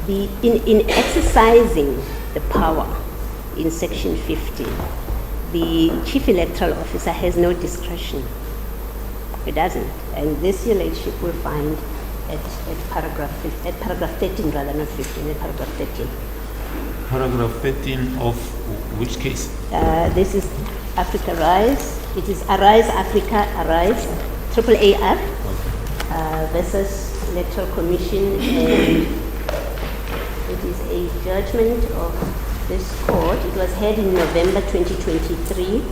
in exercising the power in Section 15, the Chief Electoral Officer has no discretion. It doesn't. And this your ladyship will find at paragraph 13 rather, not 15, at paragraph 13. Paragraph 13 of which case? This is Africa Rise. It is Arise Africa, Arise, AAAR versus Electoral Commission, and it is a judgment of this court. It was heard in November 2023,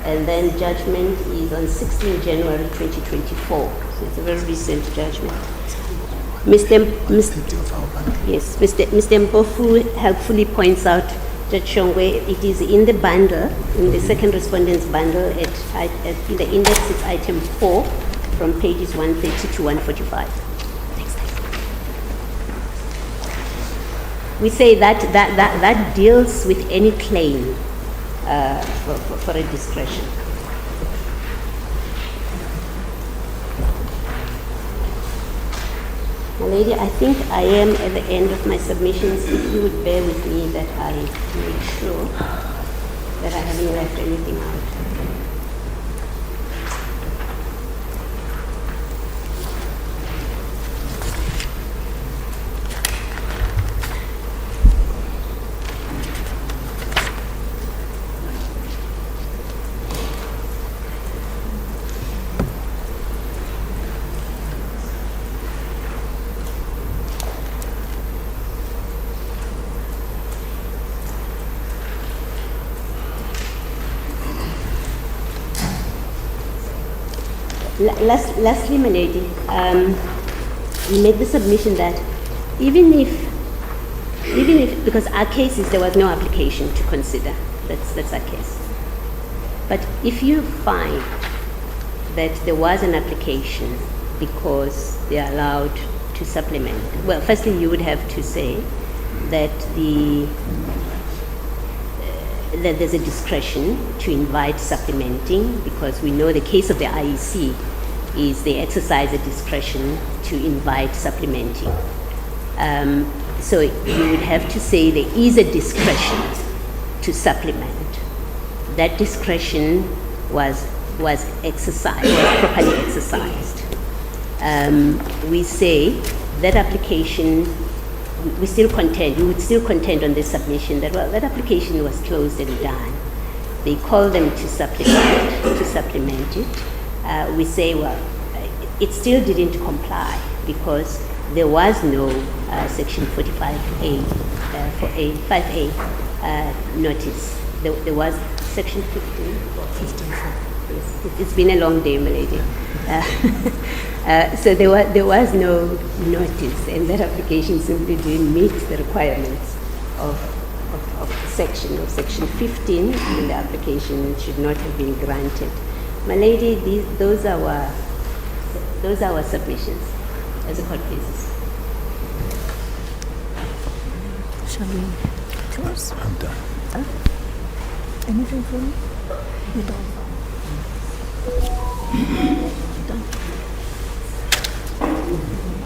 and then judgment is on 16 January 2024. So it's a very recent judgment. Mr. Mpofu helpfully points out, Judge Shongwe, it is in the bundle, in the second respondent's bundle, in the index it's item 4 from pages 130 to 145. We say that deals with any claim for a discretion. My lady, I think I am at the end of my submissions. If you would bear with me that I make sure that I haven't left anything out. Lastly, my lady, you made the submission that even if, because our case is there was no application to consider, that's our case. But if you find that there was an application because they are allowed to supplement, well, firstly, you would have to say that that there's a discretion to invite supplementing, because we know the case of the IEC is they exercise a discretion to invite supplementing. So you would have to say there is a discretion to supplement. That discretion was exercised, was properly exercised. We say that application, we would still contend on this submission that, well, that application was closed and done. They call them to supplement it. We say, well, it still didn't comply because there was no Section 45A, 5A notice. There was Section 15. Yes, it's been a long day, my lady. So there was no notice, and that application simply didn't meet the requirements of Section 15, and the application should not have been granted. My lady, those are our submissions as a court basis. Shall we close? I'm done. Anything from you? You don't.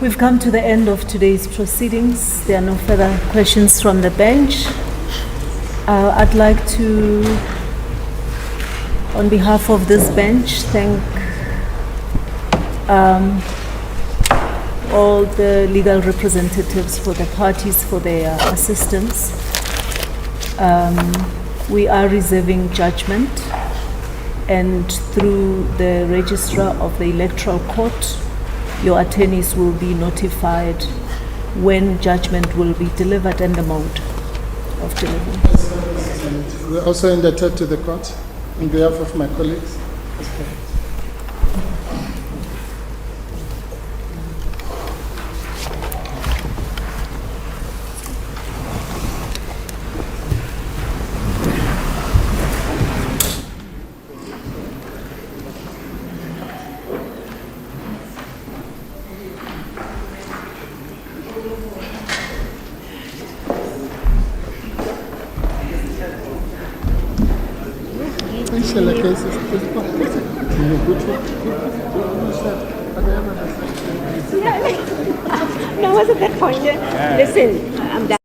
We've come to the end of today's proceedings. There are no further questions from the bench. I'd like to, on behalf of this bench, thank all the legal representatives for the parties for their assistance. We are reserving judgment, and through the registrar of the Electoral Court, your attorneys will be notified when judgment will be delivered and the mode of delivery. We're also indebted to the court on behalf of my colleagues. No, I was at that point. Listen, I'm done.